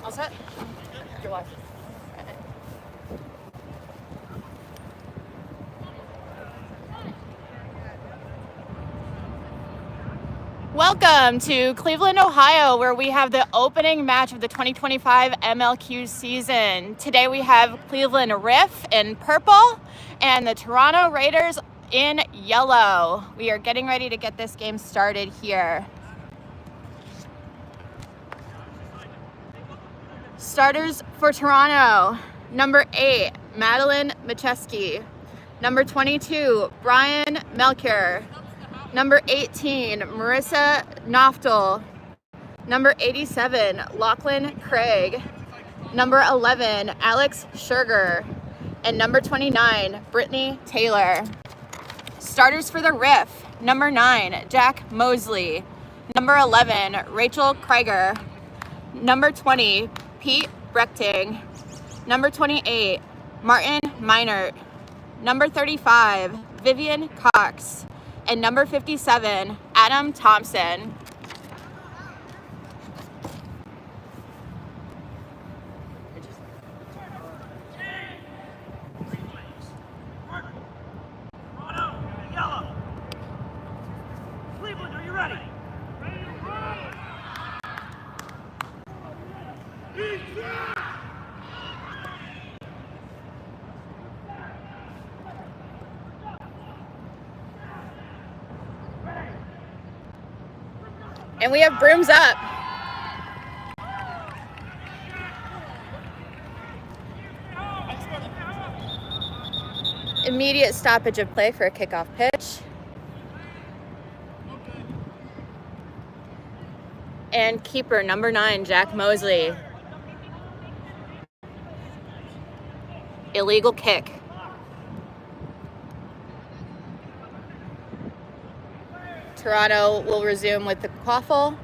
All set? You're live. Welcome to Cleveland, Ohio, where we have the opening match of the 2025 MLQ season. Today we have Cleveland Riff in purple and the Toronto Raiders in yellow. We are getting ready to get this game started here. Starters for Toronto: number 8, Madeline Macheski; number 22, Brian Melchior; number 18, Marissa Noftel; number 87, Lachlan Craig; number 11, Alex Scherger; and number 29, Brittany Taylor. Starters for the Riff: number 9, Jack Mosley; number 11, Rachel Krieger; number 20, Pete Brechting; number 28, Martin Meinert; number 35, Vivian Cox; and number 57, Adam Thompson. Cleveland, are you ready? And we have brooms up. Immediate stoppage of play for a kickoff pitch. And keeper number 9, Jack Mosley. Illegal kick. Toronto will resume with the quaffle.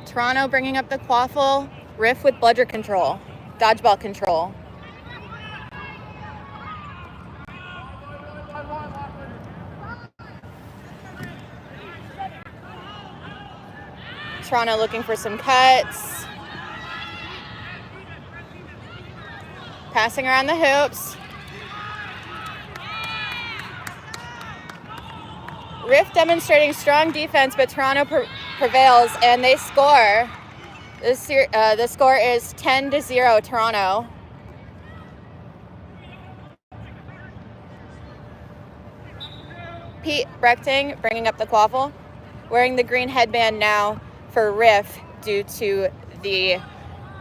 Toronto bringing up the quaffle. Riff with bludger control, dodgeball control. Toronto looking for some cuts. Passing around the hoops. Riff demonstrating strong defense, but Toronto prevails and they score. The score is 10-0 Toronto. Pete Brechting bringing up the quaffle, wearing the green headband now for Riff due to the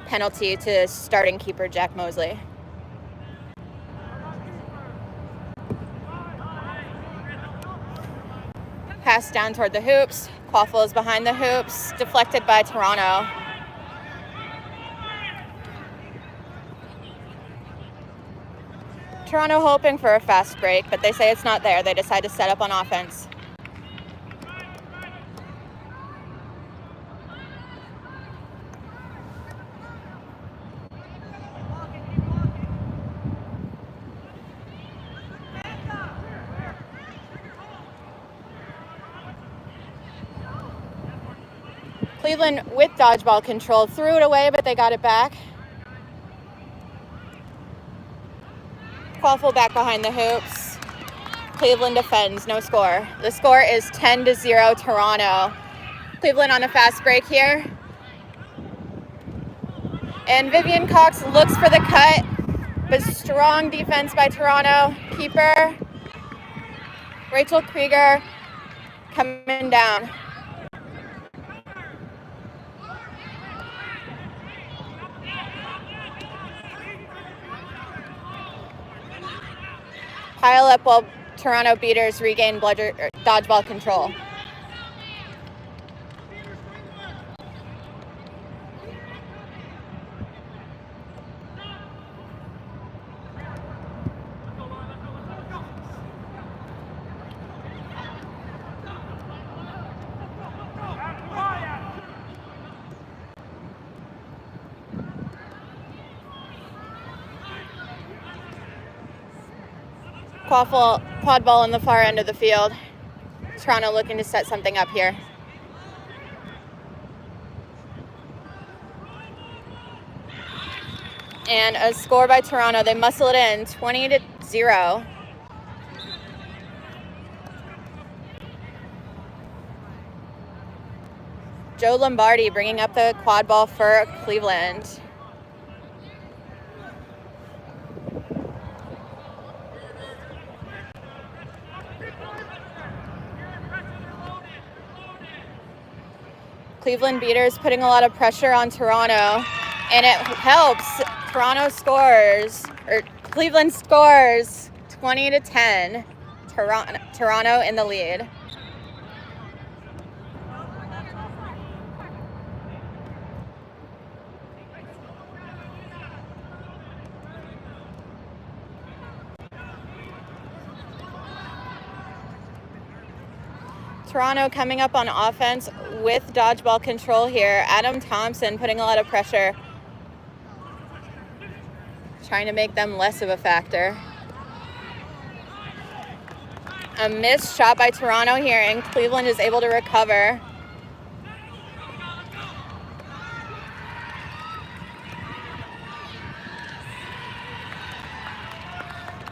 penalty to starting keeper Jack Mosley. Pass down toward the hoops. Quaffle is behind the hoops, deflected by Toronto. Toronto hoping for a fast break, but they say it's not there. They decide to set up on offense. Cleveland with dodgeball control threw it away, but they got it back. Quaffle back behind the hoops. Cleveland defends, no score. The score is 10-0 Toronto. Cleveland on a fast break here. And Vivian Cox looks for the cut, but strong defense by Toronto. Keeper Rachel Krieger coming down. Pile up while Toronto beaters regain dodgeball control. quad ball in the far end of the field. Toronto looking to set something up here. And a score by Toronto. They muscle it in, 20-0. Joe Lombardi bringing up the quad ball for Cleveland. Cleveland beaters putting a lot of pressure on Toronto, and it helps. Cleveland scores 20-10. Toronto in the lead. Toronto coming up on offense with dodgeball control here. Adam Thompson putting a lot of pressure, trying to make them less of a factor. A missed shot by Toronto here, and Cleveland is able to recover.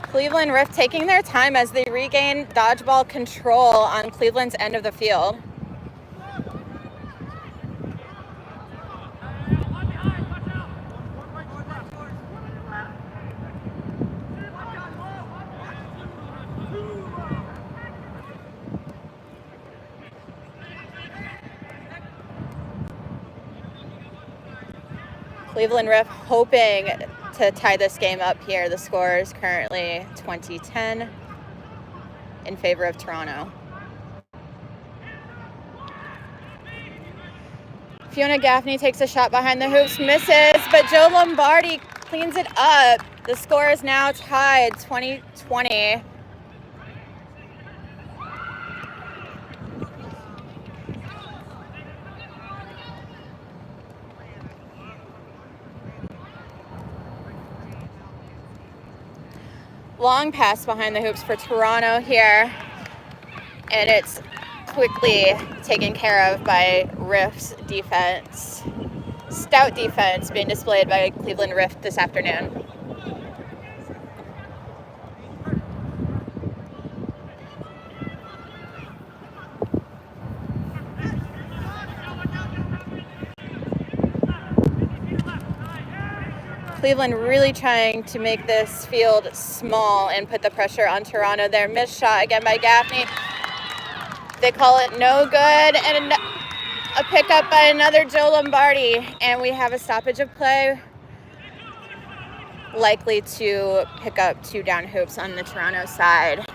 Cleveland Riff taking their time as they regain dodgeball control on Cleveland's end of the field. Cleveland Riff hoping to tie this game up here. The score is currently 20-10 in favor of Toronto. Fiona Gaffney takes a shot behind the hoops, misses, but Joe Lombardi cleans it up. The score is now tied 20-20. Long pass behind the hoops for Toronto here, and it's quickly taken care of by Riff's defense. Stout defense being displayed by Cleveland Riff this afternoon. Cleveland really trying to make this field small and put the pressure on Toronto there. Missed shot again by Gaffney. They call it no good, and a pickup by another Joe Lombardi. And we have a stoppage of play, likely to pick up 2 down hoops on the Toronto side.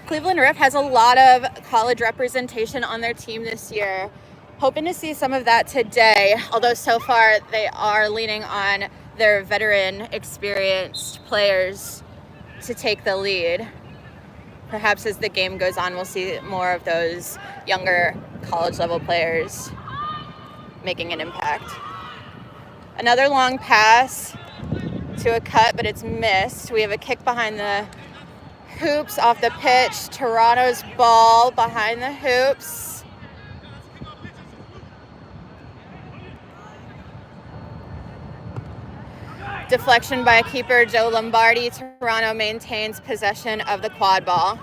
Cleveland Riff has a lot of college representation on their team this year. Hoping to see some of that today, although so far they are leaning on their veteran, experienced players to take the lead. Perhaps as the game goes on, we'll see more of those younger college-level players making an impact. Another long pass to a cut, but it's missed. We have a kick behind the hoops off the pitch. Toronto's ball behind the hoops. Deflection by keeper Joe Lombardi. Toronto maintains possession of the quad ball.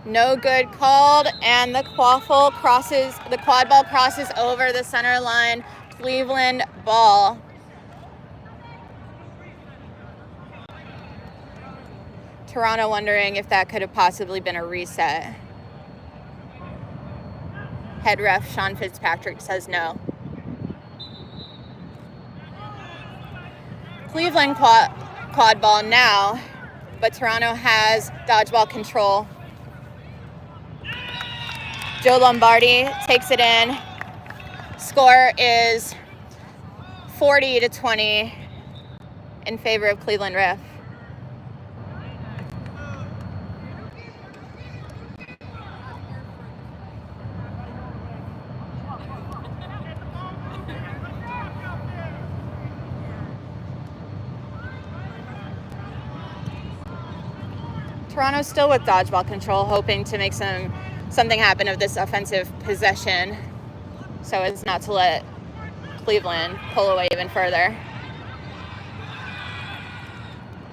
No good called, and the quad ball crosses over the center line. Cleveland ball. Toronto wondering if that could have possibly been a reset. Head ref Sean Fitzpatrick says no. Cleveland quad ball now, but Toronto has dodgeball control. Joe Lombardi takes it in. Score is 40-20 in favor of Cleveland Riff. Toronto's still with dodgeball control, hoping to make something happen of this offensive possession so as not to let Cleveland pull away even further.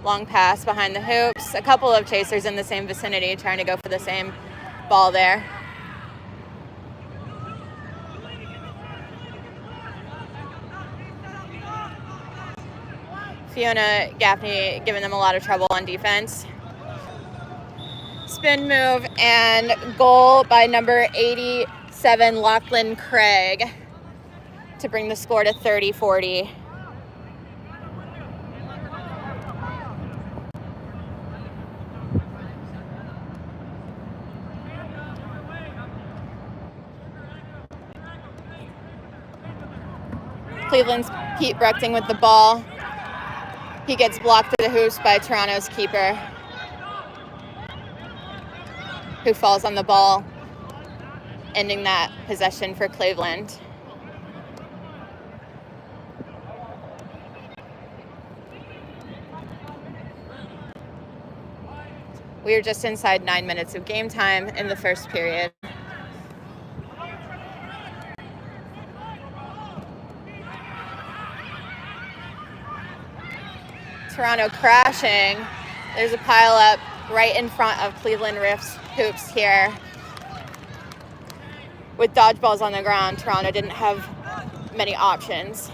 Long pass behind the hoops. A couple of chasers in the same vicinity trying to go for the same ball there. Fiona Gaffney giving them a lot of trouble on defense. Spin move and goal by number 87, Lachlan Craig, to bring the score to 30-40. Cleveland's Pete Brechting with the ball. He gets blocked through the hoops by Toronto's keeper, who falls on the ball, ending that possession for Cleveland. We are just inside 9 minutes of game time in the first period. Toronto crashing. There's a pile up right in front of Cleveland Riff's hoops here. With dodgeballs on the ground, Toronto didn't have many options.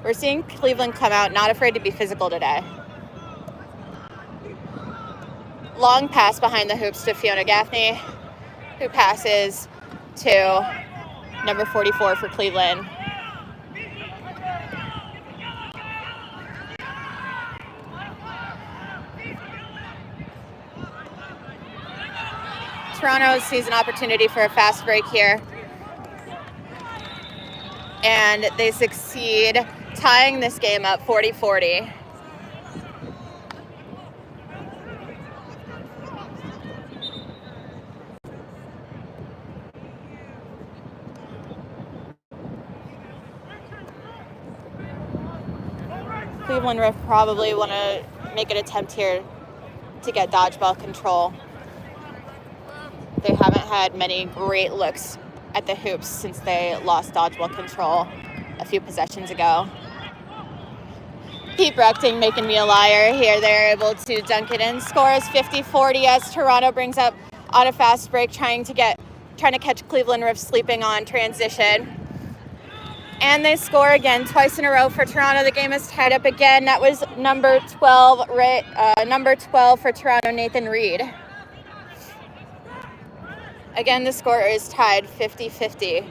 We're seeing Cleveland come out not afraid to be physical today. Long pass behind the hoops to Fiona Gaffney, who passes to number 44 for Cleveland. Toronto sees an opportunity for a fast break here, and they succeed, tying this game up 40-40. Cleveland Riff probably want to make an attempt here to get dodgeball control. They haven't had many great looks at the hoops since they lost dodgeball control a few possessions ago. Pete Brechting making me a liar here. They're able to dunk it in. Scores 50-40 as Toronto brings up on a fast break, trying to catch Cleveland Riff sleeping on transition. And they score again, twice in a row for Toronto. The game is tied up again. That was number 12 for Toronto, Nathan Reed. Again, the score is tied 50-50.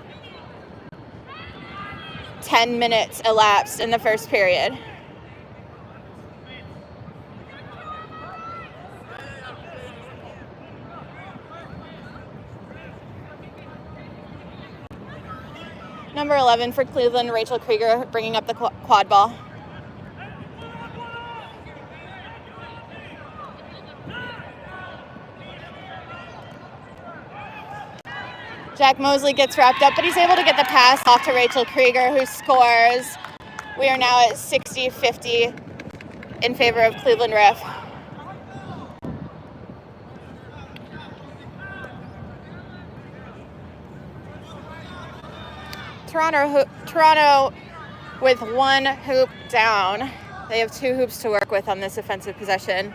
10 minutes elapsed in the first period. Number 11 for Cleveland, Rachel Krieger, bringing up the quad ball. Jack Mosley gets wrapped up, but he's able to get the pass off to Rachel Krieger, who scores. We are now at 60-50 in favor of Cleveland Riff. Toronto with one hoop down. They have two hoops to work with on this offensive possession.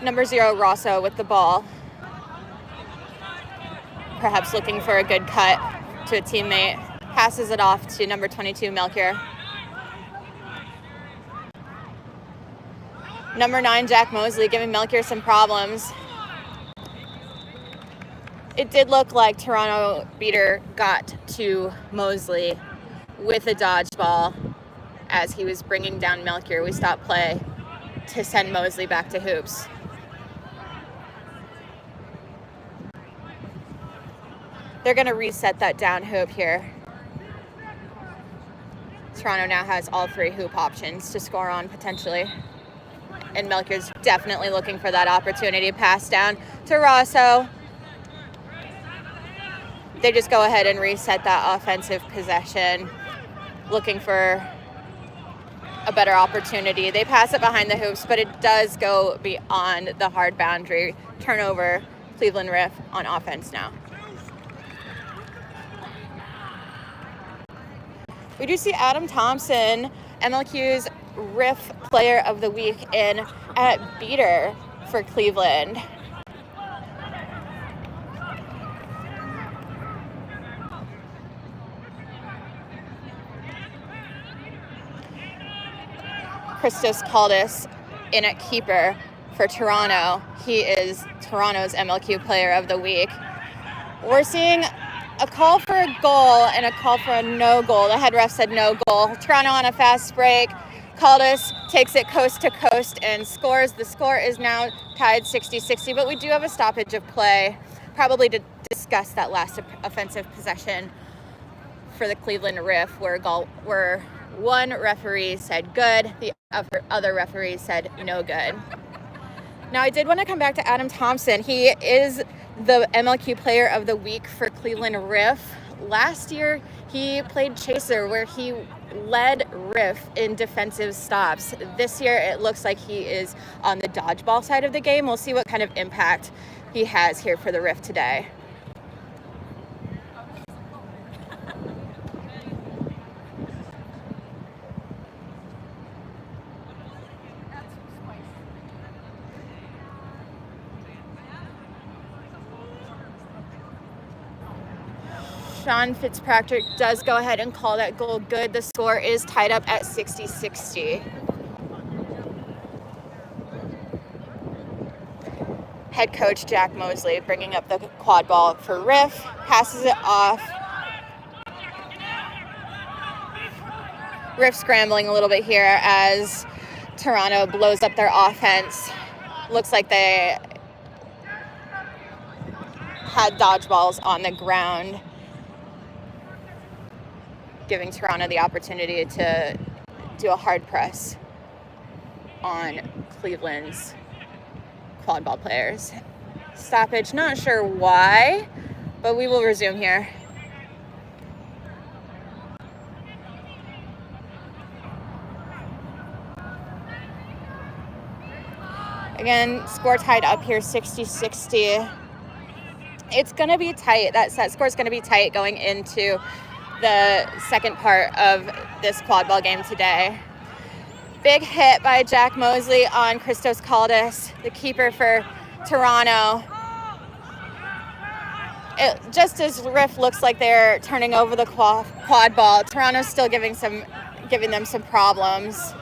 Number 0, Rosso with the ball. Perhaps looking for a good cut to a teammate. Passes it off to number 22, Melchior. Number 9, Jack Mosley, giving Melchior some problems. It did look like Toronto beater got to Mosley with a dodgeball as he was bringing down Melchior. We stopped play to send Mosley back to hoops. They're going to reset that down hoop here. Toronto now has all three hoop options to score on potentially. and Melker's definitely looking for that opportunity. Pass down to Rosso. They just go ahead and reset that offensive possession, looking for a better opportunity. They pass it behind the hoops, but it does go beyond the hard boundary. Turnover, Cleveland Riff on offense now. We do see Adam Thompson, MLQ's Riff Player of the Week, in at beater for Cleveland. Soldados in at keeper for Toronto. He is Toronto's MLQ Player of the Week. We're seeing a call for a goal and a call for a no goal. The head ref said no goal. Toronto on a fast break. Caldas takes it coast to coast and scores. The score is now tied 60-60, but we do have a stoppage of play, probably to discuss that last offensive possession for the Cleveland Riff, where one referee said good, the other referee said no good. Now, I did want to come back to Adam Thompson. He is the MLQ Player of the Week for Cleveland Riff. Last year, he played chaser, where he led Riff in defensive stops. This year, it looks like he is on the dodgeball side of the game. We'll see what kind of impact he has here for the Riff today. Sean Fitzpatrick does go ahead and call that goal good. The score is tied up at 60-60. Head coach Jack Mosley bringing up the quad ball for Riff, passes it off. Riff scrambling a little bit here as Toronto blows up their offense. Looks like they had dodgeballs on the ground, giving Toronto the opportunity to do a hard press on Cleveland's quad ball players. Stoppage, not sure why, but we will resume here. Again, score tied up here, 60-60. It's going to be tight. That score is going to be tight going into the second part of this quad ball game today. Big hit by Jack Mosley on Christos Caldas, the keeper for Toronto. Just as Riff looks like they're turning over the quad ball, Toronto's still giving them some problems.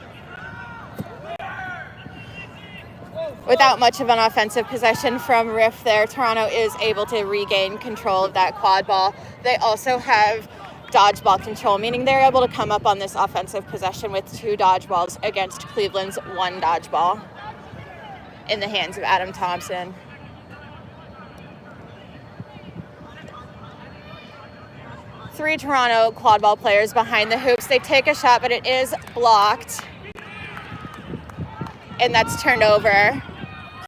Without much of an offensive possession from Riff there, Toronto is able to regain control of that quad ball. They also have dodgeball control, meaning they're able to come up on this offensive possession with 2 dodgeballs against Cleveland's 1 dodgeball in the hands of Adam Thompson. Three Toronto quad ball players behind the hoops. They take a shot, but it is blocked, and that's turned over.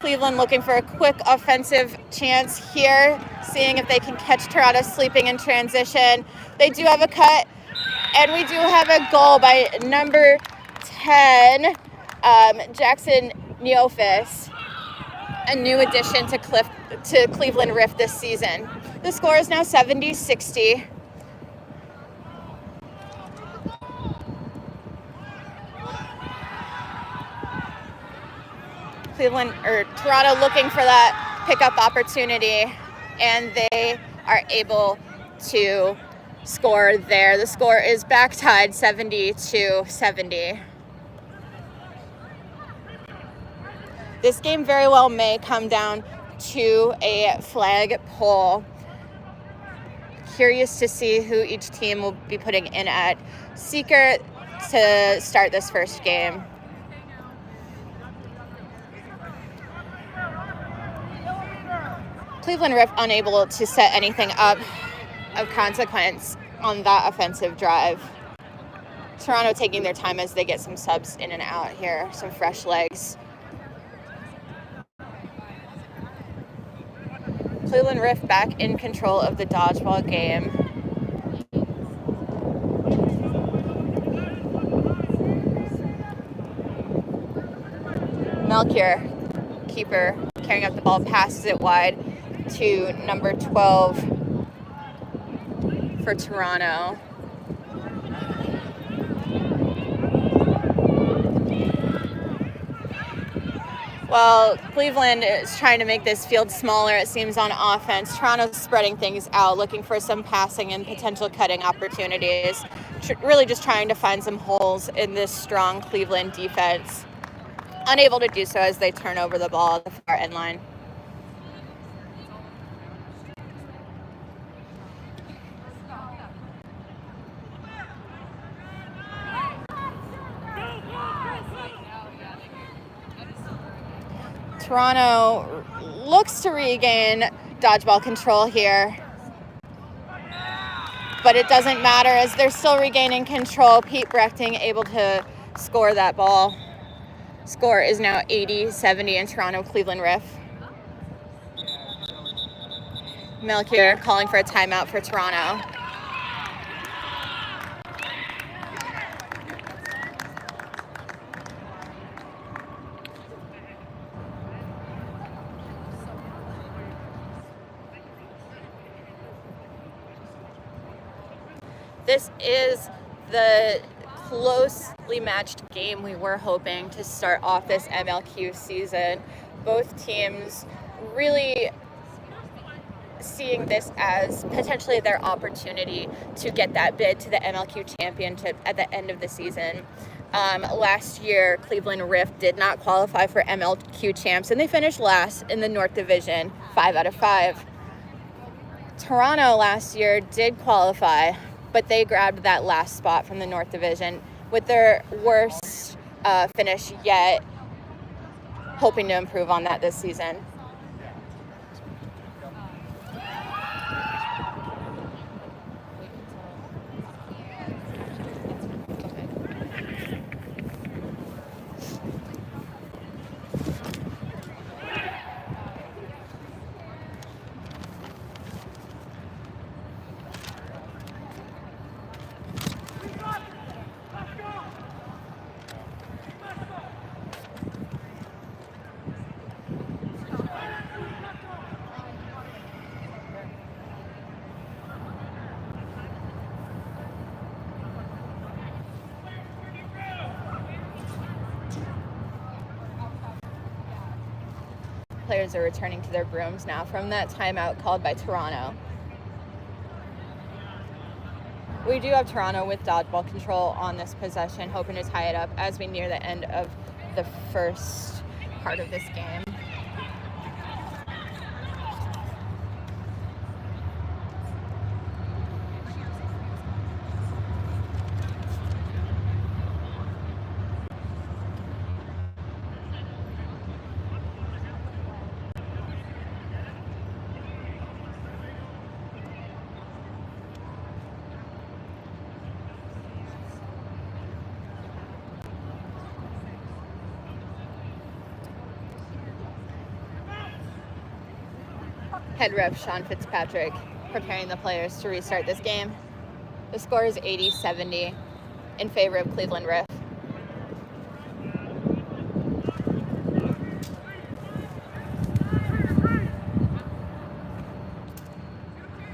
Cleveland looking for a quick offensive chance here, seeing if they can catch Toronto sleeping in transition. They do have a cut, and we do have a goal by number 10, Jackson Neofis, a new addition to Cleveland Riff this season. The score is now 70-60. Toronto looking for that pickup opportunity, and they are able to score there. The score is back tied 70-70. This game very well may come down to a flag pull. Curious to see who each team will be putting in at seeker to start this first game. Cleveland Riff unable to set anything up of consequence on that offensive drive. Toronto taking their time as they get some subs in and out here, some fresh legs. Cleveland Riff back in control of the dodgeball game. Melchior, keeper, carrying up the ball, passes it wide to number 12 for Toronto. Well, Cleveland is trying to make this field smaller, it seems, on offense. Toronto's spreading things out, looking for some passing and potential cutting opportunities. Really just trying to find some holes in this strong Cleveland defense. Unable to do so as they turn over the ball at the far end line. Toronto looks to regain dodgeball control here, but it doesn't matter as they're still regaining control. Pete Brechting able to score that ball. Score is now 80-70 in Toronto, Cleveland Riff. Melchior calling for a timeout for Toronto. This is the closely matched game we were hoping to start off this MLQ season. Both teams really seeing this as potentially their opportunity to get that bid to the MLQ championship at the end of the season. Last year, Cleveland Riff did not qualify for MLQ champs, and they finished last in the North Division, 5 out of 5. Toronto last year did qualify, but they grabbed that last spot from the North Division with their worst finish yet, hoping to improve on that this season. Players are returning to their brooms now from that timeout called by Toronto. We do have Toronto with dodgeball control on this possession, hoping to tie it up as we near the end of the first part of this game. Head ref Sean Fitzpatrick preparing the players to restart this game. The score is 80-70 in favor of Cleveland Riff.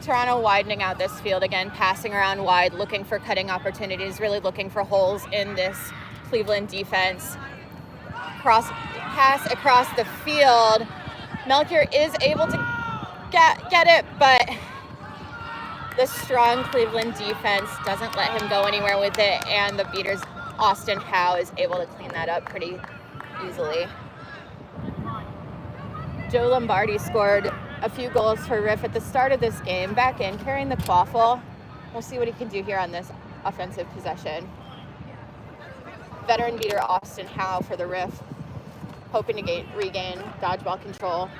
Toronto widening out this field again, passing around wide, looking for cutting opportunities, really looking for holes in this Cleveland defense. Pass across the field. Melchior is able to get it, but the strong Cleveland defense doesn't let him go anywhere with it, and the beaters Austin Howe is able to clean that up pretty easily. Joe Lombardi scored a few goals for Riff at the start of this game, back in carrying the quaffle. We'll see what he can do here on this offensive possession. Veteran beater Austin Howe for the Riff, hoping to regain dodgeball control.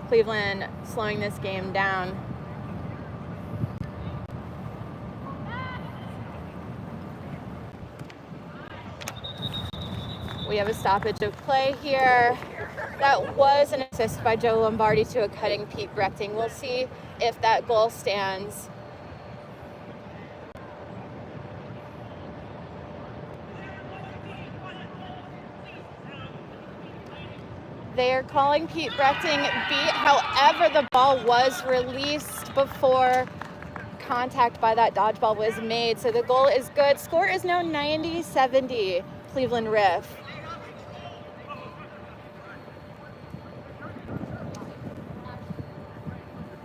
Cleveland slowing this game down. We have a stoppage of play here. That was an assist by Joe Lombardi to a cutting Pete Brechting. We'll see if that goal stands. They are calling Pete Brechting beat. However, the ball was released before contact by that dodgeball was made. So the goal is good. Score is now 90-70, Cleveland Riff.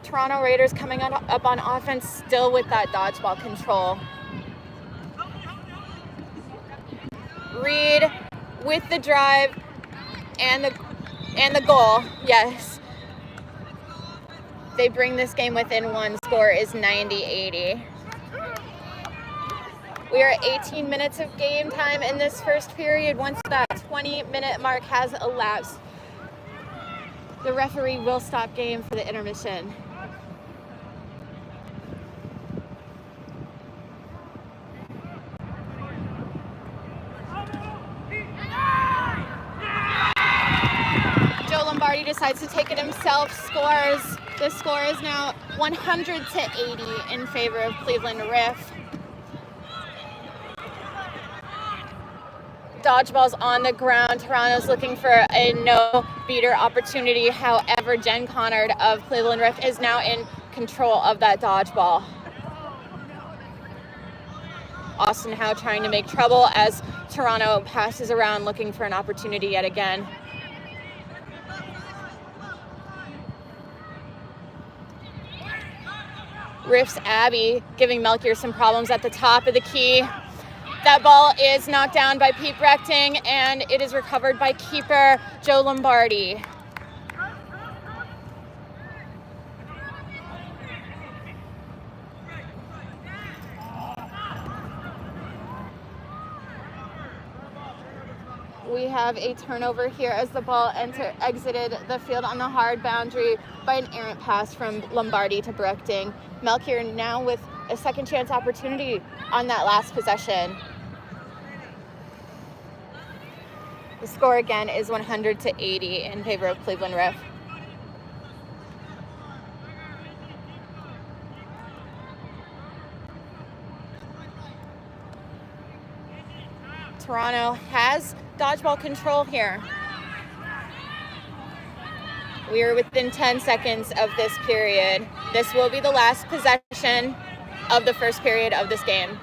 Toronto Raiders coming up on offense still with that dodgeball control. Reed with the drive and the goal. Yes. They bring this game within one. Score is 90-80. We are at 18 minutes of game time in this first period. Once that 20-minute mark has elapsed, the referee will stop game for the intermission. Joe Lombardi decides to take it himself, scores. The score is now 100-80 in favor of Cleveland Riff. Dodgeball's on the ground. Toronto's looking for a no-beater opportunity. However, Jen Connard of Cleveland Riff is now in control of that dodgeball. Austin Howe trying to make trouble as Toronto passes around looking for an opportunity yet again. Riff's Abby giving Melchior some problems at the top of the key. That ball is knocked down by Pete Brechting, and it is recovered by keeper Joe Lombardi. We have a turnover here as the ball exited the field on the hard boundary by an errant pass from Lombardi to Brechting. Melchior now with a second chance opportunity on that last possession. The score again is 100-80 in favor of Cleveland Riff. Toronto has dodgeball control here. We are within 10 seconds of this period. This will be the last possession of the first period of this game.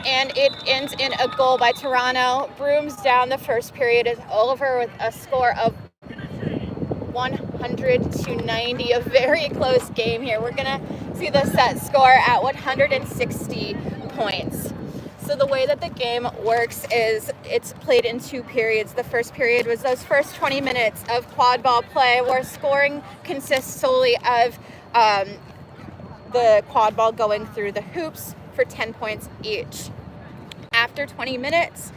And it ends in a goal by Toronto. Brooms down. The first period is over with a score of 100-90. A very close game here. We're gonna see the set score at 160 points. So the way that the game works is it's played in two periods. The first period was those first 20 minutes of quad ball play where scoring consists solely of the quad ball going through the hoops for 10 points each. After 20 minutes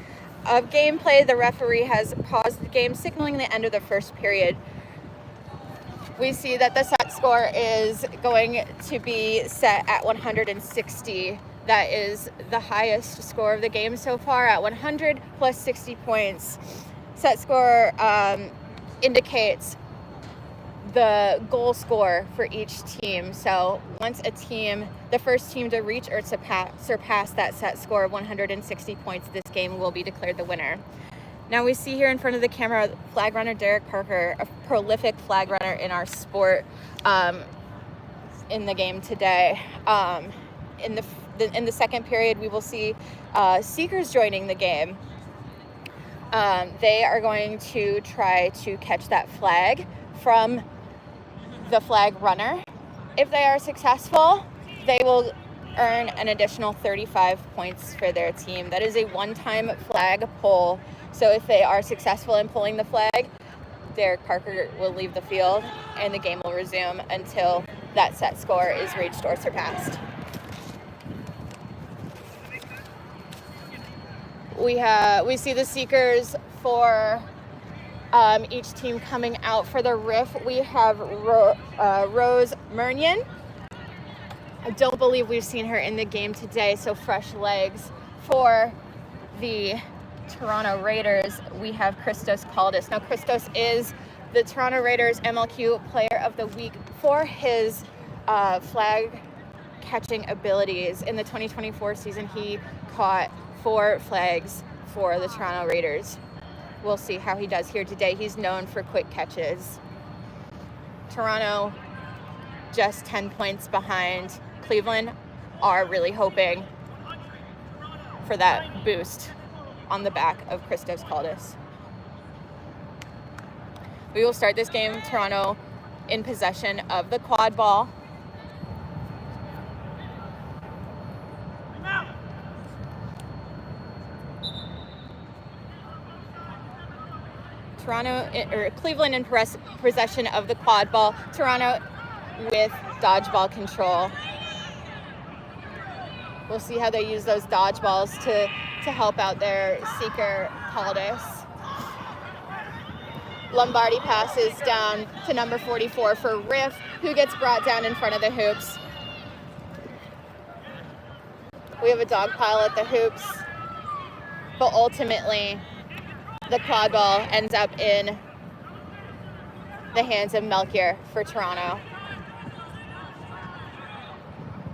of gameplay, the referee has paused the game, signaling the end of the first period. We see that the set score is going to be set at 160. That is the highest score of the game so far at 100 plus 60 points. Set score indicates the goal score for each team. So once a team, the first team to reach or surpass that set score of 160 points, this game will be declared the winner. Now we see here in front of the camera, flag runner Derek Parker, a prolific flag runner in our sport in the game today. In the second period, we will see Seekers joining the game. They are going to try to catch that flag from the flag runner. If they are successful, they will earn an additional 35 points for their team. That is a one-time flag pull. So if they are successful in pulling the flag, Derek Parker will leave the field and the game will resume until that set score is reached or surpassed. We see the Seekers for each team coming out. For the Riff, we have Rose Murnion. I don't believe we've seen her in the game today, so fresh legs. For the Toronto Raiders, we have Christos Caldas. Now, Christos is the Toronto Raiders MLQ Player of the Week for his flag catching abilities. In the 2024 season, he caught 4 flags for the Toronto Raiders. We'll see how he does here today. He's known for quick catches. Toronto just 10 points behind. Cleveland are really hoping for that boost on the back of Christos Caldas. We will start this game, Toronto in possession of the quad ball. Cleveland in possession of the quad ball. Toronto with dodgeball control. We'll see how they use those dodgeballs to help out their seeker Caldas. Lombardi passes down to number 44 for Riff, who gets brought down in front of the hoops. We have a dog pile at the hoops, but ultimately the quad ball ends up in the hands of Melchior for Toronto.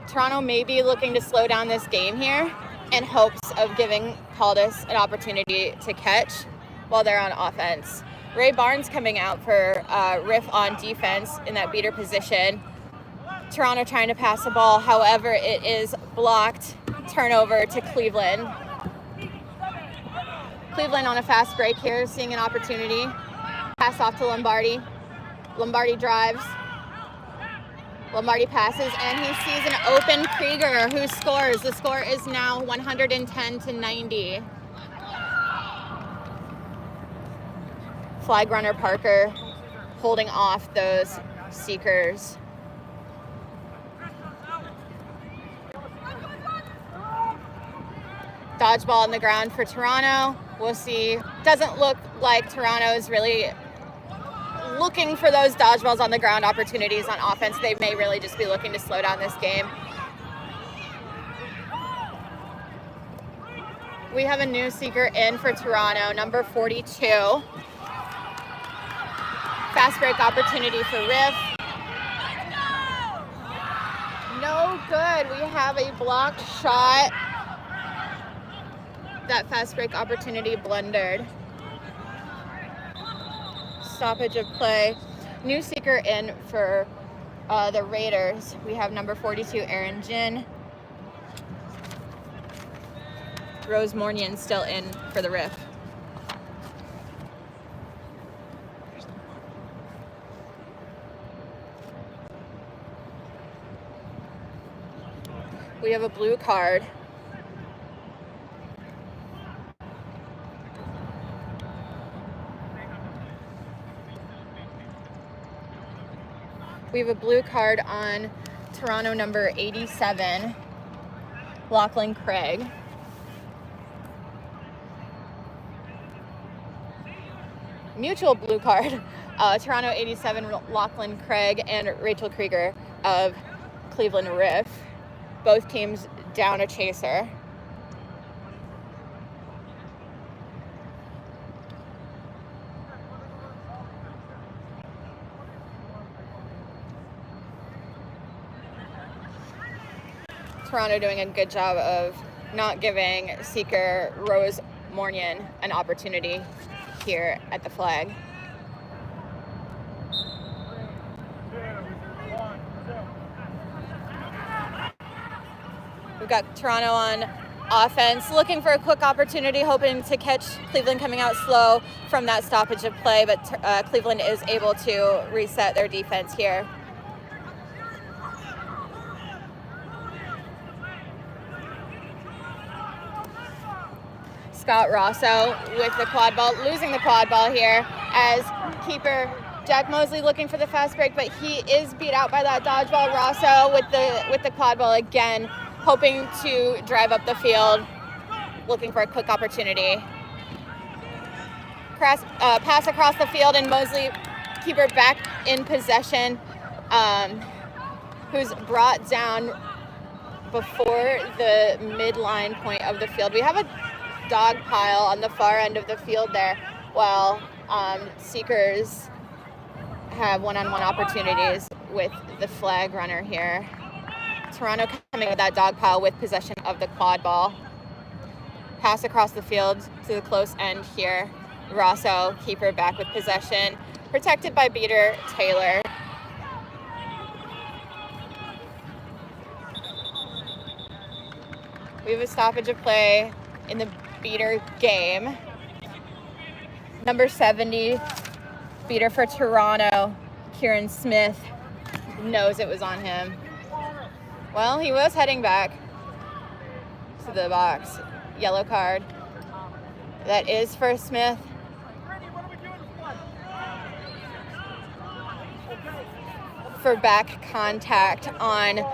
Toronto may be looking to slow down this game here in hopes of giving Caldas an opportunity to catch while they're on offense. Ray Barnes coming out for Riff on defense in that beater position. Toronto trying to pass the ball, however, it is blocked. Turnover to Cleveland. Cleveland on a fast break here, seeing an opportunity. Pass off to Lombardi. Lombardi drives. Lombardi passes, and he sees an open Krieger who scores. The score is now 110-90. Flag runner Parker holding off those seekers. Dodgeball on the ground for Toronto. We'll see. Doesn't look like Toronto is really looking for those dodgeballs on the ground opportunities on offense. They may really just be looking to slow down this game. We have a new seeker in for Toronto, number 42. Fast break opportunity for Riff. No good. We have a blocked shot. That fast break opportunity blundered. Stoppage of play. New seeker in for the Raiders. We have number 42, Aaron Jin. Rose Mornion still in for the Riff. We have a blue card. We have a blue card on Toronto number 87, Lachlan Craig. Mutual blue card, Toronto 87, Lachlan Craig and Rachel Krieger of Cleveland Riff. Both teams down a chaser. Toronto doing a good job of not giving seeker Rose Mornion an opportunity here at the flag. We've got Toronto on offense, looking for a quick opportunity, hoping to catch Cleveland coming out slow from that stoppage of play, but Cleveland is able to reset their defense here. Scott Rosso with the quad ball, losing the quad ball here as keeper Jack Mosley looking for the fast break, but he is beat out by that dodgeball. Rosso with the quad ball again, hoping to drive up the field, looking for a quick opportunity. Pass across the field, and Mosley, keeper back in possession, who's brought down before the midline point of the field. We have a dog pile on the far end of the field there, while Seekers have one-on-one opportunities with the flag runner here. Toronto coming with that dog pile with possession of the quad ball. Pass across the field to the close end here. Rosso, keeper, back with possession, protected by beater Taylor. We have a stoppage of play in the beater game. Number 70, beater for Toronto, Kieran Smith, knows it was on him. Well, he was heading back to the box. Yellow card. That is for Smith. For back contact on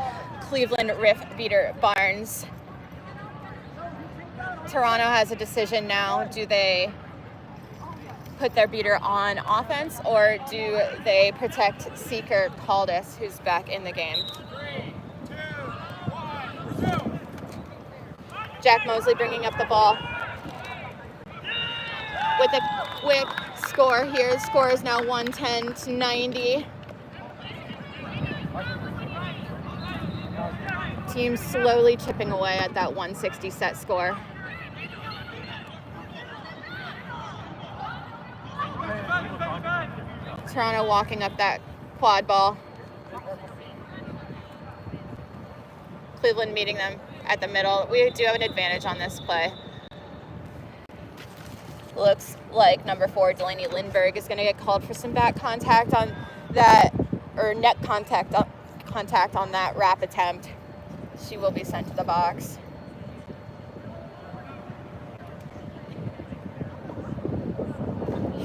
Cleveland Riff beater Barnes. Toronto has a decision now. Do they put their beater on offense, or do they protect Seeker Caldas, who's back in the game? Jack Mosley bringing up the ball with a quick score here. The score is now 110-90. Team slowly chipping away at that 160 set score. Toronto walking up that quad ball. Cleveland meeting them at the middle. We do have an advantage on this play. Looks like number 4, Delaney Lindbergh, is going to get called for some back contact on that, or net contact on that wrap attempt. She will be sent to the box.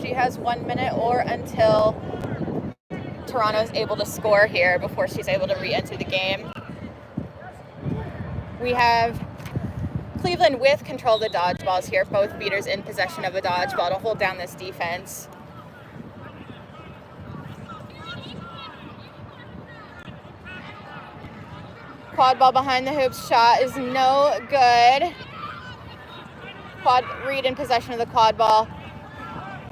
She has 1 minute or until Toronto is able to score here before she's able to re-enter the game. We have Cleveland with control of the dodgeballs here, both beaters in possession of a dodgeball to hold down this defense. Quad ball behind the hoops, shot is no good. Reed in possession of the quad ball,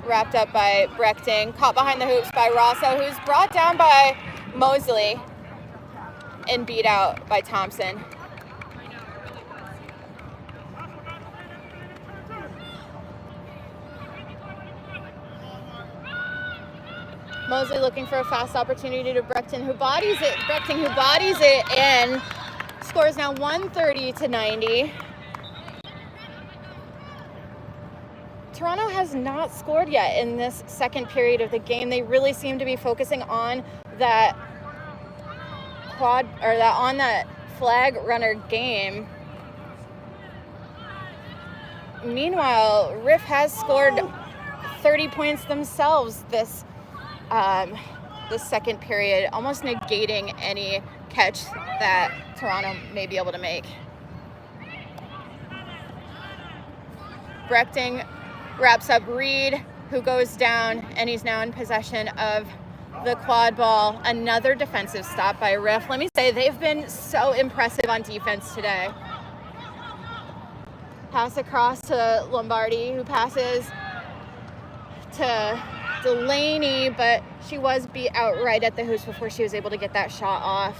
wrapped up by Brechting, caught behind the hoops by Rosso, who's brought down by Mosley and beat out by Thompson. Mosley looking for a fast opportunity to Brechting, who bodies it. Brechting, who bodies it, and scores now 130-90. Toronto has not scored yet in this second period of the game. They really seem to be focusing on that that flag runner game. Meanwhile, Riff has scored 30 points themselves this second period, almost negating any catch that Toronto may be able to make. Brechting wraps up Reed, who goes down, and he's now in possession of the quad ball. Another defensive stop by Riff. Let me say, they've been so impressive on defense today. Pass across to Lombardi, who passes to Delaney, but she was beat out right at the hoops before she was able to get that shot off.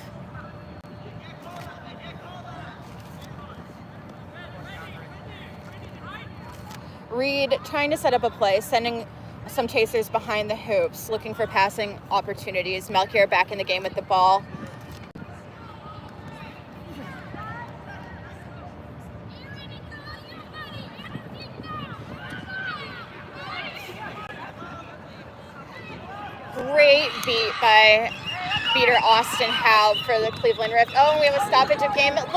Reed trying to set up a play, sending some chasers behind the hoops, looking for passing opportunities. Melchior back in the game with the ball. Great beat by beater Austin Howe for the Cleveland Riff. Oh, and we have a stoppage of game. It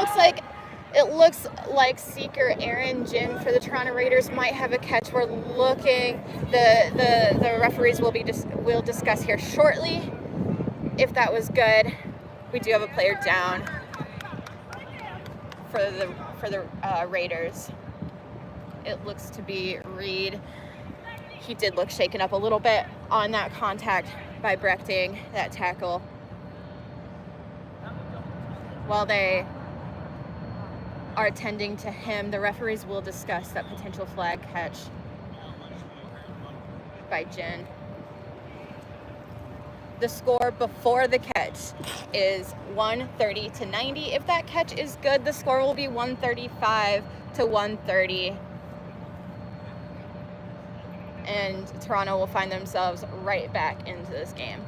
looks like Seeker Aaron Jim for the Toronto Raiders might have a catch. We're looking. The referees will discuss here shortly if that was good. We do have a player down for the Raiders. It looks to be Reed. He did look shaken up a little bit on that contact by Brechting, that tackle. While they are tending to him. The referees will discuss that potential flag catch by Jin. The score before the catch is 130 to 90. If that catch is good, the score will be 135 to 130. And Toronto will find themselves right back into this game.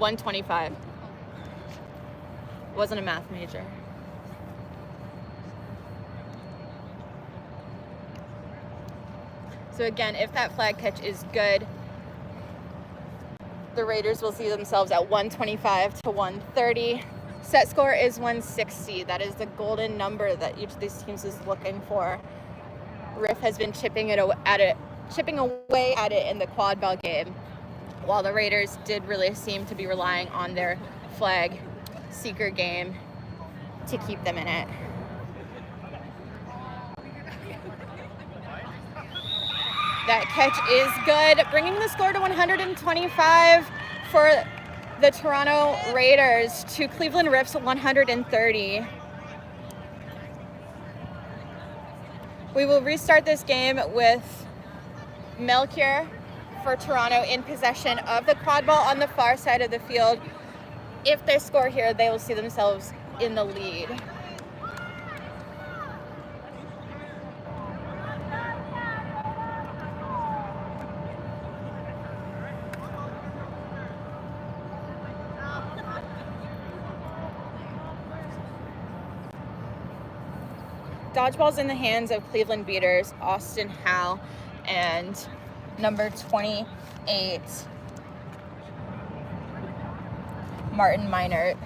$125. Wasn't a math major. So again, if that flag catch is good, the Raiders will see themselves at 125 to 130. Set score is 160. That is the golden number that each of these teams is looking for. Riff has been chipping away at it in the Quadball game, while the Raiders did really seem to be relying on their flag seeker game to keep them in it. That catch is good, bringing the score to 125 for the Toronto Raiders to Cleveland Riff's 130. We will restart this game with Melchior for Toronto in possession of the quad ball on the far side of the field. If they score here, they will see themselves in the lead. Dodgeball's in the hands of Cleveland beaters Austin Howe and number 28 Martin Meinert.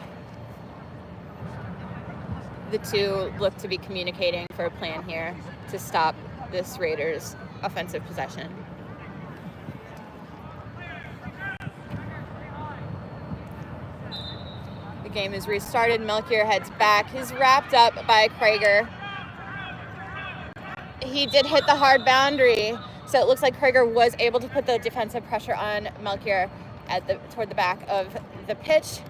The two look to be communicating for a plan here to stop this Raiders offensive possession. The game is restarted. Melchior heads back. He's wrapped up by Krager. He did hit the hard boundary, so it looks like Krager was able to put the defensive pressure on Melchior toward the back of the pitch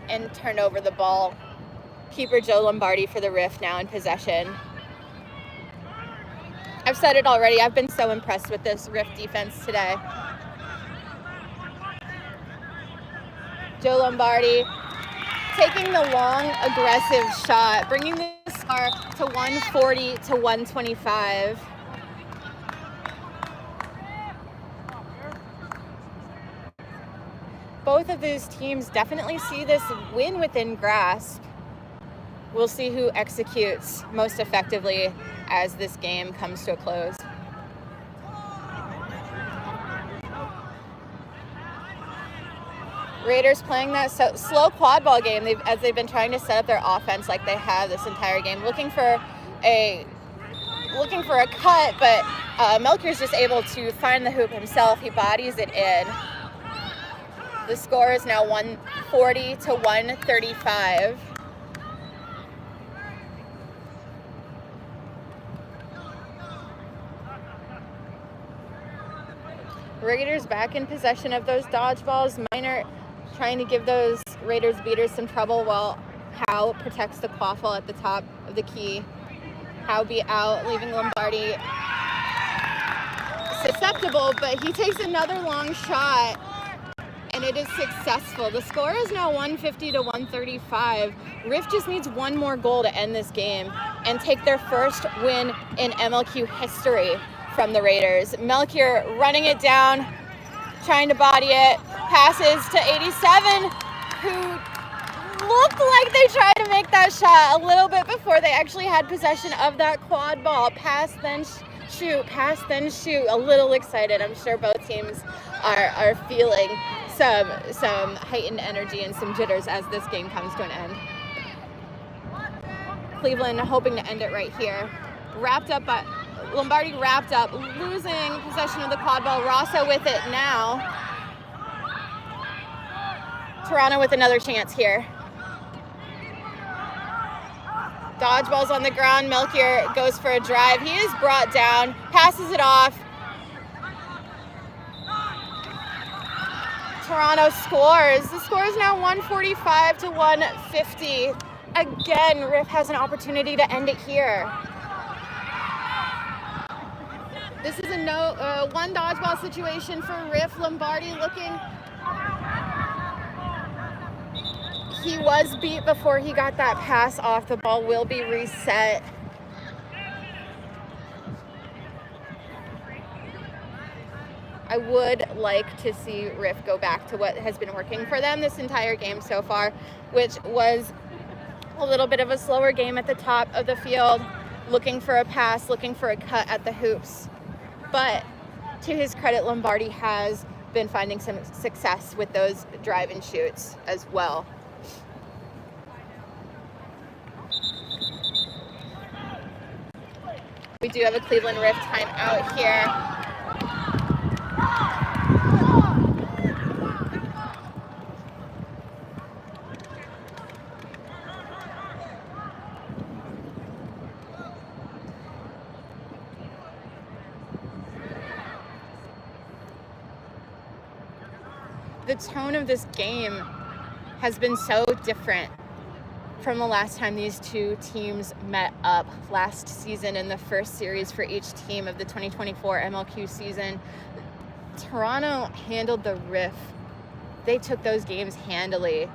and turned over the ball. Keeper Joe Lombardi for the Riff now in possession. I've said it already, I've been so impressed with this Riff defense today. Joe Lombardi taking the long, aggressive shot, bringing the score to 140 to 125. Both of these teams definitely see this win within grasp. We'll see who executes most effectively as this game comes to a close. Raiders playing that slow quad ball game as they've been trying to set up their offense like they have this entire game, looking for a cut, but Melchior's just able to find the hoop himself. He bodies it in. The score is now 140 to 135. Raiders back in possession of those dodgeballs. Minor trying to give those Raiders beaters some trouble while Howe protects the quaffle at the top of the key. Howe be out, leaving Lombardi susceptible, but he takes another long shot, and it is successful. The score is now 150 to 135. Riff just needs one more goal to end this game and take their first win in MLQ history from the Raiders. Melchior running it down, trying to body it, passes to 87, who looked like they tried to make that shot a little bit before they actually had possession of that quad ball. Pass, then shoot, pass, then shoot. A little excited. I'm sure both teams are feeling some heightened energy and some jitters as this game comes to an end. Cleveland hoping to end it right here. Lombardi wrapped up, losing possession of the quad ball. Rosso with it now. Toronto with another chance here. Dodgeball's on the ground. Melchior goes for a drive. He is brought down, passes it off. Toronto scores. The score is now 145 to 150. Again, Riff has an opportunity to end it here. This is a one dodgeball situation for Riff. Lombardi looking. He was beat before he got that pass off. The ball will be reset. I would like to see Riff go back to what has been working for them this entire game so far, which was a little bit of a slower game at the top of the field, looking for a pass, looking for a cut at the hoops. But to his credit, Lombardi has been finding some success with those drive and shoots as well. We do have a Cleveland Riff timeout here. The tone of this game has been so different from the last time these two teams met up last season in the first series for each team of the 2024 MLQ season. Toronto handled the Riff. They took those games handily.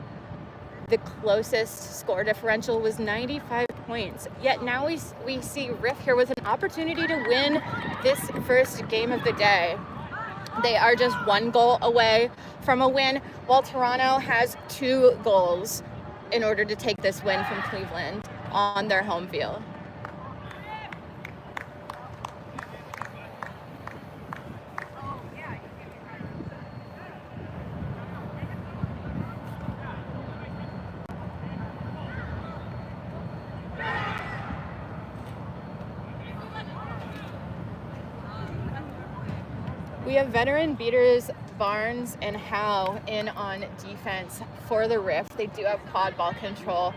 The closest score differential was 95 points. Yet now we see Riff here with an opportunity to win this first game of the day. They are just one goal away from a win, while Toronto has 2 goals in order to take this win from Cleveland on their home field. We have veteran beaters Barnes and Howe in on defense for the Riff. They do have quad ball control.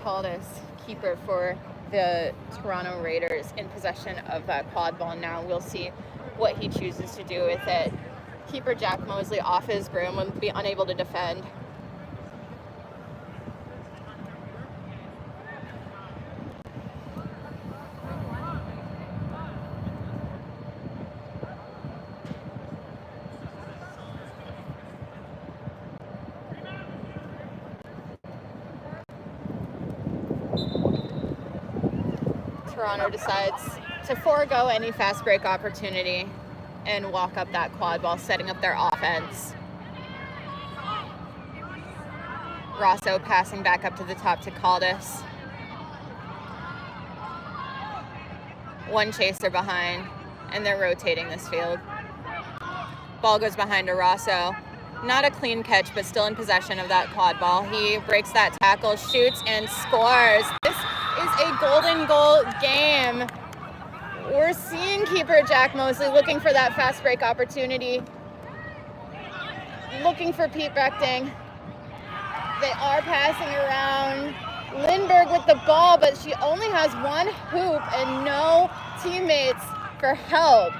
Soldados, keeper for the Toronto Raiders, in possession of that quad ball now. We'll see what he chooses to do with it. Keeper Jack Mosley off his broom, will be unable to defend. Toronto decides to forego any fast break opportunity and walk up that quad ball, setting up their offense. Rosso passing back up to the top to Caldas. One chaser behind, and they're rotating this field. Ball goes behind to Rosso. Not a clean catch, but still in possession of that quad ball. He breaks that tackle, shoots, and scores. This is a golden goal game. We're seeing keeper Jack Mosley looking for that fast break opportunity, looking for Pete Brechting. They are passing around. Lindbergh with the ball, but she only has one hoop and no teammates for help.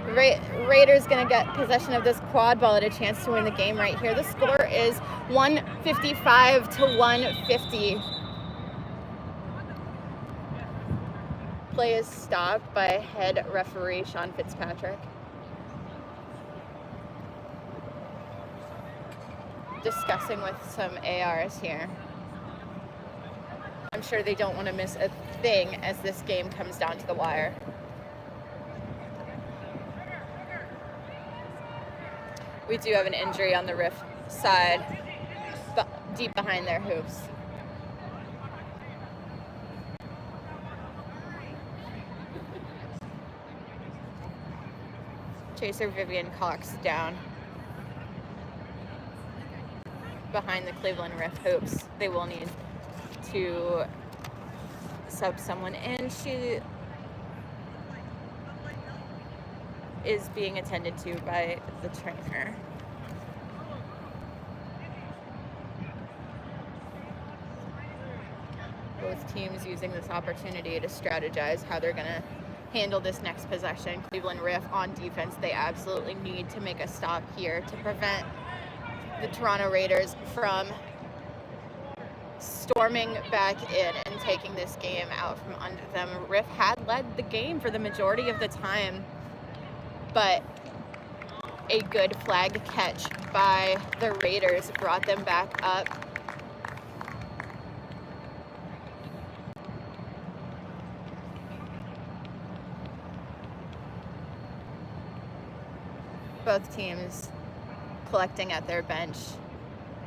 Raiders going to get possession of this quad ball at a chance to win the game right here. The score is 155 to 150. Play is stopped by head referee Sean Fitzpatrick. Discussing with some ARs here. I'm sure they don't want to miss a thing as this game comes down to the wire. We do have an injury on the Riff side, deep behind their hoops. Chaser Vivian Cox down behind the Cleveland Riff hoops. They will need to sub someone in. is being attended to by the trainer. Both teams using this opportunity to strategize how they're going to handle this next possession. Cleveland Riff on defense, they absolutely need to make a stop here to prevent the Toronto Raiders from storming back in and taking this game out from under them. Riff had led the game for the majority of the time, but a good flag catch by the Raiders brought them back up. Both teams collecting at their bench,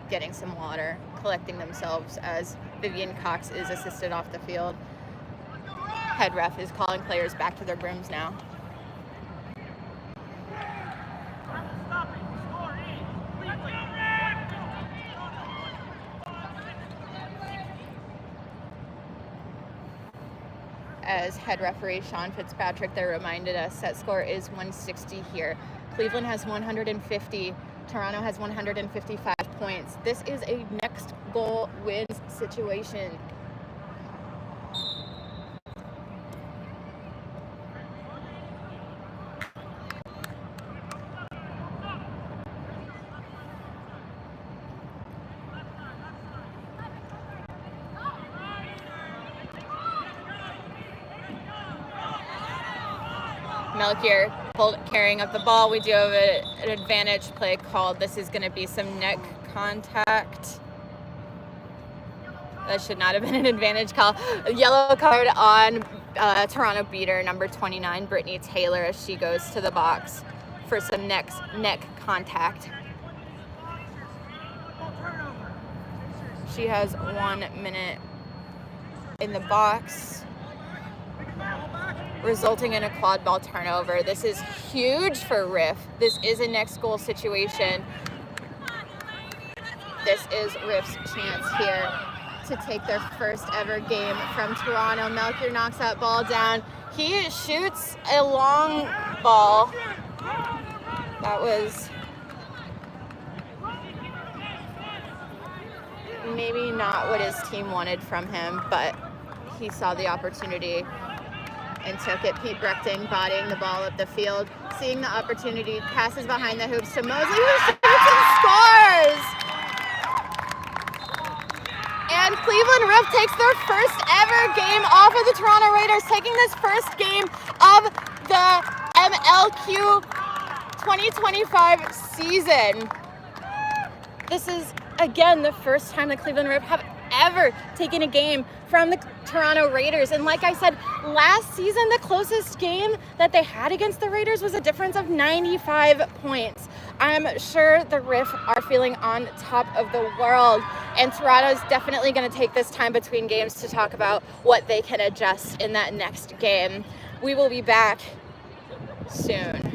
getting some water, collecting themselves as Vivian Cox is assisted off the field. Head ref is calling players back to their rooms now. As head referee Sean Fitzpatrick there reminded us, set score is 160 here. Cleveland has 150, Toronto has 155 points. This is a next goal wins situation. Melchior carrying up the ball. We do have an advantage play called. This is going to be some neck contact. That should not have been an advantage call. A yellow card on Toronto beater number 29, Brittany Taylor, as she goes to the box for some neck contact. She has 1 minute in the box, resulting in a quad ball turnover. This is huge for Riff. This is a next goal situation. This is Riff's chance here to take their first ever game from Toronto. Melchior knocks that ball down. He shoots a long ball. That was maybe not what his team wanted from him, but he saw the opportunity and took it. Pete Brechting bodying the ball up the field, seeing the opportunity, passes behind the hoops to Mosley, who shoots and scores! And Cleveland Riff takes their first ever game off of the Toronto Raiders, taking this first game of the MLQ 2025 season. This is, again, the first time the Cleveland Riff have ever taken a game from the Toronto Raiders. And like I said, last season, the closest game that they had against the Raiders was a difference of 95 points. I'm sure the Riff are feeling on top of the world. And Toronto's definitely going to take this time between games to talk about what they can adjust in that next game. We will be back soon.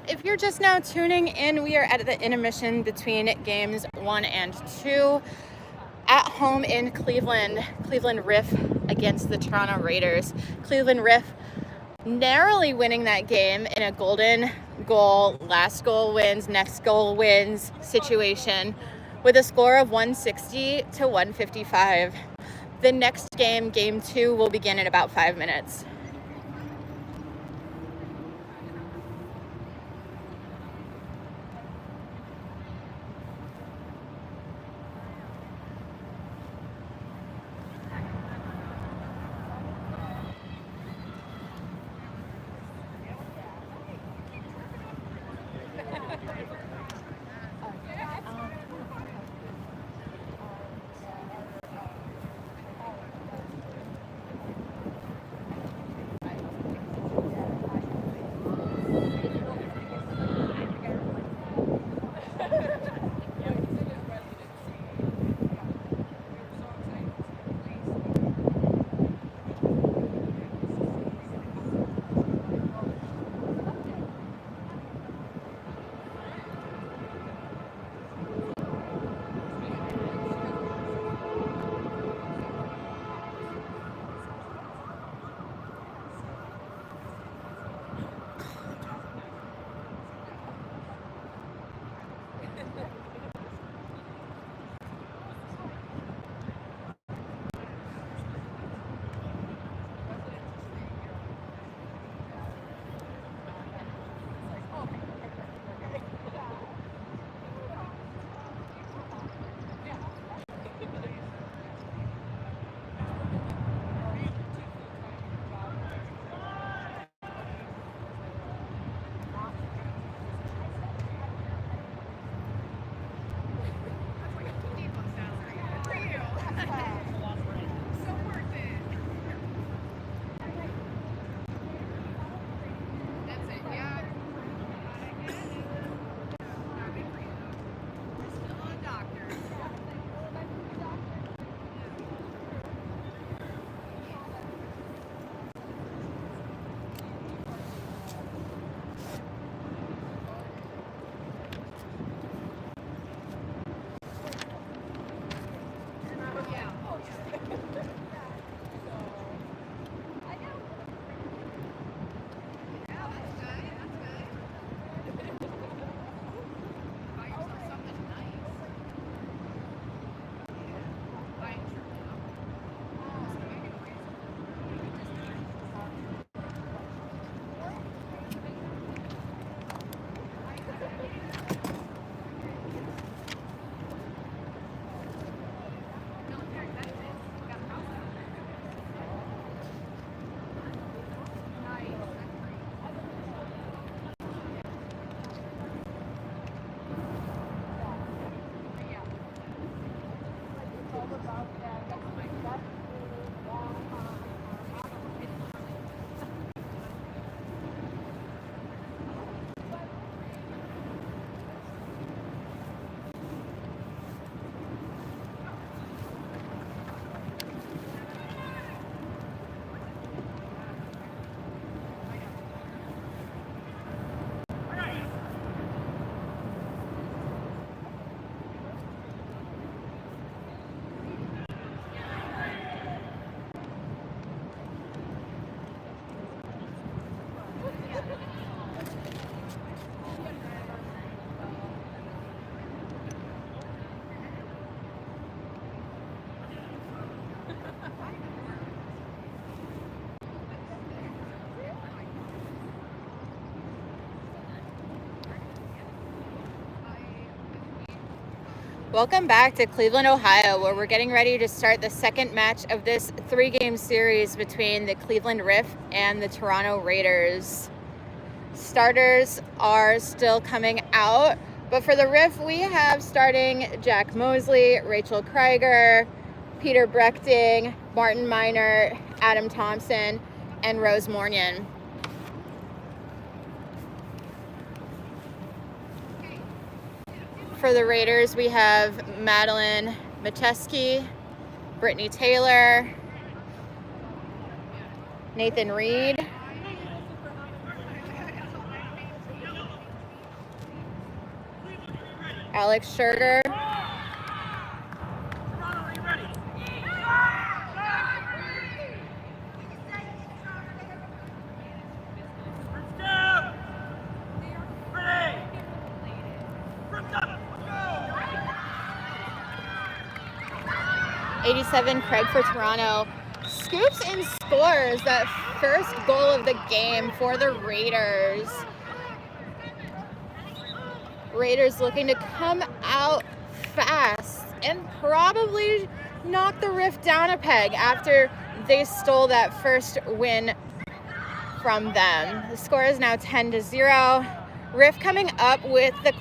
If you're just now tuning in, we are at the intermission between games 1 and 2 at home in Cleveland. Cleveland Riff against the Toronto Raiders. Cleveland Riff narrowly winning that game in a golden goal, last goal wins, next goal wins situation with a score of 160 to 155. The next game, game 2, will begin in about 5 minutes. Welcome back to Cleveland, Ohio, where we're getting ready to start the second match of this 3-game series between the Cleveland Riff and the Toronto Raiders. Starters are still coming out, but for the Riff, we have starting Jack Mosley, Rachel Krieger, Peter Brechting, Martin Miner, Adam Thompson, and Rose Mornion. For the Raiders, we have Madeline Macheski, Brittany Taylor, Nathan Reed, Alex Scherger, Craig for Toronto scoops and scores that first goal of the game for the Raiders. Raiders looking to come out fast and probably knock the Riff down a peg after they stole that first win from them. The score is now 10-0. Riff coming up with the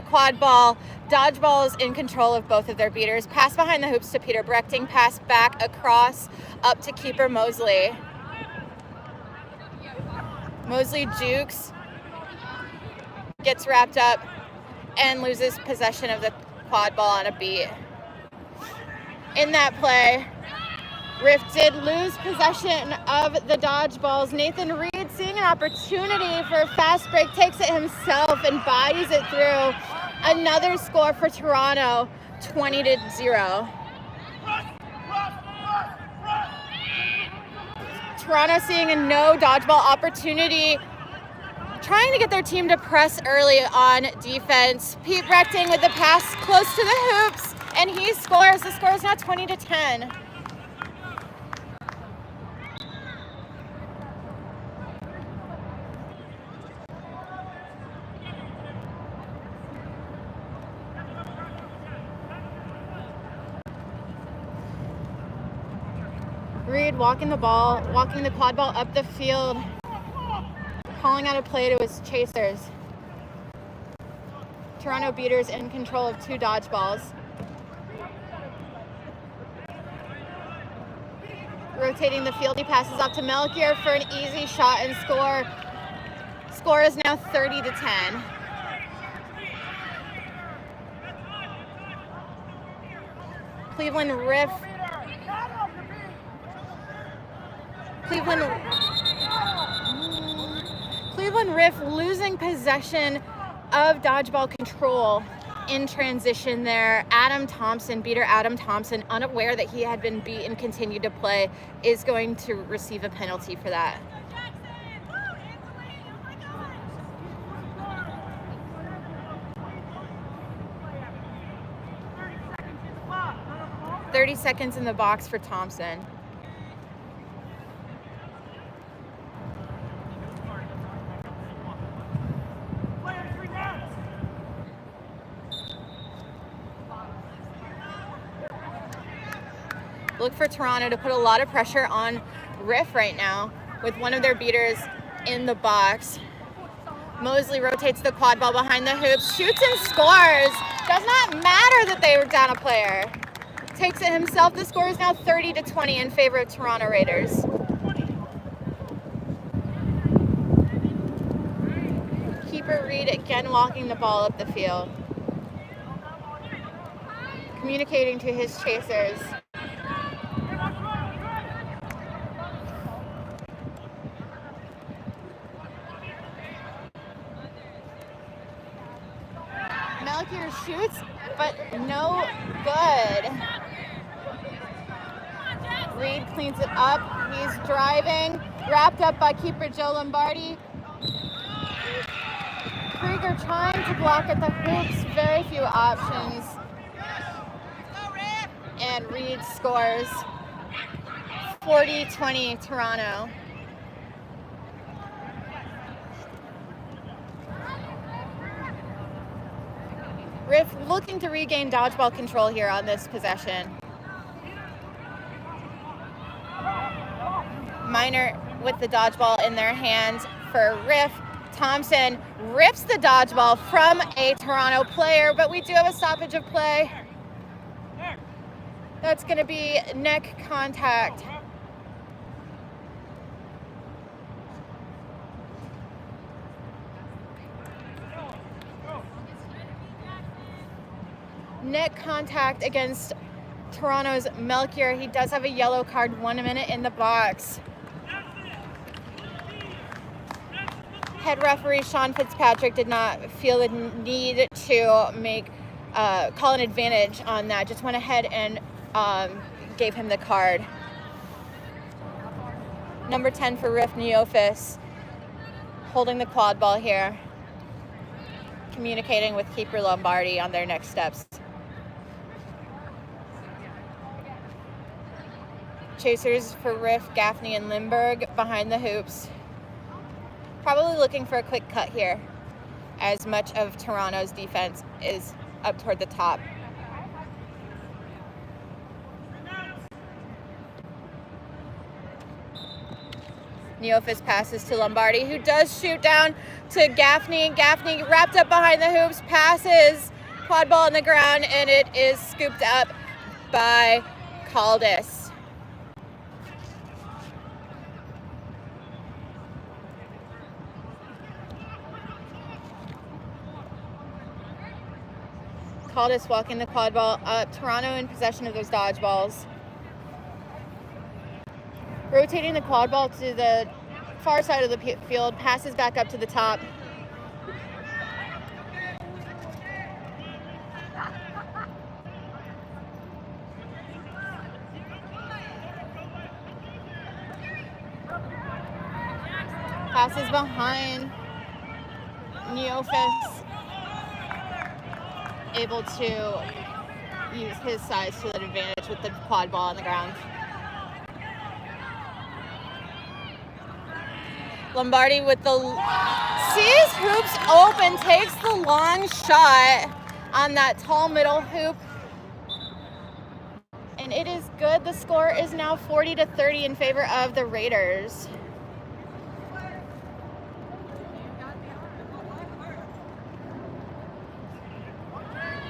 quad ball. Dodgeball is in control of both of their beaters. Pass behind the hoops to Peter Brechting. Pass back across up to keeper Mosley. Mosley jukes, gets wrapped up, and loses possession of the quad ball on a beat. In that play, Riff did lose possession of the dodgeballs. Nathan Reed, seeing an opportunity for a fast break, takes it himself and bodies it through. Another score for Toronto, 20-0. Toronto seeing a no dodgeball opportunity, trying to get their team to press early on defense. Pete Brechting with the pass close to the hoops, and he scores. The score is now 20-10. Reed walking the quad ball up the field, calling out a play to his chasers. Toronto beaters in control of 2 dodgeballs. Rotating the field, he passes off to Melchior for an easy shot and score. Score is now 30-10. Cleveland Riff losing possession of dodgeball control in transition there. Beater Adam Thompson, unaware that he had been beat and continued to play, is going to receive a penalty for that. "30 seconds in the box for Thompson." Look for Toronto to put a lot of pressure on Riff right now with one of their beaters in the box. Mosley rotates the quad ball behind the hoops, shoots and scores. Does not matter that they were down a player. Takes it himself. The score is now 30-20 in favor of Toronto Raiders. Keeper Reed again walking the ball up the field, communicating to his chasers. Melchior shoots, but no good. Reed cleans it up. He's driving, wrapped up by keeper Joe Lombardi. Krieger trying to block at the hoops, very few options. And Reed scores. 40-20 Toronto. Riff looking to regain dodgeball control here on this possession. Minor with the dodgeball in their hands for Riff. Thompson rips the dodgeball from a Toronto player, but we do have a stoppage of play. That's going to be neck contact. Neck contact against Toronto's Melchior. He does have a yellow card, 1 minute in the box. Head referee Sean Fitzpatrick did not feel the need to call an advantage on that. Just went ahead and gave him the card. Number 10 for Riff, Neofis, holding the quad ball here, communicating with keeper Lombardi on their next steps. Chasers for Riff, Gaffney and Lindbergh behind the hoops. Probably looking for a quick cut here, as much of Toronto's defense is up toward the top. Neofis passes to Lombardi, who does shoot down to Gaffney. Gaffney wrapped up behind the hoops, passes, quad ball on the ground, and it is scooped up by Caldas. Caldas walking the quad ball up. Toronto in possession of those dodgeballs. Rotating the quad ball to the far side of the field, passes back up to the top. Passes behind Neofis. Able to use his size to an advantage with the quad ball on the ground. Lombardi with the sees hoops open, takes the long shot on that tall middle hoop, and it is good. The score is now 40-30 in favor of the Raiders.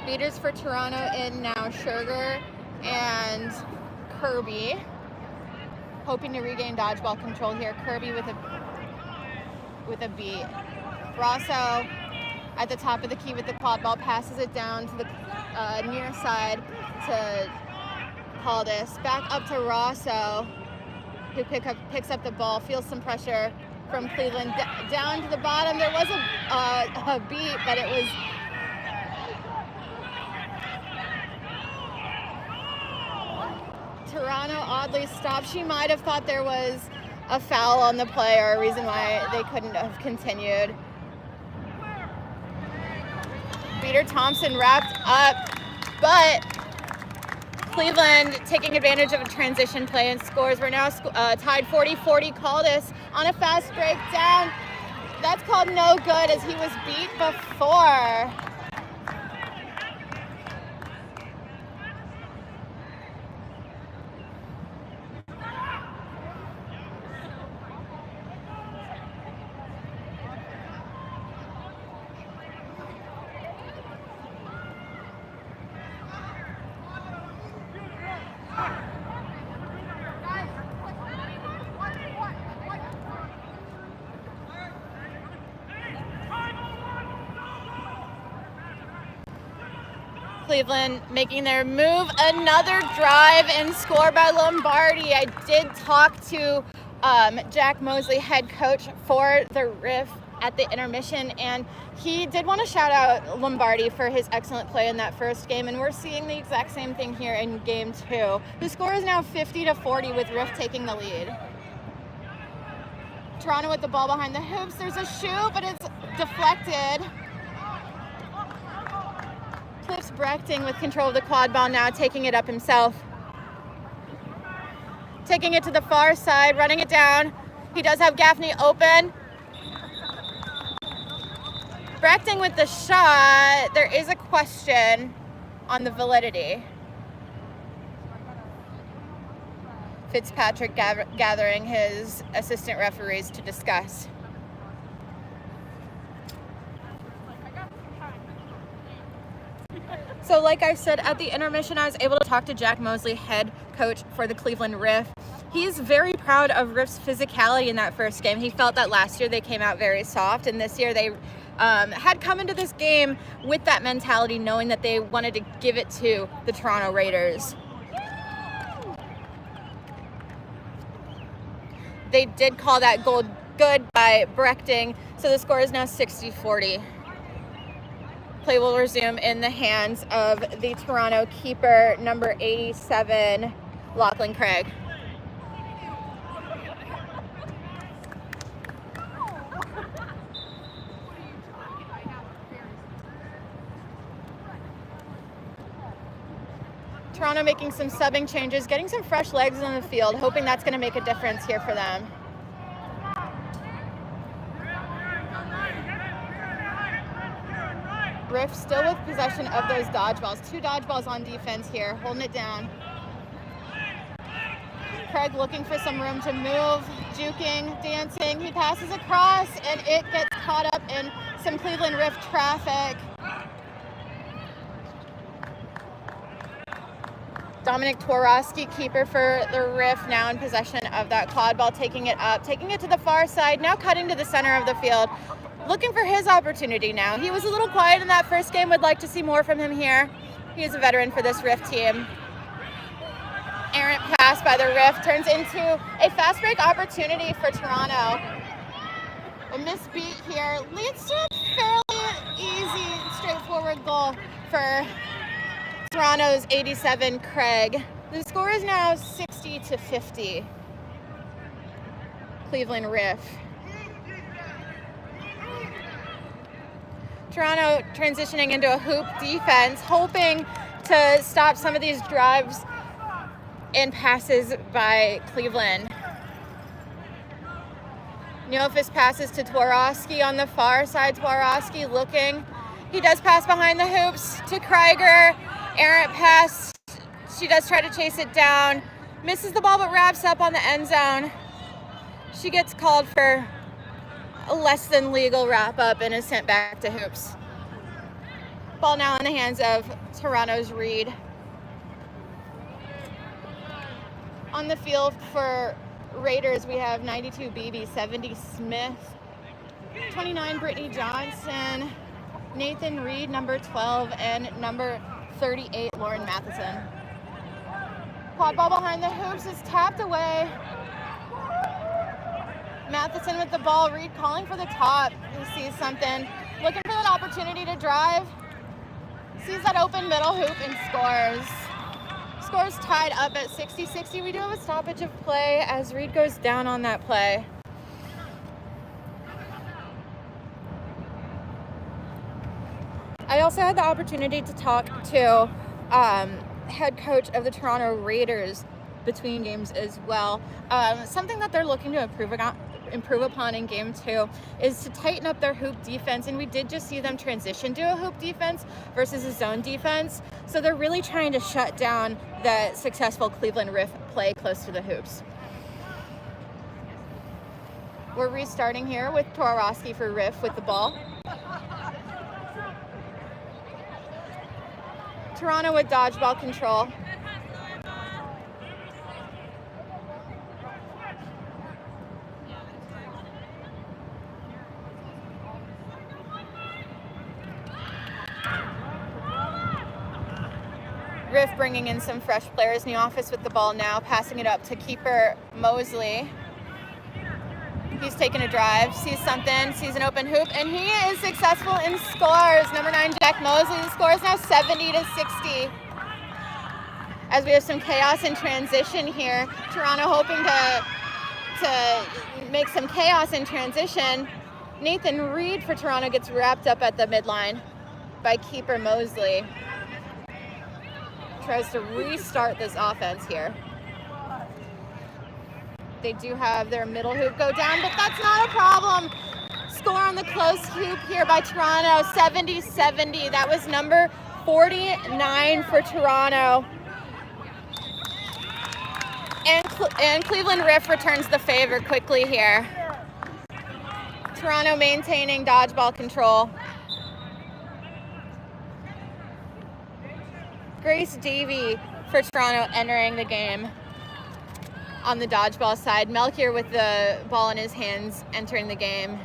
Beaters for Toronto in now Sugar and Kirby, hoping to regain dodgeball control here. Kirby with a beat. Rosso at the top of the key with the quad ball, passes it down to the near side to Caldas. Back up to Rosso, who picks up the ball, feels some pressure from Cleveland. Down to the bottom. There was a beat, but it was Toronto oddly stopped. She might have thought there was a foul on the play or a reason why they couldn't have continued. Beater Thompson wrapped up, but Cleveland taking advantage of a transition play and scores. We're now tied 40-40. Caldas on a fast break down. That's called no good as he was beat before. Cleveland making their move, another drive and score by Lombardi. I did talk to Jack Mosley, head coach for the Riff at the intermission, and he did want to shout out Lombardi for his excellent play in that first game, and we're seeing the exact same thing here in game 2. The score is now 50-40 with Riff taking the lead. Toronto with the ball behind the hoops. There's a shoot, but it's deflected. Cliffs Brechting with control of the quad ball now, taking it up himself. Taking it to the far side, running it down. He does have Gaffney open. Brechting with the shot. There is a question on the validity. Fitzpatrick gathering his assistant referees to discuss. So like I said, at the intermission, I was able to talk to Jack Mosley, head coach for the Cleveland Riff. He's very proud of Riff's physicality in that first game. He felt that last year they came out very soft, and this year they had come into this game with that mentality, knowing that they wanted to give it to the Toronto Raiders. They did call that goal good by Brechting, so the score is now 60-40. Play will resume in the hands of the Toronto keeper, number 87, Lachlan Craig. Toronto making some subbing changes, getting some fresh legs on the field, hoping that's going to make a difference here for them. Riff still with possession of those dodgeballs. 2 dodgeballs on defense here, holding it down. Craig looking for some room to move, juking, dancing. He passes across, and it gets caught up in some Cleveland Riff traffic. Dominic Tworowski, keeper for the Riff, now in possession of that quad ball, taking it up, taking it to the far side, now cutting to the center of the field, looking for his opportunity now. He was a little quiet in that first game. Would like to see more from him here. He is a veteran for this Riff team. Errant pass by the Riff turns into a fast break opportunity for Toronto. A missed beat here leads to a fairly easy, straightforward goal for Toronto's 87, Craig. The score is now 60-50. Cleveland Riff. Toronto transitioning into a hoop defense, hoping to stop some of these drives and passes by Cleveland. Neofis passes to Tworowski on the far side. Tworowski looking. He does pass behind the hoops to Krieger. Errant pass. She does try to chase it down. Misses the ball but wraps up on the end zone. She gets called for a less than legal wrap up and is sent back to hoops. Ball now in the hands of Toronto's Reed. On the field for Raiders, we have 92 Beebe, 70 Smith, 29 Brittany Johnson, Nathan Reed, number 12, and number 38 Lauren Matheson. Quad ball behind the hoops is tapped away. Matheson with the ball. Reed calling for the top. He sees something, looking for that opportunity to drive. Sees that open middle hoop and scores. Scores tied up at 60-60. We do have a stoppage of play as Reed goes down on that play. I also had the opportunity to talk to head coach of the Toronto Raiders between games as well. Something that they're looking to improve upon in game 2 is to tighten up their hoop defense, and we did just see them transition to a hoop defense versus a zone defense. So they're really trying to shut down the successful Cleveland Riff play close to the hoops. We're restarting here with Tworowski for Riff with the ball. Toronto with dodgeball control. Riff bringing in some fresh players in the office with the ball now, passing it up to keeper Mosley. He's taking a drive, sees something, sees an open hoop, and he is successful and scores. Number 9, Jack Mosley. The score is now 70-60. As we have some chaos in transition here. Toronto hoping to make some chaos in transition. Nathan Reed for Toronto gets wrapped up at the midline by keeper Mosley. Tries to restart this offense here. They do have their middle hoop go down, but that's not a problem. score on the close hoop here by Toronto, 70-70. That was number 49 for Toronto. And Cleveland Riff returns the favor quickly here. Toronto maintaining dodgeball control. Grace Davey for Toronto entering the game on the dodgeball side. Melchior with the ball in his hands entering the game.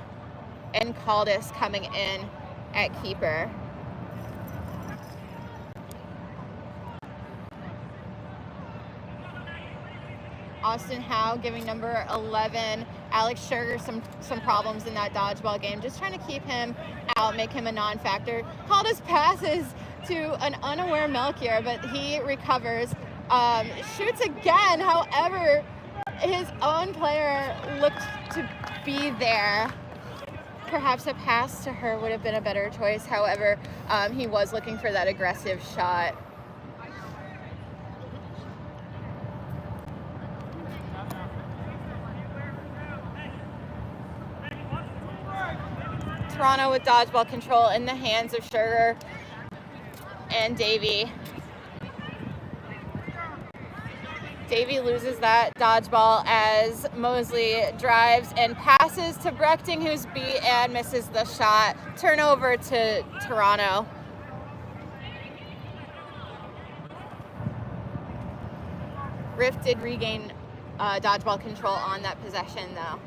And Caldas coming in at keeper. Austin Howe giving number 11, Alex Sugar, some problems in that dodgeball game. Just trying to keep him out, make him a non-factor. Caldas passes to an unaware Melchior, but he recovers. Shoots again, however, his own player looked to be there. Perhaps a pass to her would have been a better choice. However, he was looking for that aggressive shot. Toronto with dodgeball control in the hands of Sugar and Davey. Davey loses that dodgeball as Mosley drives and passes to Brechting, who's beat and misses the shot. Turnover to Toronto. Riff did regain dodgeball control on that possession, though.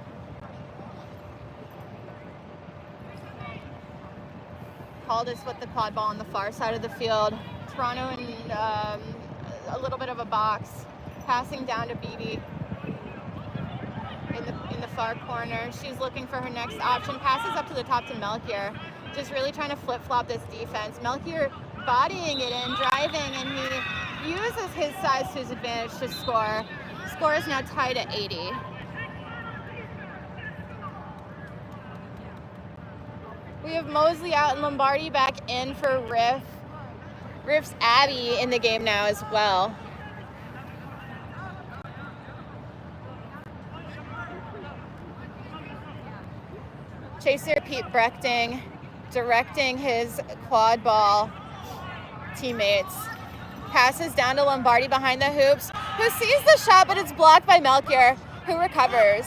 Caldas with the quad ball on the far side of the field. Toronto in a little bit of a box. Passing down to Beebe in the far corner. She's looking for her next option. Passes up to the top to Melchior. Just really trying to flip-flop this defense. Melchior bodying it in, driving, and he uses his size to his advantage to score. Score is now tied at 80. We have Mosley out and Lombardi back in for Riff. Riff's Abby in the game now as well. Chaser Pete Brechting directing his quad ball teammates. Passes down to Lombardi behind the hoops, who sees the shot, but it's blocked by Melchior, who recovers.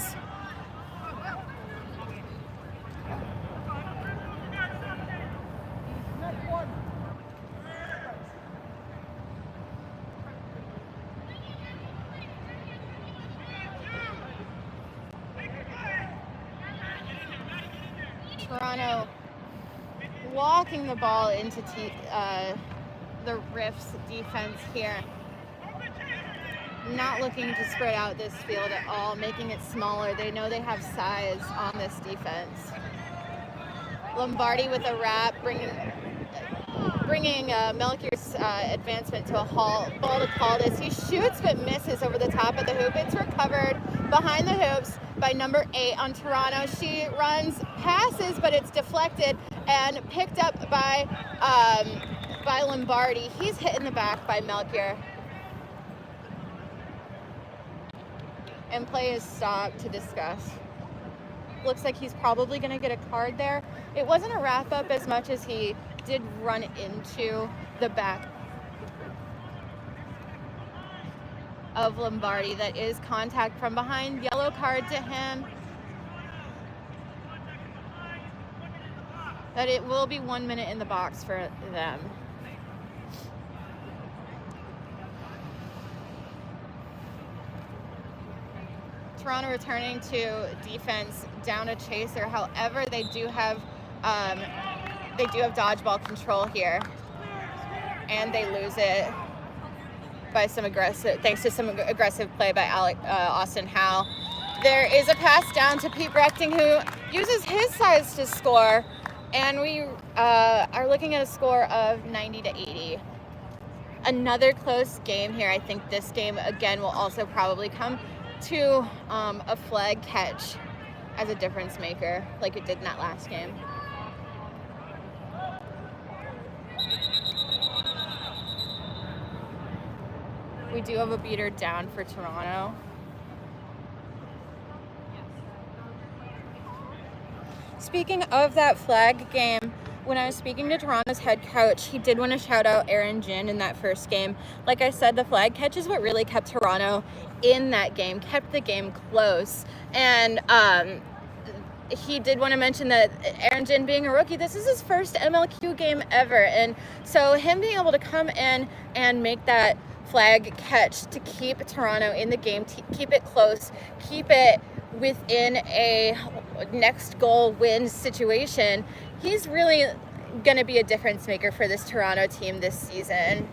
Toronto walking the ball into the Riff's defense here. Not looking to spread out this field at all, making it smaller. They know they have size on this defense. Lombardi with a wrap, bringing Melchior's advancement to a halt. Ball to Caldas. He shoots but misses over the top of the hoop. It's recovered behind the hoops by number 8 on Toronto. She runs, passes, but it's deflected and picked up by Lombardi. He's hit in the back by Melchior. And play is stopped to discuss. Looks like he's probably going to get a card there. It wasn't a wrap up as much as he did run into the back of Lombardi. That is contact from behind. Yellow card to him. But it will be 1 minute in the box for them. Toronto returning to defense down a chaser. However, they do have dodgeball control here, and they lose it by thanks to some aggressive play by Austin Howe. There is a pass down to Pete Brechting, who uses his size to score, and we are looking at a score of 90-80. Another close game here. I think this game again will also probably come to a flag catch as a difference maker, like it did in that last game. We do have a beater down for Toronto. Speaking of that flag game, when I was speaking to Toronto's head coach, he did want to shout out Aaron Jin in that first game. Like I said, the flag catch is what really kept Toronto in that game, kept the game close. And he did want to mention that Aaron Jin, being a rookie, this is his first MLQ game ever. And so him being able to come in and make that flag catch to keep Toronto in the game, keep it close, keep it within a next goal win situation, he's really going to be a difference maker for this Toronto team this season.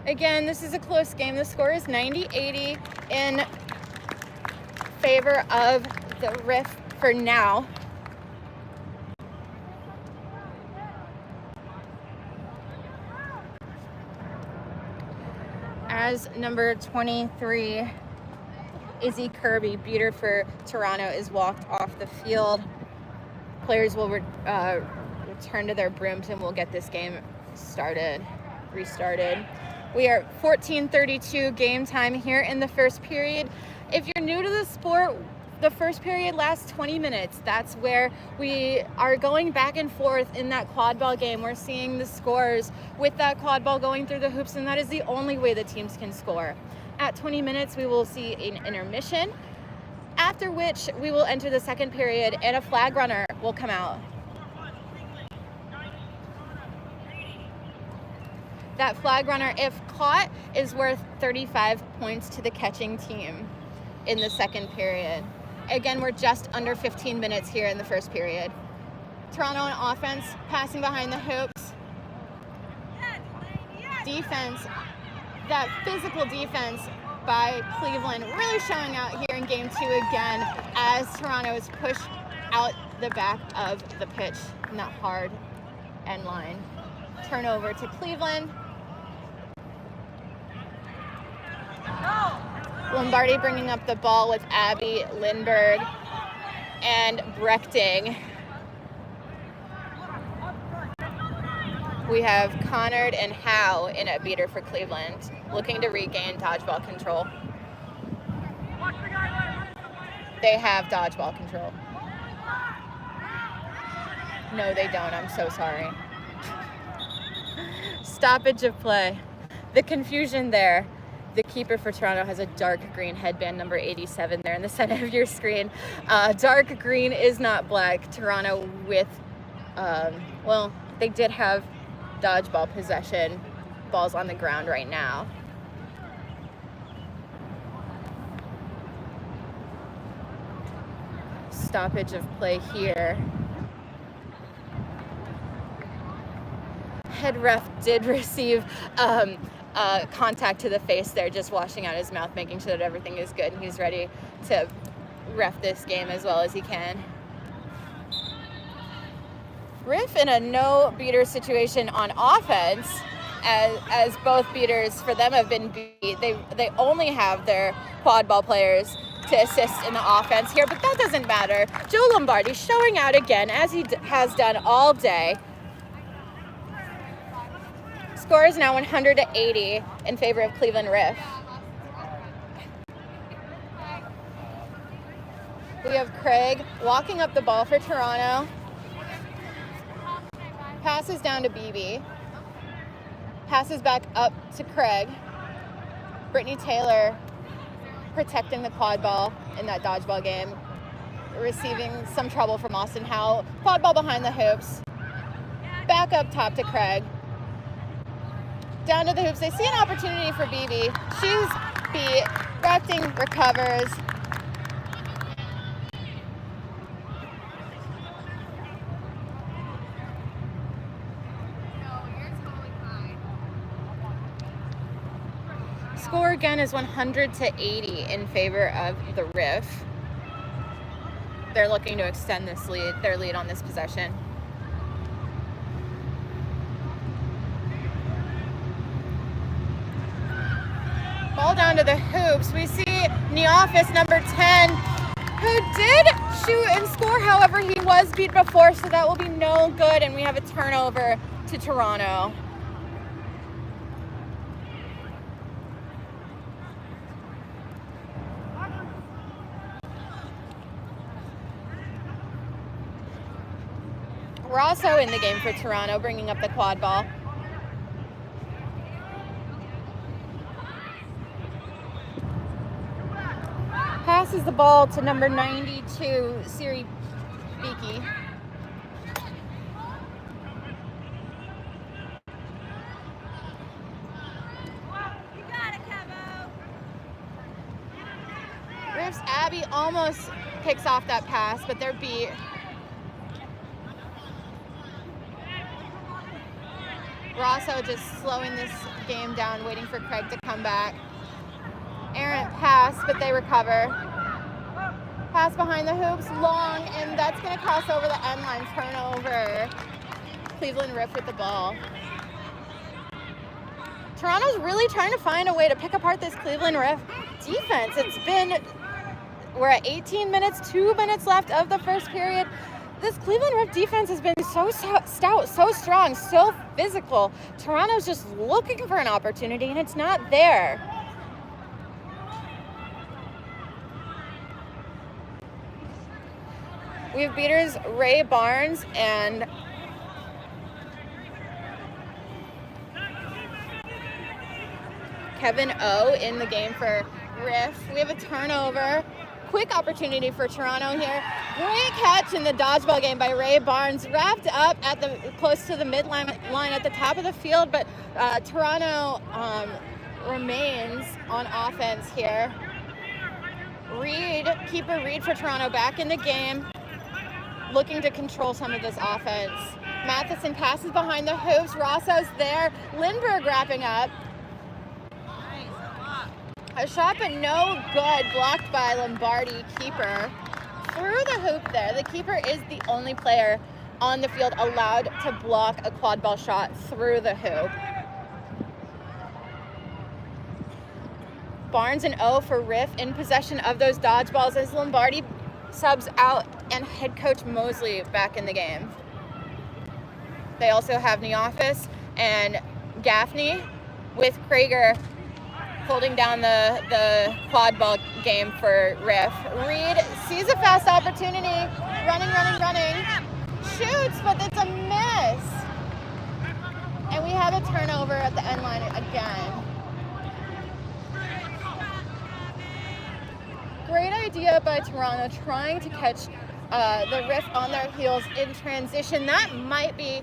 Again, this is a close game. The score is 90-80 in favor of the Riff for now. As number 23, Izzy Kirby, beater for Toronto, is walked off the field. Players will return to their brooms and we'll get this game restarted. We are 14:32 game time here in the first period. If you're new to the sport, the first period lasts 20 minutes. That's where we are going back and forth in that quad ball game. We're seeing the scores with that quad ball going through the hoops, and that is the only way the teams can score. At 20 minutes, we will see an intermission, after which we will enter the second period and a flag runner will come out. That flag runner, if caught, is worth 35 points to the catching team in the second period. Again, we're just under 15 minutes here in the first period. Toronto on offense, passing behind the hoops. Defense, that physical defense by Cleveland really showing out here in game 2 again as Toronto is pushed out the back of the pitch in that hard end line. Turnover to Cleveland. Lombardi bringing up the ball with Abby, Lindbergh, and Brechting. We have Connard and Howe in a beater for Cleveland, looking to regain dodgeball control. They have dodgeball control. No, they don't. I'm so sorry. Stoppage of play. The confusion there. The keeper for Toronto has a dark green headband, number 87 there in the center of your screen. Dark green is not black. Toronto with, well, they did have dodgeball possession. Ball's on the ground right now. Stoppage of play here. Head ref did receive contact to the face there, just washing out his mouth, making sure that everything is good, and he's ready to ref this game as well as he can. Riff in a no beater situation on offense, as both beaters for them have been beat. They only have their quad ball players to assist in the offense here, but that doesn't matter. Joe Lombardi showing out again, as he has done all day. Score is now 100-80 in favor of Cleveland Riff. We have Craig walking up the ball for Toronto. Passes down to BB. Passes back up to Craig. Brittany Taylor protecting the quad ball in that dodgeball game. Receiving some trouble from Austin Howe. Quad ball behind the hoops. Back up top to Craig. Down to the hoops. They see an opportunity for BB. She's beat. Brechting recovers. Score again is 100-80 in favor of the Riff. They're looking to extend their lead on this possession. Ball down to the hoops. We see Neoffice, number 10, who shoot and score. However, he was beat before, so that will be no good, and we have a turnover to Toronto. We're also in the game for Toronto, bringing up the quad ball. Passes the ball to number 92, Siri Beaky. Riff's Abby almost picks off that pass, but they're beat. Rosso just slowing this game down, waiting for Craig to come back. Errant pass, but they recover. Pass behind the hoops, long, and that's going to cross over the end line. Turnover. Cleveland Riff with the ball. Toronto's really trying to find a way to pick apart this Cleveland Riff defense. We're at 18 minutes, 2 minutes left of the first period. This Cleveland Riff defense has been so stout, so strong, so physical. Toronto's just looking for an opportunity, and it's not there. We have beaters Ray Barnes and Kevin O in the game for Riff. We have a turnover. Quick opportunity for Toronto here. Great catch in the dodgeball game by Ray Barnes. Wrapped up at close to the midline line at the top of the field, but Toronto remains on offense here. Keeper Reed for Toronto back in the game, looking to control some of this offense. Matheson passes behind the hoops. Rosso's there. Lindbergh wrapping up. A shot, but no good. Blocked by Lombardi, keeper. Through the hoop there. The keeper is the only player on the field allowed to block a quad ball shot through the hoop. Barnes and O for Riff in possession of those dodgeballs as Lombardi subs out and head coach Mosley back in the game. They also have Neoffice and Gaffney with Krager holding down the quad ball game for Riff. Reed sees a fast opportunity, running. Shoots, but it's a miss. And we have a turnover at the end line again. Great idea by Toronto, trying to catch the Riff on their heels in transition. That might be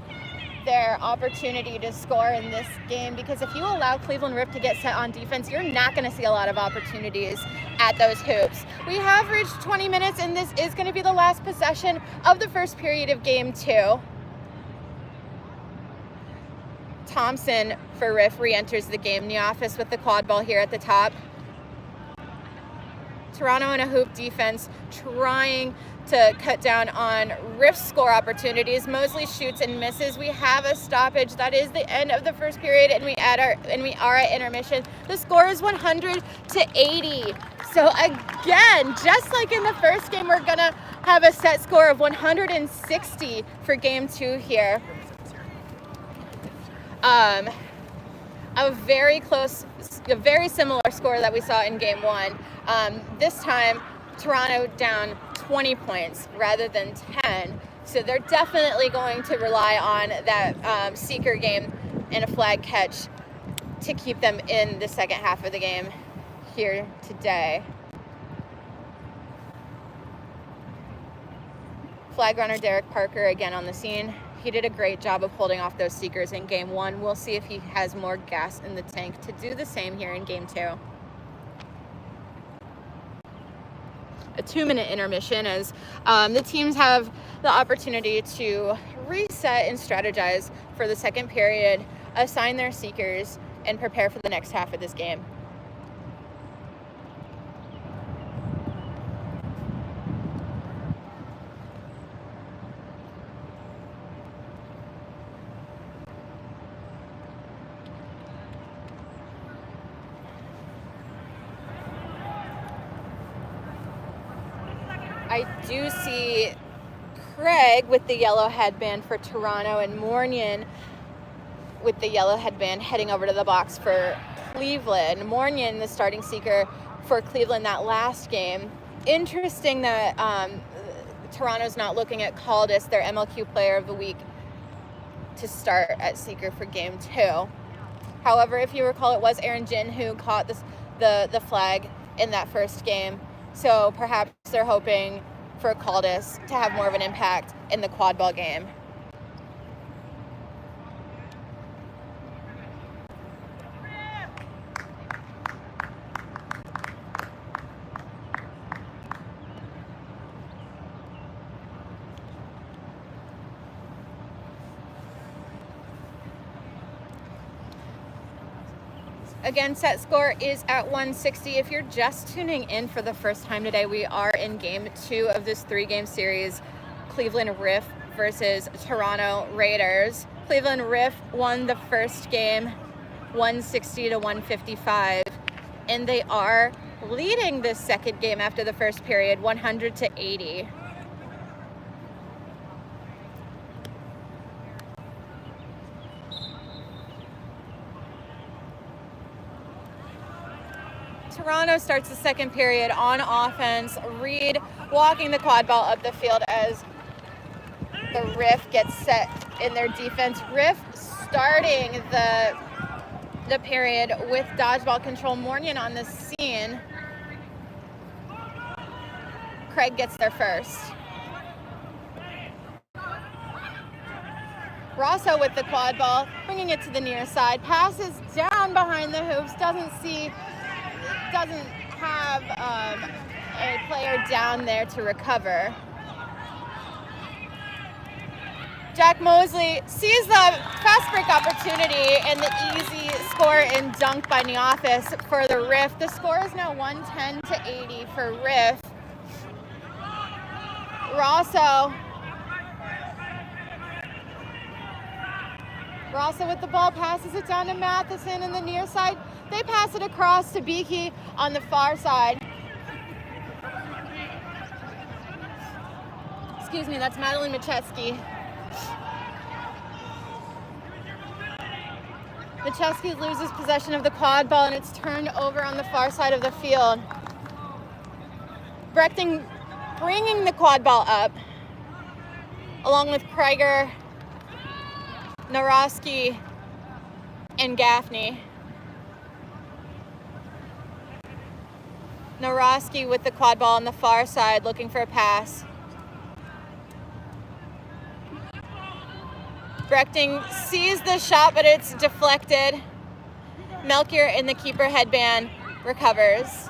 their opportunity to score in this game, because if you allow Cleveland Riff to get set on defense, you're not going to see a lot of opportunities at those hoops. We have reached 20 minutes, and this is going to be the last possession of the first period of game 2. Thompson for Riff re-enters the game. Neoffice with the quad ball here at the top. Toronto in a hoop defense, trying to cut down on Riff score opportunities. Mosley shoots and misses. We have a stoppage. That is the end of the first period, and we are at intermission. The score is 100-80. So again, just like in the first game, we're gonna have a set score of 160 for game 2 here. A very similar score that we saw in game 1. This time, Toronto down 20 points rather than 10. So they're definitely going to rely on that seeker game and a flag catch to keep them in the second half of the game here today. Flag runner Derek Parker again on the scene. He did a great job of holding off those seekers in game 1. We'll see if he has more gas in the tank to do the same here in game 2. A 2-minute intermission as the teams have the opportunity to reset and strategize for the second period, assign their seekers, and prepare for the next half of this game. I do see Craig with the yellow headband for Toronto and Mornion with the yellow headband heading over to the box for Cleveland. Mornion, the starting seeker for Cleveland that last game. Interesting that Toronto's not looking at Caldas, their MLQ player of the week, to start at seeker for game 2. However, if you recall, it was Aaron Jin who caught the flag in that first game. So perhaps they're hoping for Caldas to have more of an impact in the quad ball game. Again, set score is at 160. If you're just tuning in for the first time today, we are in game 2 of this 3-game series, Cleveland Riff versus Toronto Raiders. Cleveland Riff won the first game 160 to 155, and they are leading this second game after the first period 100 to 80. Toronto starts the second period on offense. Reed walking the quad ball up the field as the Riff gets set in their defense. Riff starting the period with dodgeball control. Mornion on the scene. Craig gets there first. Rosso with the quad ball, bringing it to the near side. Passes down behind the hoops. Doesn't have a player down there to recover. Jack Mosley sees the fast break opportunity and the easy score and dunk by Neofis for the Riff. The score is now 110 to 80 for Riff. Rosso with the ball, passes it down to Matheson in the near side. They pass it across to Beakey on the far side. Excuse me, that's Madeline Macheski. Macheski loses possession of the quad ball and it's turned over on the far side of the field. Brechting bringing the quad ball up along with Krieger, Naroski, and Gaffney. Naroski with the quad ball on the far side looking for a pass. Brechting sees the shot, but it's deflected. Melchior in the keeper headband recovers.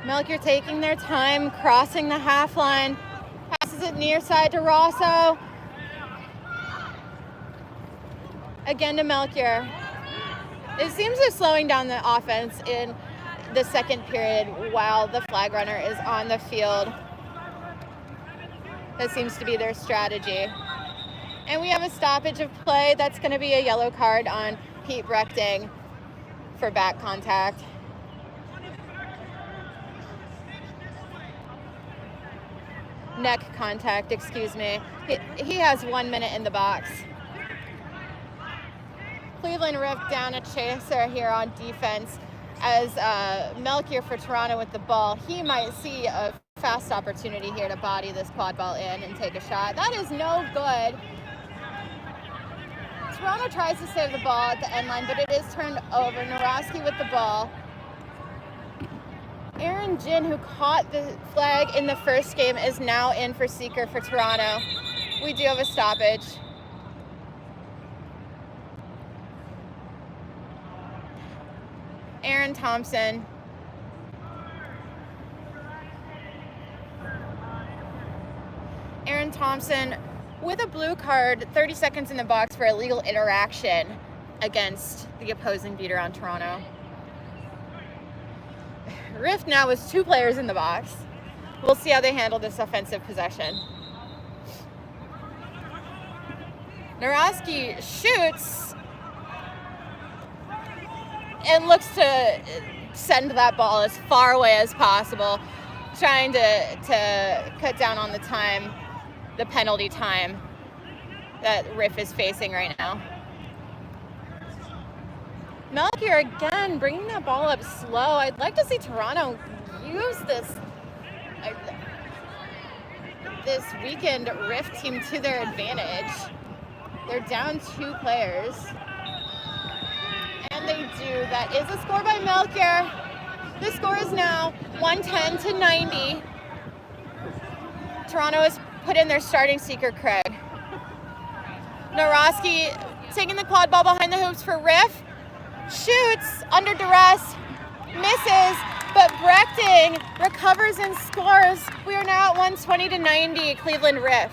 Melchior taking their time, crossing the half line, passes it near side to Rosso. Again to Melchior. It seems they're slowing down the offense in the second period while the flag runner is on the field. That seems to be their strategy. And we have a stoppage of play. That's going to be a yellow card on Pete Brechting for back contact. Neck contact, excuse me. He has 1 minute in the box. Cleveland Riff down a chaser here on defense as Melchior for Toronto with the ball. He might see a fast opportunity here to body this quad ball in and take a shot. That is no good. Toronto tries to save the ball at the end line, but it is turned over. Naroski with the ball. Aaron Jin, who caught the flag in the first game, is now in for seeker for Toronto. We do have a stoppage. Aaron Thompson. Aaron Thompson with a blue card, 30 seconds in the box for illegal interaction against the opposing beater on Toronto. Riff now with 2 players in the box. We'll see how they handle this offensive possession. Naroski shoots and looks to send that ball as far away as possible, trying to cut down on the time, the penalty time that Riff is facing right now. MLQ again bringing that ball up slow. I'd like to see Toronto use this weekend Riff team to their advantage. They're down 2 players. And they do. That is a score by MLQ. The score is now 110-90. Toronto has put in their starting seeker, Craig. Naroski taking the quad ball behind the hoops for Riff. Shoots under duress. Misses. But Brechting recovers and scores. We are now at 120-90, Cleveland Riff.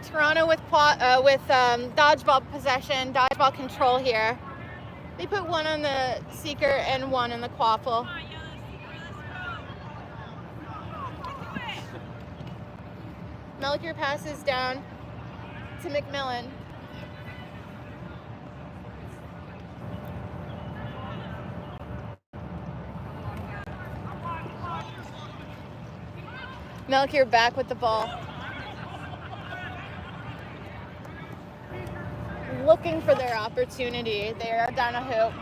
Toronto with dodgeball possession, dodgeball control here. They put one on the seeker and one on the quaffle. MLQ passes down to McMillan. MLQ back with the ball. Looking for their opportunity. They are down a hoop,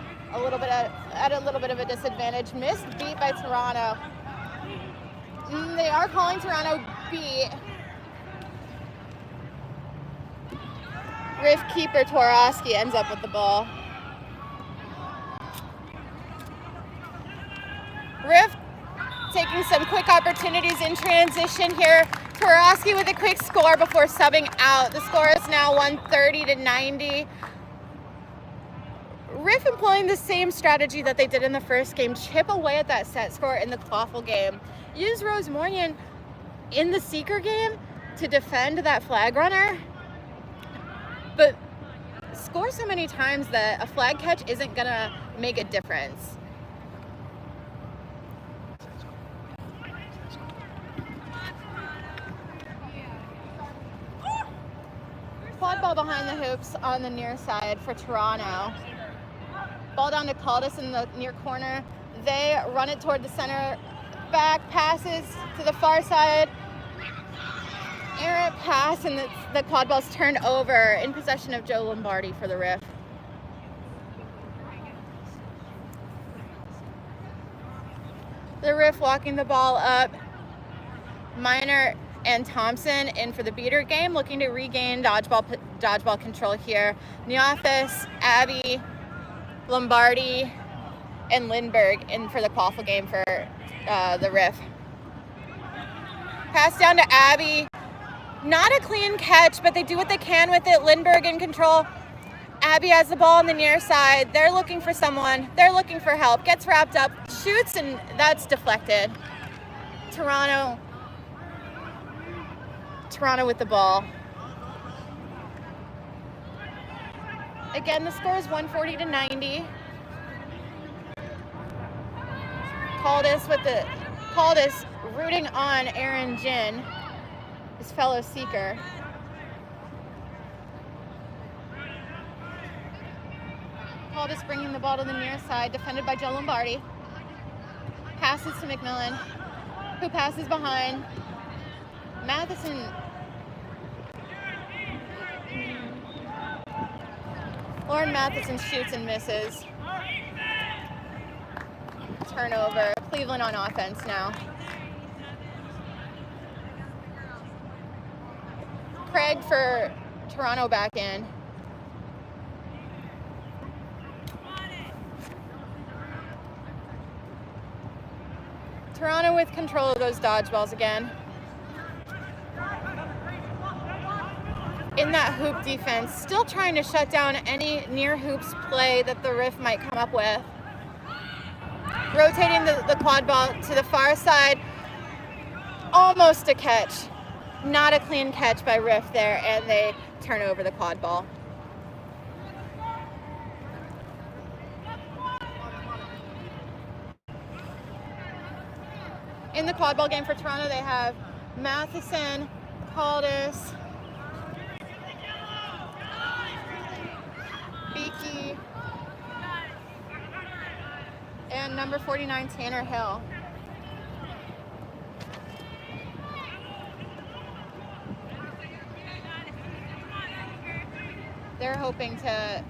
at a little bit of a disadvantage. Missed beat by Toronto. They are calling Toronto beat. Riff keeper Twaroski ends up with the ball. Riff taking some quick opportunities in transition here. Twaroski with a quick score before subbing out. The score is now 130-90. Riff employing the same strategy that they did in the first game. Chip away at that set score in the quaffle game. Use Rose Morgan in the seeker game to defend that flag runner. But score so many times that a flag catch isn't gonna make a difference. Quad ball behind the hoops on the near side for Toronto. Ball down to Caldas in the near corner. They run it toward the center. Back passes to the far side. Errant pass, and the quad ball's turned over in possession of Joe Lombardi for the Riff. The Riff walking the ball up. Minor and Thompson in for the beater game, looking to regain dodgeball control here. Neofis, Abby, Lombardi, and Lindbergh in for the quaffle game for the Riff. Pass down to Abby. Not a clean catch, but they do what they can with it. Lindbergh in control. Abby has the ball on the near side. They're looking for someone. They're looking for help. Gets wrapped up, shoots, and that's deflected. Toronto with the ball. Again, the score is 140-90. Caldas rooting on Aaron Jin, his fellow seeker. Caldas bringing the ball to the near side, defended by Joe Lombardi. Passes to McMillan, who passes behind. Matheson. Lauren Matheson shoots and misses. Turnover. Cleveland on offense now. Craig for Toronto back in. Toronto with control of those dodgeballs again. In that hoop defense, still trying to shut down any near hoops play that the Riff might come up with. Rotating the quad ball to the far side. Almost a catch. Not a clean catch by Riff there, and they turn over the quad ball. In the quadball game for Toronto, they have Matheson, Caldas, Beakey, and number 49, Tanner Hill. They're hoping to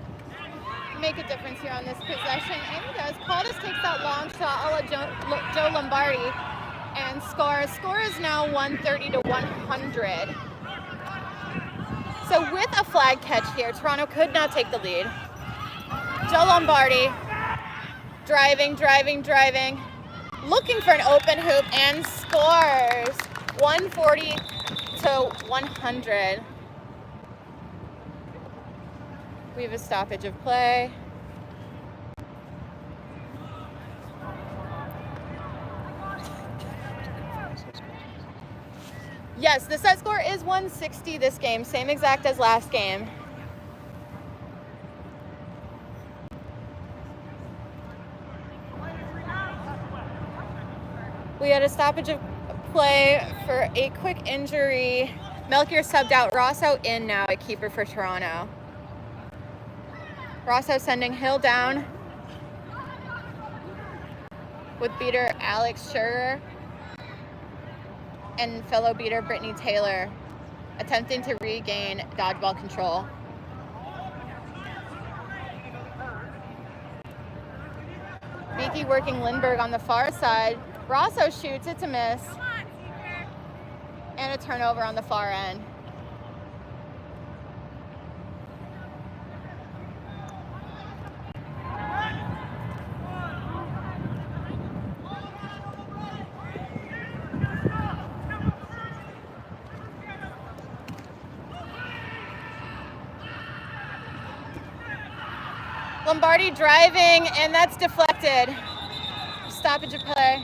make a difference here on this possession, and he does. Caldas takes that long shot a la Joe Lombardi and scores. Score is now 130 to 100. So with a flag catch here, Toronto could not take the lead. Joe Lombardi driving, looking for an open hoop and scores. 140 to 100. We have a stoppage of play. Yes, the set score is 160 this game, same exact as last game. We had a stoppage of play for a quick injury. Melchior subbed out, Rosso in now at keeper for Toronto. Rosso sending Hill down with beater Alex Scherger and fellow beater Brittany Taylor attempting to regain dodgeball control. Beakey working Lindbergh on the far side. Rosso shoots, it's a miss. And a turnover on the far end. Lombardi driving, and that's deflected. Stoppage of play.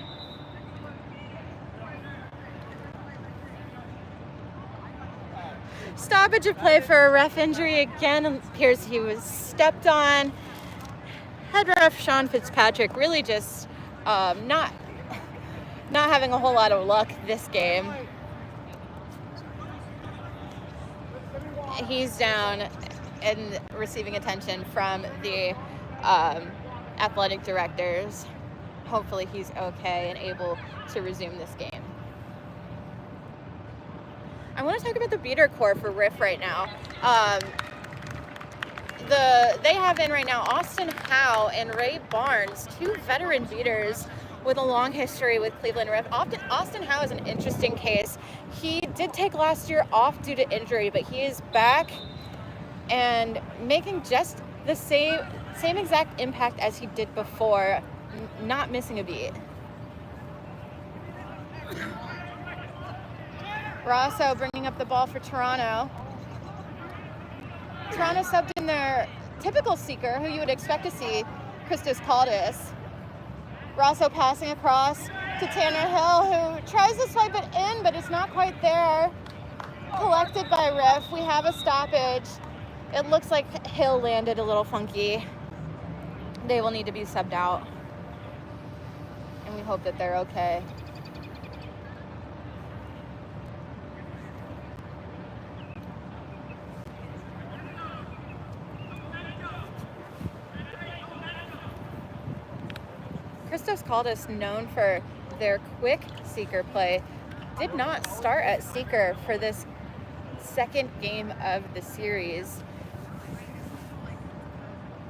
Stoppage of play for a ref injury again. It appears he was stepped on. Head ref Sean Fitzpatrick really just not having a whole lot of luck this game. He's down and receiving attention from the athletic directors. Hopefully he's okay and able to resume this game. I want to talk about the beater core for Riff right now. They have in right now Austin Howe and Ray Barnes, two veteran beaters with a long history with Cleveland Riff. Austin Howe is an interesting case. He did take last year off due to injury, but he is back and making just the same exact impact as he did before, not missing a beat. Rosso bringing up the ball for Toronto. Toronto subbed in their typical seeker, who you would expect to see, Christos Caldas. Rosso passing across to Tanner Hill, who tries to swipe it in, but it's not quite there. Collected by Riff. We have a stoppage. It looks like Hill landed a little funky. They will need to be subbed out. And we hope that they're okay. Christos Caldas, known for their quick seeker play, did not start at seeker for this second game of the series.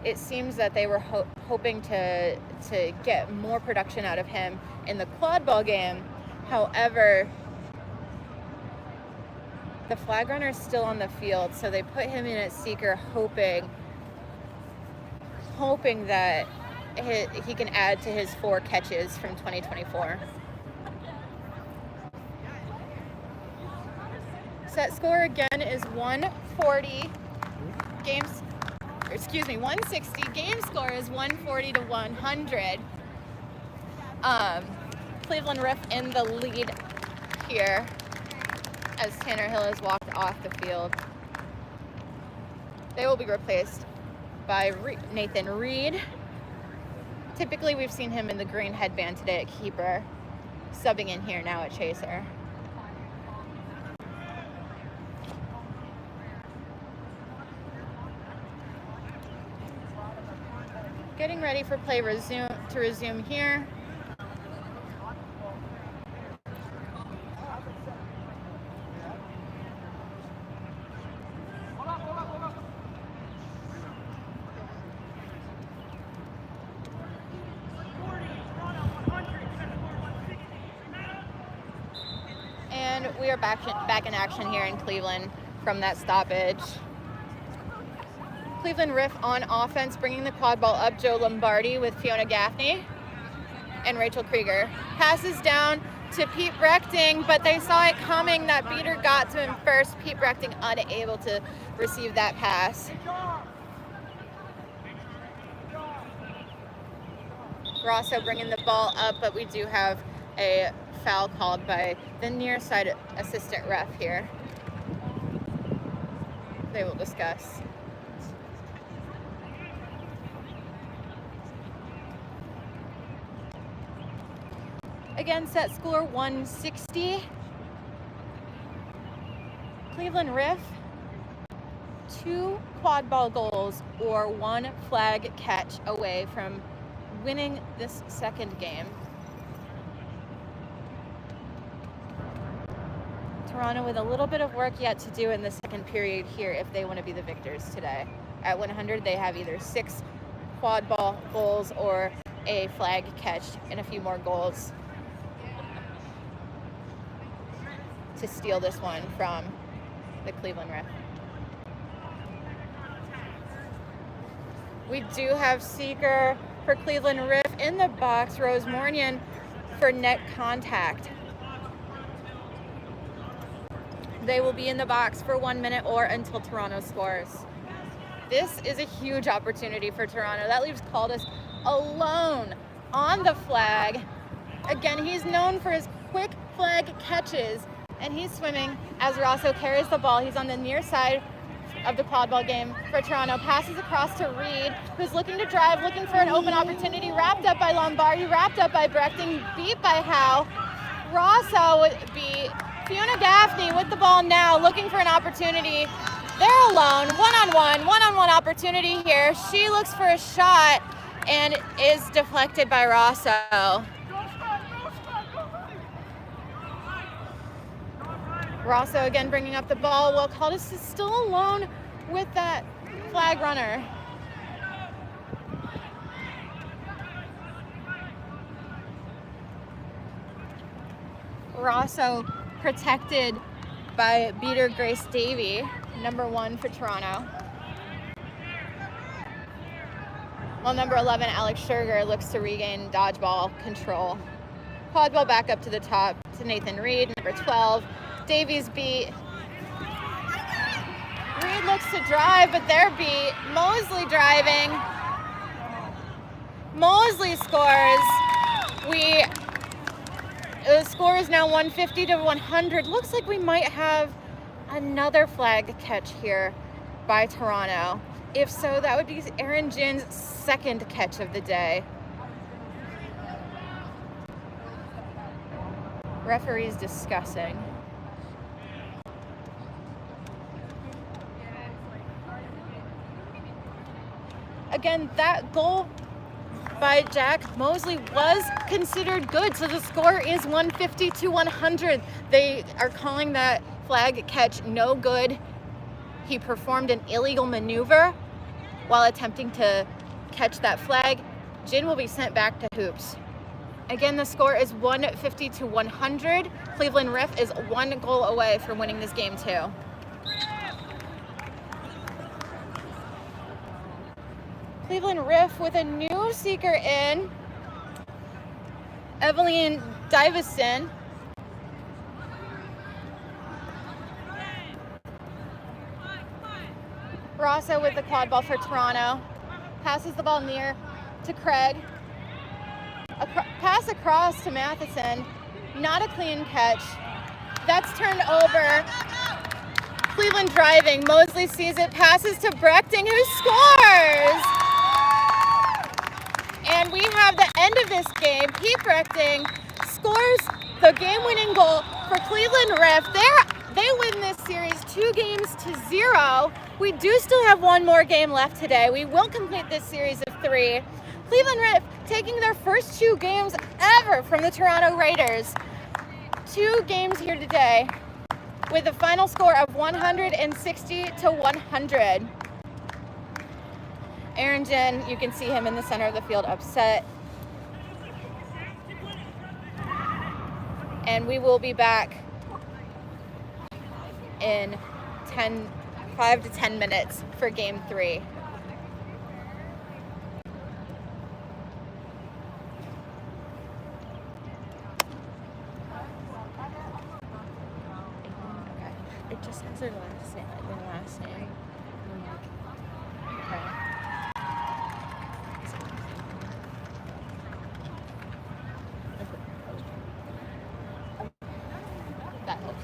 It seems that they were hoping to get more production out of him in the quadball game. However, the flag runner is still on the field, so they put him in at seeker, hoping that he can add to his 4 catches from 2024. Set score again is 160. Game score is 140 to 100. Cleveland Riff in the lead here as Tanner Hill has walked off the field. They will be replaced by Nathan Reed. Typically, we've seen him in the green headband today at keeper. subbing in here now at Chaser. Getting ready for play to resume here. And we are back in action here in Cleveland from that stoppage. Cleveland Riff on offense, bringing the quad ball up. Joe Lombardi with Fiona Gaffney and Rachel Krieger. Passes down to Pete Brechting, but they saw it coming. That beater got to him first. Pete Brechting unable to receive that pass. Rosso bringing the ball up, but we do have a foul called by the near side assistant ref here. They will discuss. Again, set score 160. Cleveland Riff, 2 quad ball goals or 1 flag catch away from winning this second game. Toronto with a little bit of work yet to do in the second period here if they want to be the victors today. At 100, they have either 6 quad ball goals or a flag catch and a few more goals to steal this one from the Cleveland Riff. We do have Seeker for Cleveland Riff in the box, Rose Mornion for net contact. They will be in the box for 1 minute or until Toronto scores. This is a huge opportunity for Toronto. That leaves Caldas alone on the flag. Again, he's known for his quick flag catches, and he's swimming as Rosso carries the ball. He's on the near side of the quad ball game for Toronto. Passes across to Reed, who's looking to drive, looking for an open opportunity. Wrapped up by Lombardi, wrapped up by Brechting, beat by Howe. Rosso would be Fiona Gaffney with the ball now, looking for an opportunity. They're alone, one-on-one opportunity here. She looks for a shot and is deflected by Rosso. Rosso again bringing up the ball while Caldas is still alone with that flag runner. Rosso protected by beater Grace Davey, number 1 for Toronto. While number 11, Alex Scherger, looks to regain dodgeball control. Quad ball back up to the top to Nathan Reed, number 12. Davies beat. Reed looks to drive, but they're beat. Mosley driving. Mosley scores. The score is now 150 to 100. Looks like we might have another flag catch here by Toronto. If so, that would be Erin Jin's second catch of the day. Referees discussing. Again, that goal by Jack Mosley was considered good, so the score is 150 to 100. They are calling that flag catch no good. He performed an illegal maneuver while attempting to catch that flag. Jin will be sent back to hoops. Again, the score is 150 to 100. Cleveland Riff is 1 goal away from winning this game too. Cleveland Riff with a new seeker in, Evelyn Divison. Rosso with the quad ball for Toronto. Passes the ball near to Craig. Pass across to Matheson. Not a clean catch. That's turned over. Cleveland driving. Mosley sees it. Passes to Brechting, who scores! And we have the end of this game. Pete Brechting scores the game-winning goal for Cleveland Riff. They win this series 2-0. We do still have one more game left today. We will complete this series of 3. Cleveland Riff taking their first 2 games ever from the Toronto Raiders. 2 games here today with a final score of 160-100. Aaron Jin, you can see him in the center of the field upset. And we will be back in 5 to 10 minutes for game 3. Okay. It just has their last name. Okay. That helps.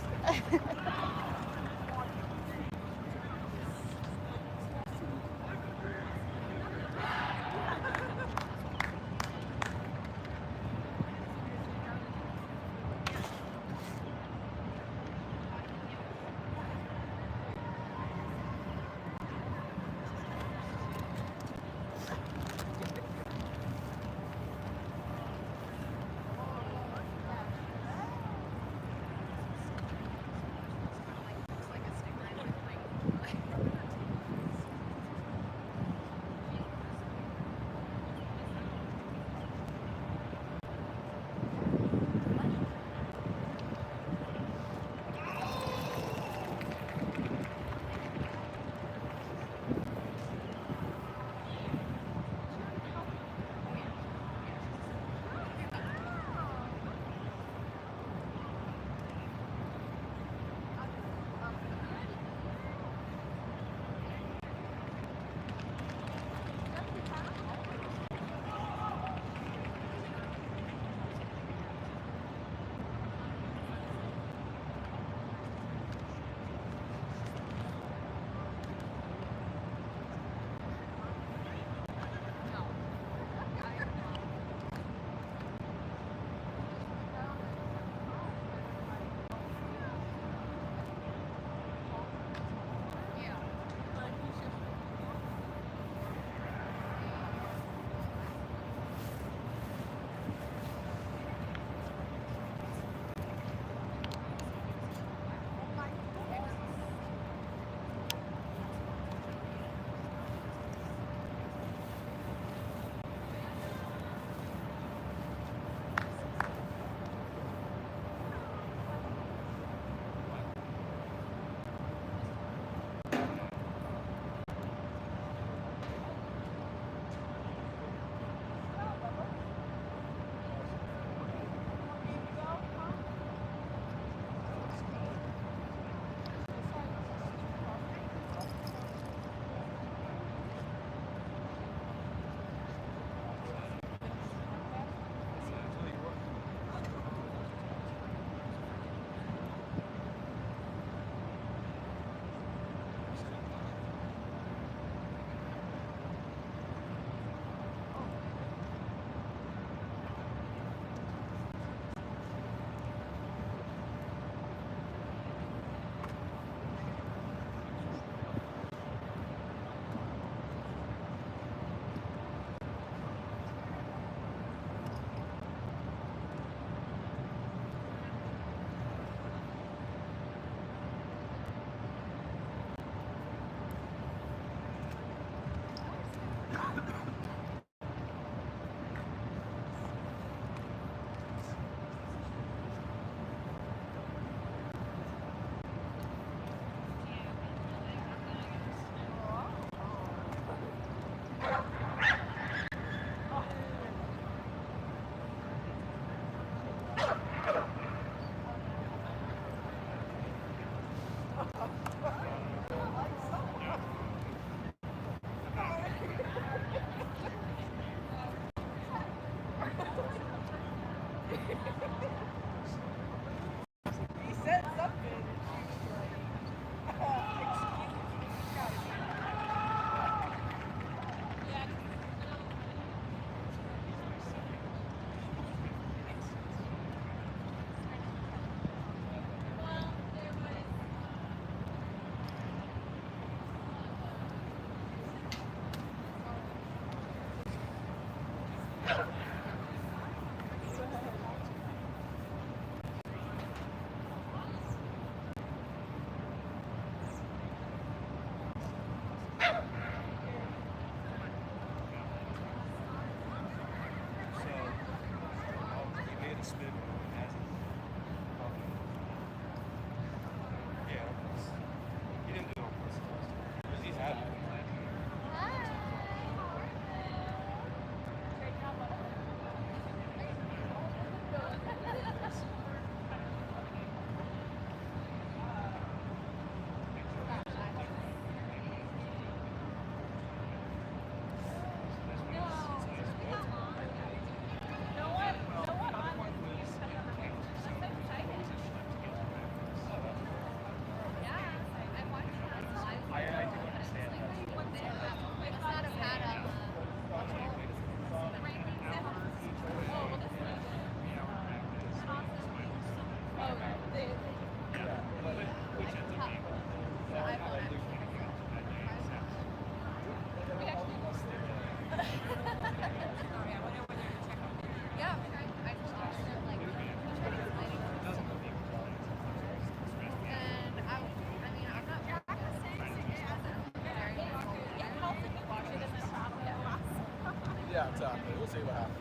Yeah, exactly. We'll see what happens.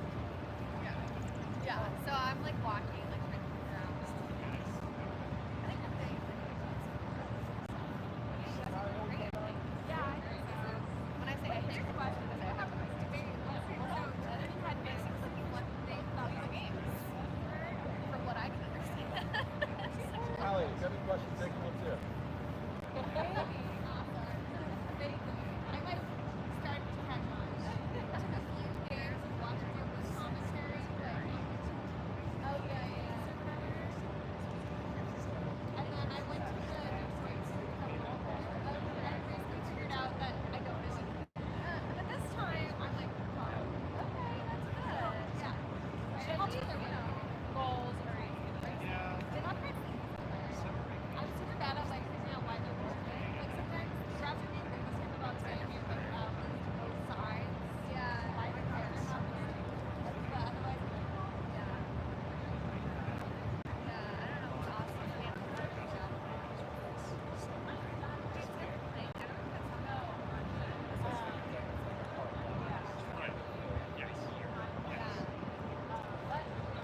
Yeah, so I'm like walking, like trying to figure out. I think I'm doing yeah, I think so. When I say I think about it, I have my debate. So they had basically what they thought of the games, from what I can understand. Allie, if you have any questions, take them up too. I might start to have a few years of watching your commentary, but oh yeah. And then I went to the newspaper and I basically figured out that I don't really. But this time I'm like, oh, okay, that's good. Yeah. It helps with their, goals or anything. Yeah. They're not great things. I'm super bad at like figuring out why they're working. Like sometimes rather than being thinking about saying you think about both sides. Yeah. Why they're happening. But otherwise, I'm like, yeah. Yeah, I don't know. It's awesome. Yeah.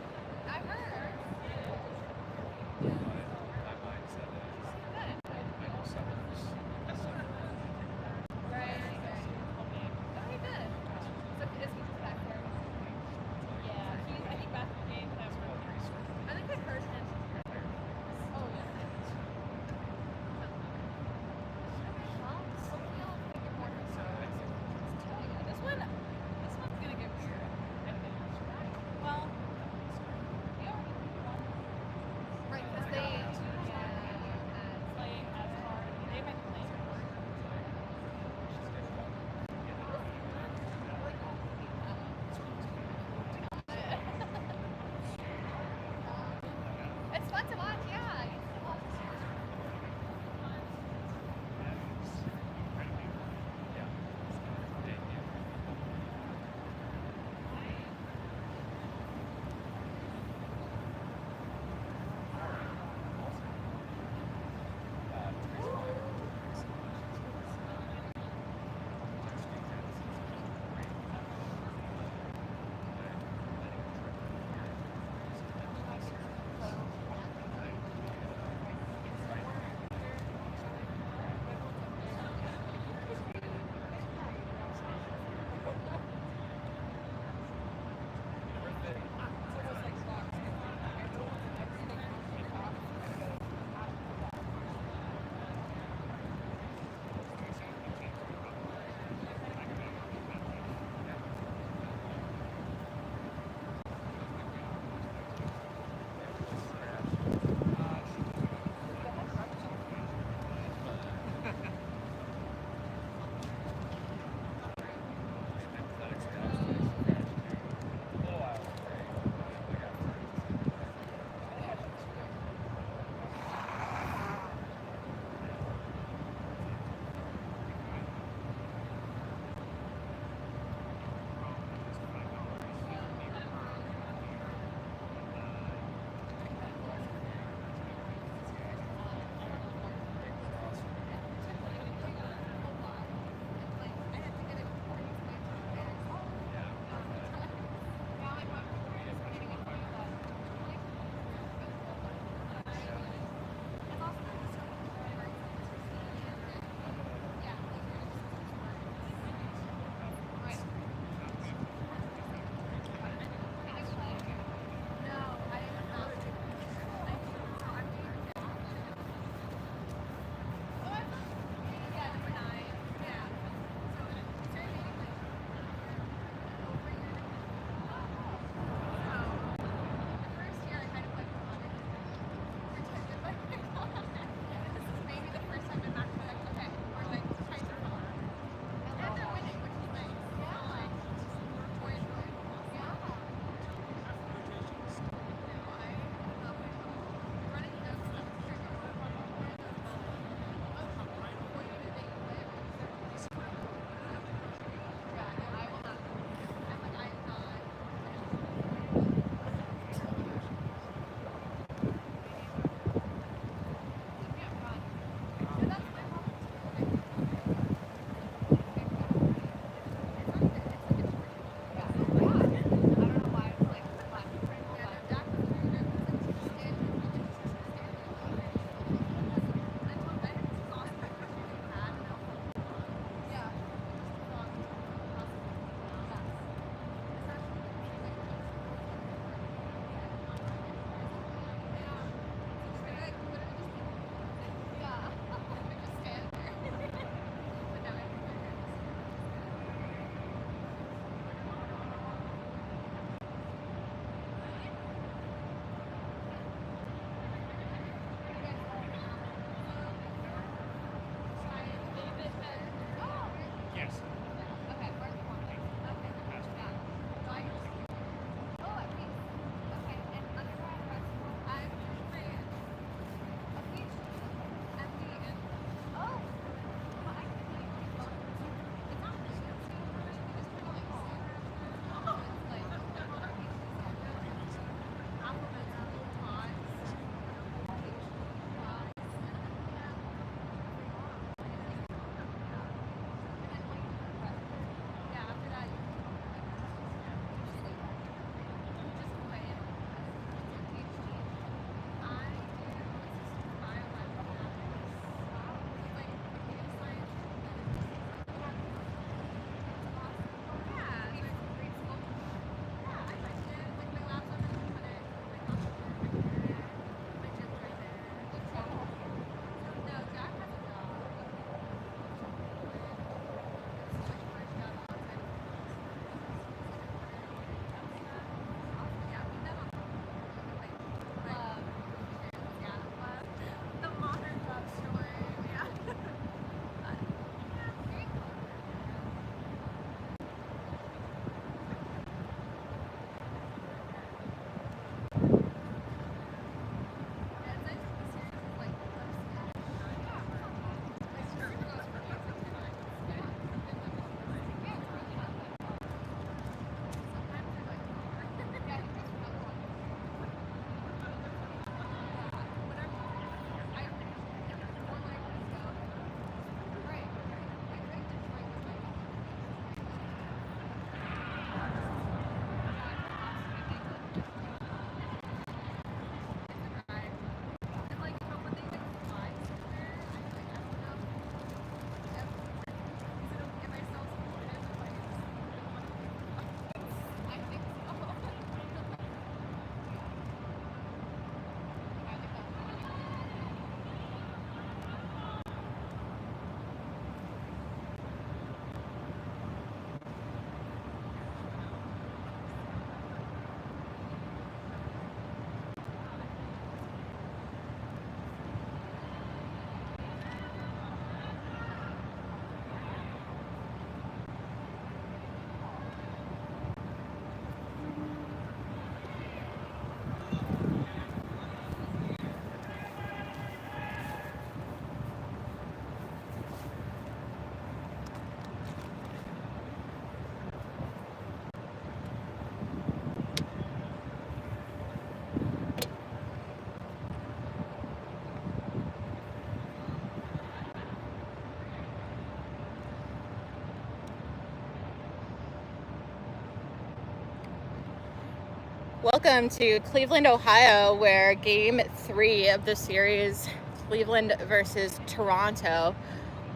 Welcome to Cleveland, Ohio, where Game 3 of the series, Cleveland versus Toronto,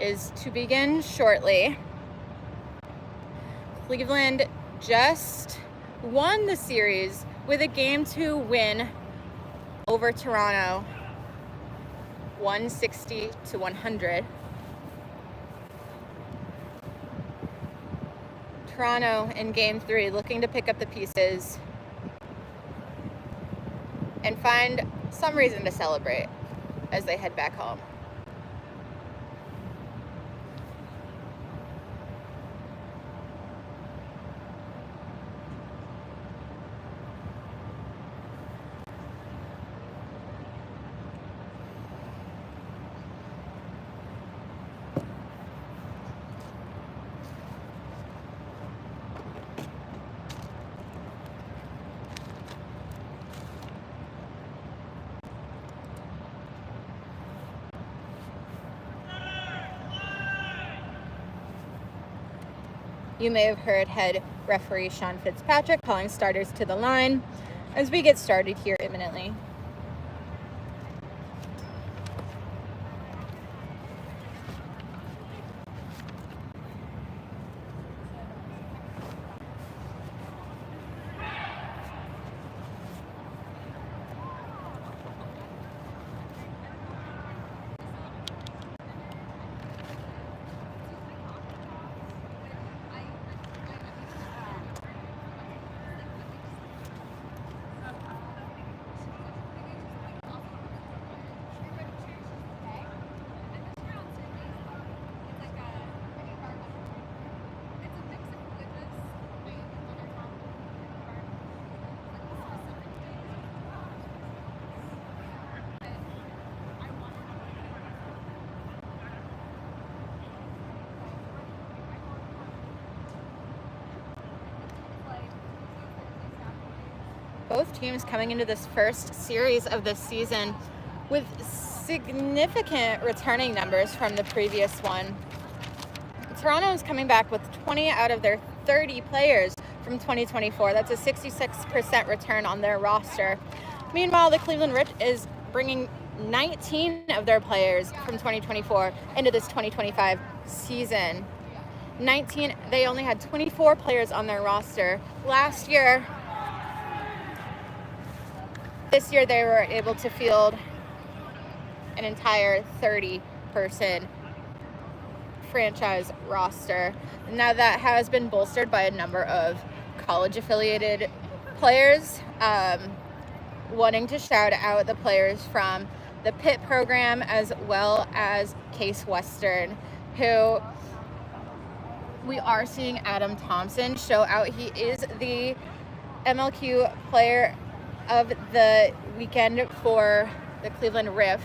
is to begin shortly. Cleveland just won the series with a Game 2 win over Toronto, 160-100. Toronto in Game 3 looking to pick up the pieces and find some reason to celebrate as they head back home. You may have heard head referee Sean Fitzpatrick calling starters to the line as we get started here imminently. Both teams coming into this first series of this season with significant returning numbers from the previous one. Toronto is coming back with 20 out of their 30 players from 2024. That's a 66% return on their roster. Meanwhile, the Cleveland Riff is bringing 19 of their players from 2024 into this 2025 season. 19, they only had 24 players on their roster last year. This year they were able to field an entire 30-person franchise roster. Now that has been bolstered by a number of college-affiliated players, wanting to shout out the players from the Pitt program as well as Case Western, who we are seeing Adam Thompson show out. He is the MLQ player of the weekend for the Cleveland Riff.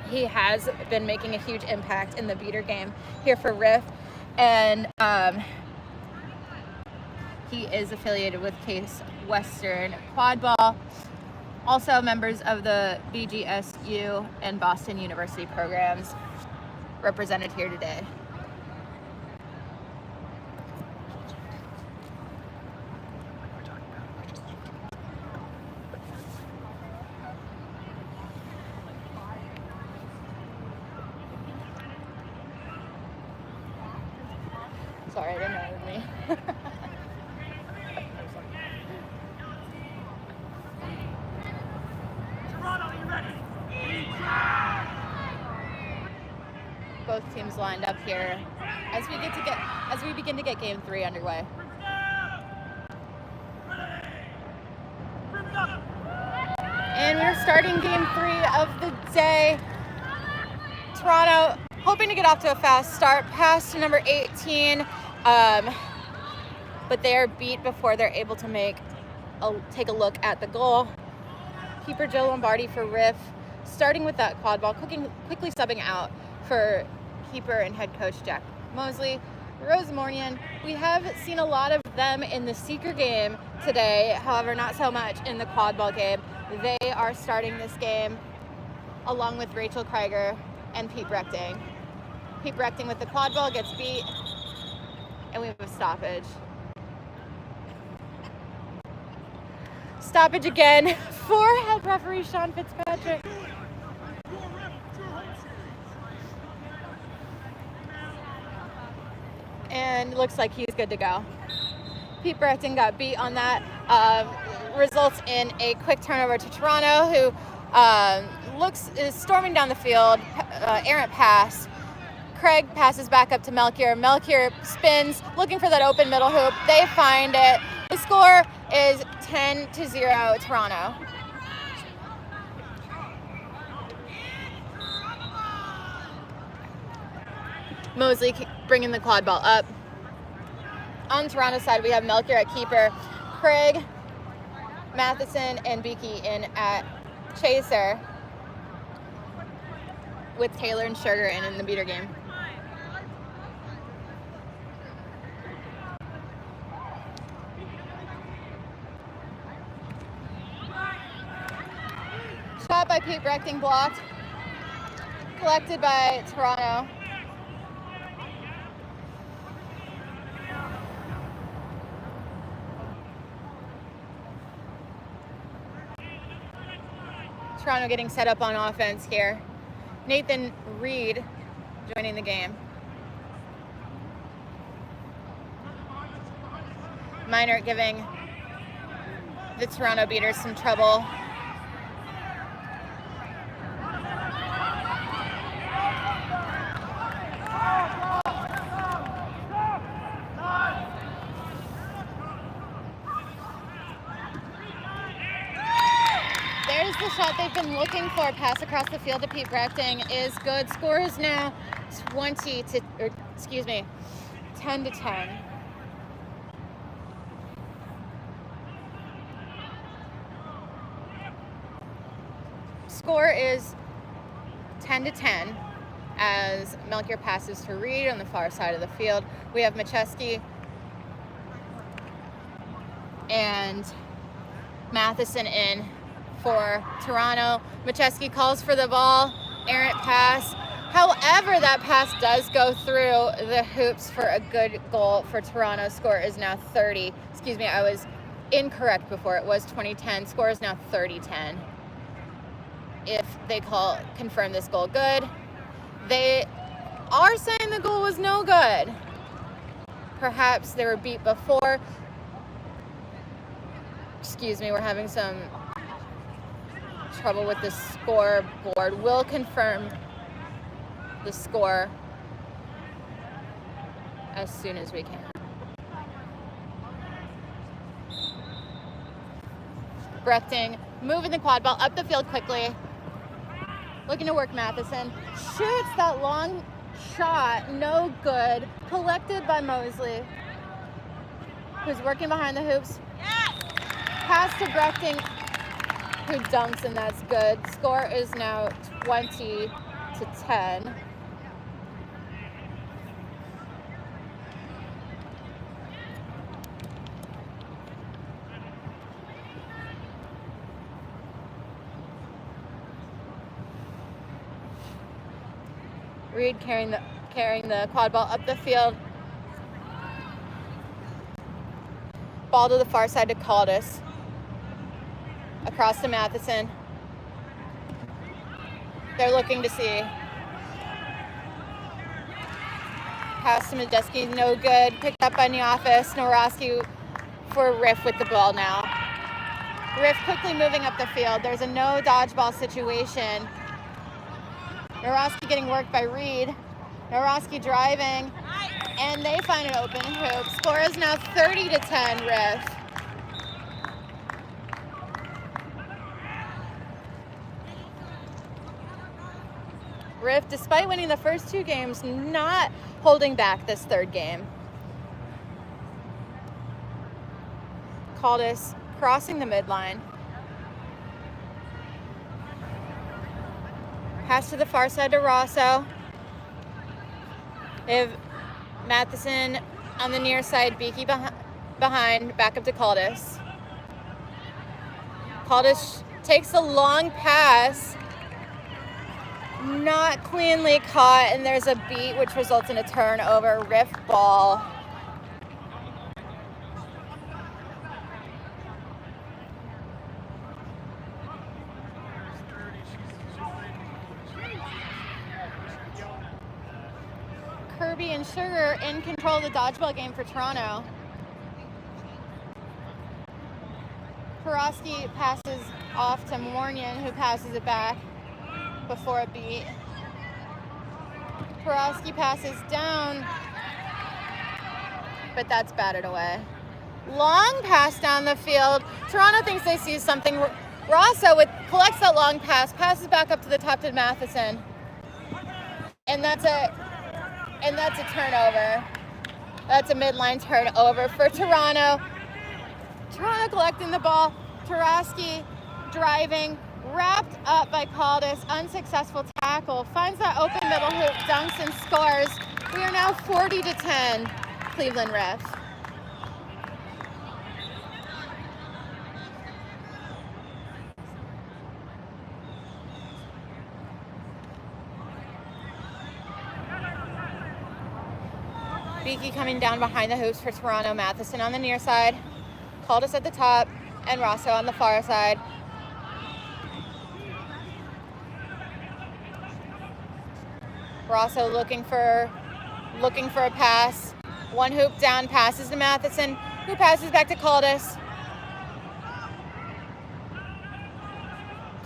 He has been making a huge impact in the beater game here for Riff, and he is affiliated with Case Western Quadball. Also members of the BGSU and Boston University programs represented here today. Sorry, I didn't know it was me. Toronto, are you ready? Both teams lined up here as we begin to get Game 3 underway. And we're starting Game 3 of the day. Toronto hoping to get off to a fast start past number 18, but they are beat before they're able to take a look at the goal. Keeper Joe Lombardi for Riff, starting with that quad ball, quickly subbing out for keeper and head coach Jack Mosley. Rose Mornian, we have seen a lot of them in the seeker game today, however not so much in the quad ball game. They are starting this game along with Rachel Krieger and Pete Brechting. Pete Brechting with the quad ball gets beat, and we have a stoppage. Stoppage again for head referee Sean Fitzpatrick. And looks like he's good to go. Pete Brereton got beat on that. Results in a quick turnover to Toronto, who is storming down the field. Errant pass. Craig passes back up to Melchior. Melchior spins, looking for that open middle hoop. They find it. The score is 10-0 Toronto. Mosley bringing the quad ball up. On the Toronto side, we have Melchior at keeper. Craig, Matheson, and Beakey in at chaser, with Taylor and Sugar in the beater game. Shot by Pete Brechting, blocked. Collected by Toronto. Toronto getting set up on offense here. Nathan Reed joining the game. Minor giving the Toronto Beaters some trouble. There's the shot they've been looking for. Pass across the field to Pete Brechting is good. Score is now 10-10. Score is 10-10 as Melchior passes to Reed on the far side of the field. We have Macheski and Matheson in for Toronto. Macheski calls for the ball, errant pass. However, that pass does go through the hoops for a good goal for Toronto. Score is now 30. Excuse me, I was incorrect before. It was 20-10. Score is now 30-10. If they confirm this goal good, they are saying the goal was no good. Perhaps they were beat before. Excuse me, we're having some trouble with the scoreboard. We'll confirm the score as soon as we can. Brechting moving the quad ball up the field quickly. Looking to work Matheson. Shoots that long shot. No good. Collected by Mosley, who's working behind the hoops. Pass to Brechting, who dunks, and that's good. Score is now 20-10. Reed carrying the quad ball up the field. Ball to the far side to Caldas. Across to Matheson. They're looking to see. Pass to Majeski, no good. Picked up by Neofis. Nowrosky for Riff with the ball now. Riff quickly moving up the field. There's a no dodgeball situation. Nowrosky getting worked by Reed. Nowrosky driving, and they find an open hoop. Score is now 30-10 Riff. Riff, despite winning the first two games, not holding back this third game. Caldas crossing the midline. Pass to the far side to Rosso. They have Matheson on the near side, Beakey behind, back up to Caldas. Caldas takes a long pass. Not cleanly caught, and there's a beat which results in a turnover. Riff ball. Kirby and Sugar in control of the dodgeball game for Toronto. Karofsky passes off to Mornian, who passes it back before a beat. Karofsky passes down, but that's batted away. Long pass down the field. Toronto thinks they see something. Rosso collects that long pass, passes back up to the top to Matheson. And that's a turnover. That's a midline turnover for Toronto. Toronto collecting the ball. Karofsky driving, wrapped up by Caldas. Unsuccessful tackle. Finds that open middle hoop, dunks and scores. We are now 40-10, Cleveland Riff. Beaky coming down behind the hoops for Toronto. Matheson on the near side. Caldas at the top, and Rosso on the far side. Rosso looking for a pass. One hoop down, passes to Matheson, who passes back to Caldas.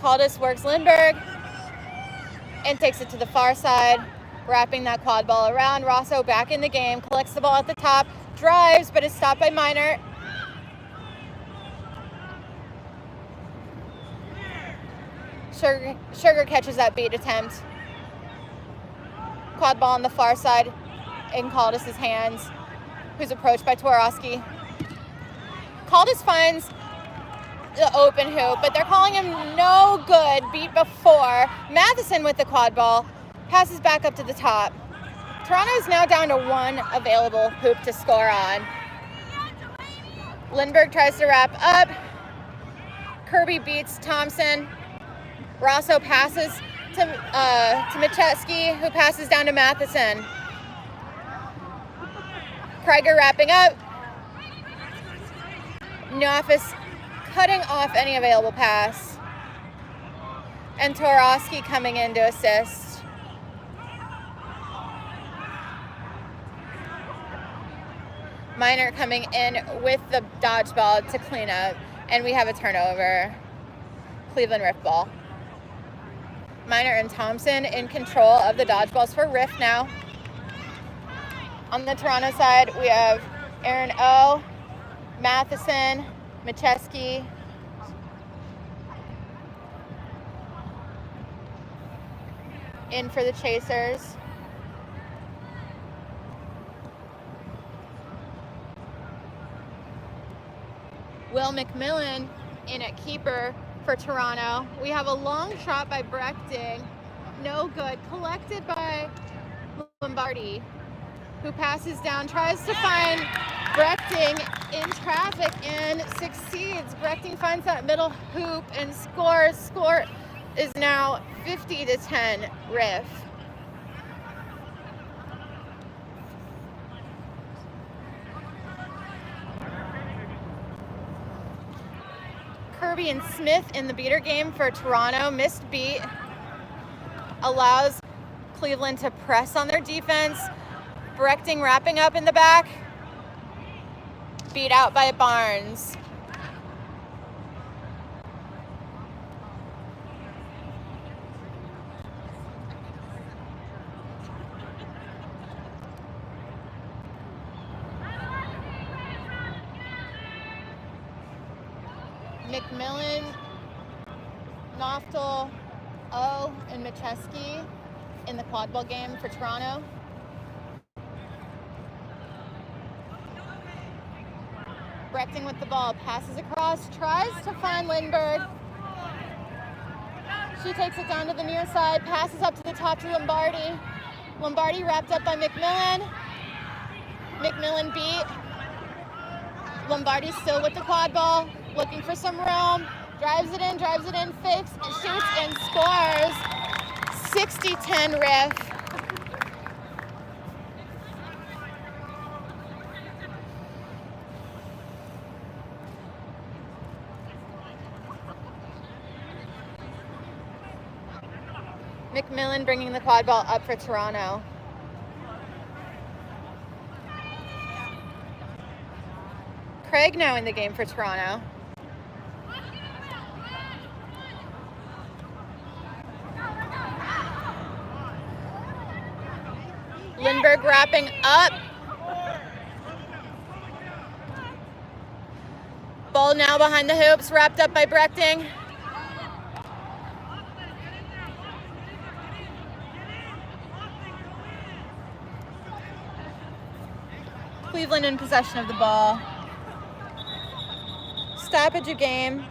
Caldas works Lindbergh and takes it to the far side, wrapping that quad ball around. Rosso back in the game, collects the ball at the top, drives, but is stopped by Minor. Sugar catches that beat attempt. Quad ball on the far side in Caldas' hands, who's approached by Twarowski. Caldas finds the open hoop, but they're calling him no good. Beat before. Matheson with the quad ball, passes back up to the top. Toronto is now down to one available hoop to score on. Lindbergh tries to wrap up. Kirby beats Thompson. Rosso passes to Micheski, who passes down to Matheson. Krieger wrapping up. Neoffice cutting off any available pass. And Twarowski coming in to assist. Minor coming in with the dodgeball to clean up. And we have a turnover. Cleveland Riff ball. Minor and Thompson in control of the dodgeballs for Riff now. On the Toronto side, we have Aaron O, Matheson, Micheski, in for the Chasers. Will McMillan in at keeper for Toronto. We have a long shot by Brechting. No good. Collected by Lombardi, who passes down, tries to find Brechting in traffic and succeeds. Brechting finds that middle hoop and scores. Score is now 50-10 Riff. Kirby and Smith in the beater game for Toronto. Missed beat allows Cleveland to press on their defense. Brechting wrapping up in the back. Beat out by Barnes. McMillan, Noftel, O, and Micheski in the quad ball game for Toronto. Brechting with the ball, passes across, tries to find Lindbergh. She takes it down to the near side, passes up to the top to Lombardi. Lombardi wrapped up by McMillan. McMillan beat. Lombardi still with the quad ball, looking for some room. Drives it in, fakes, shoots, and scores. 60-10 Riff. McMillan bringing the quad ball up for Toronto. Craig now in the game for Toronto. Lindbergh wrapping up. Ball now behind the hoops, wrapped up by Brechting. Cleveland in possession of the ball. Stoppage of game.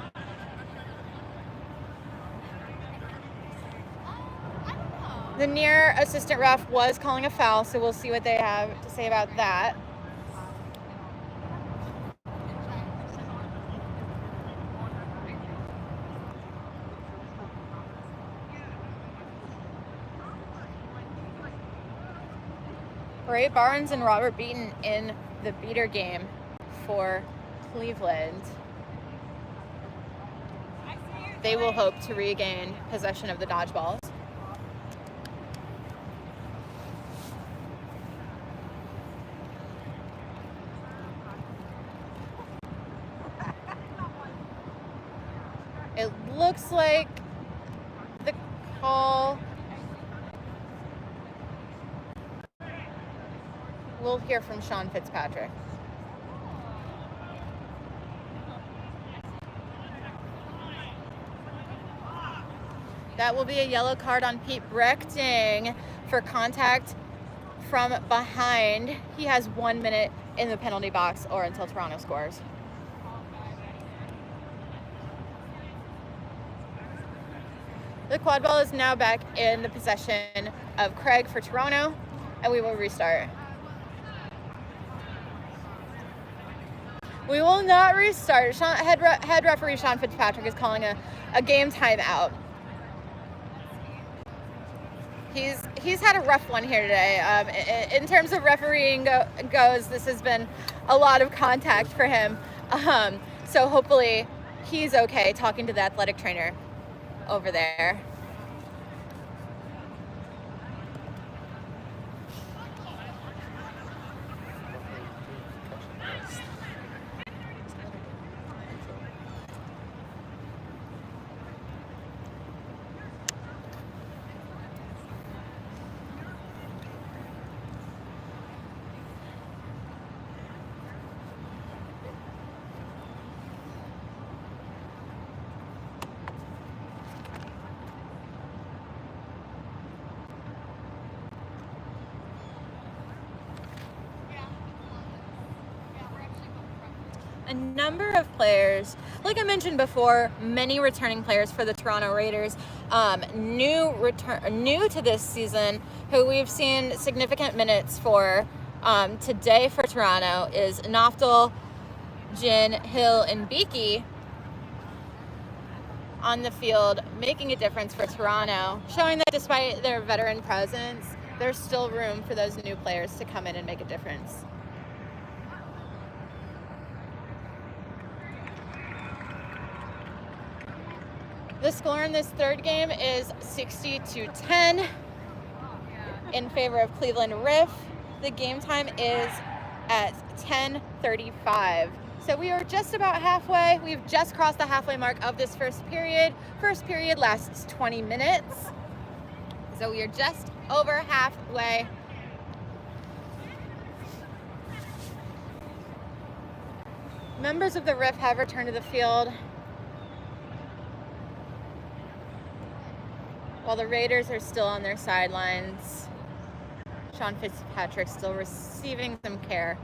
The near assistant ref was calling a foul, so we'll see what they have to say about that. Ray Barnes and Robert Beaton in the beater game for Cleveland. They will hope to regain possession of the dodgeballs. It looks like the call. We'll hear from Sean Fitzpatrick. That will be a yellow card on Pete Brechting for contact from behind. He has 1 minute in the penalty box or until Toronto scores. The quad ball is now back in the possession of Craig for Toronto, and we will restart. We will not restart. Head referee Sean Fitzpatrick is calling a game timeout. He's had a rough one here today. In terms of refereeing goes, this has been a lot of contact for him. So hopefully he's okay talking to the athletic trainer over there. A number of players, like I mentioned before, many returning players for the Toronto Raiders, new to this season, who we've seen significant minutes for. Today for Toronto is Noftel, Jin, Hill, and Beakey on the field, making a difference for Toronto, showing that despite their veteran presence, there's still room for those new players to come in and make a difference. The score in this third game is 60-10 in favor of Cleveland Riff. The game time is at 10:35. So we are just about halfway. We've just crossed the halfway mark of this first period. First period lasts 20 minutes. So we are just over halfway. Members of the Riff have returned to the field, while the Raiders are still on their sidelines. Sean Fitzpatrick still receiving some care.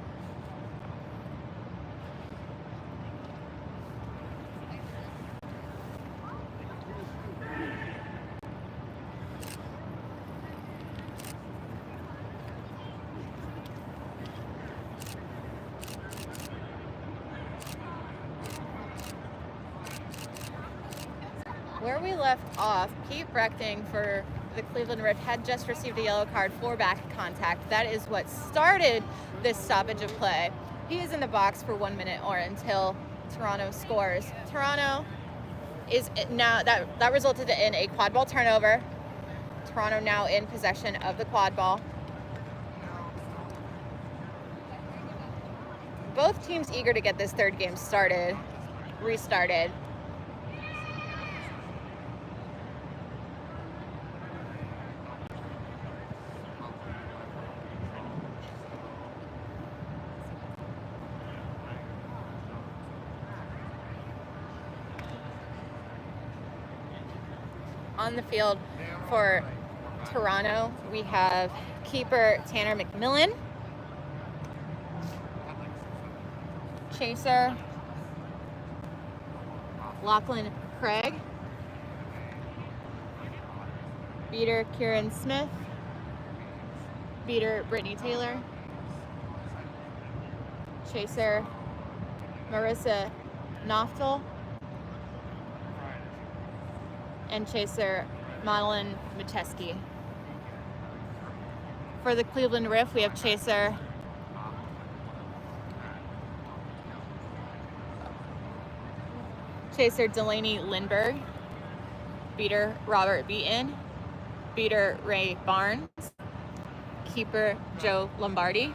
Where we left off, Pete Brechting for the Cleveland Riff had just received a yellow card for back contact. That is what started this stoppage of play. He is in the box for 1 minute or until Toronto scores. Toronto is now, that resulted in a quad ball turnover. Toronto now in possession of the quad ball. both teams eager to get this third game restarted. On the field for Toronto, we have keeper Tanner McMillan, chaser Lachlan Craig, beater Kieran Smith, beater Brittany Taylor, chaser Marissa Noftel, and chaser Madeline Macheski. For the Cleveland Riff, we have chaser Delaney Lindberg, beater Robert Beaton, beater Ray Barnes, keeper Joe Lombardi,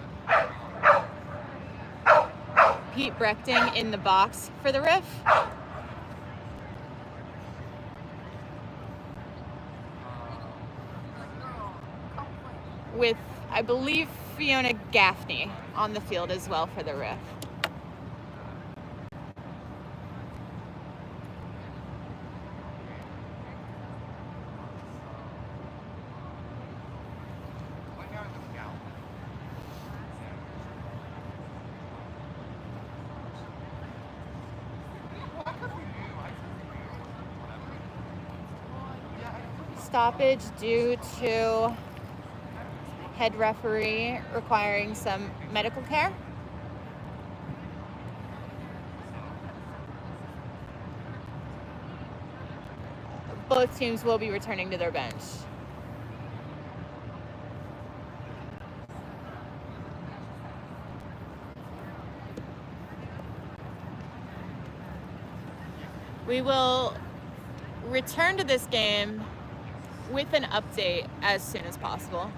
Pete Brechting in the box for the Riff, with, I believe, Fiona Gaffney on the field as well for the Riff. Stoppage due to head referee requiring some medical care. Both teams will be returning to their bench. We will return to this game with an update as soon as possible.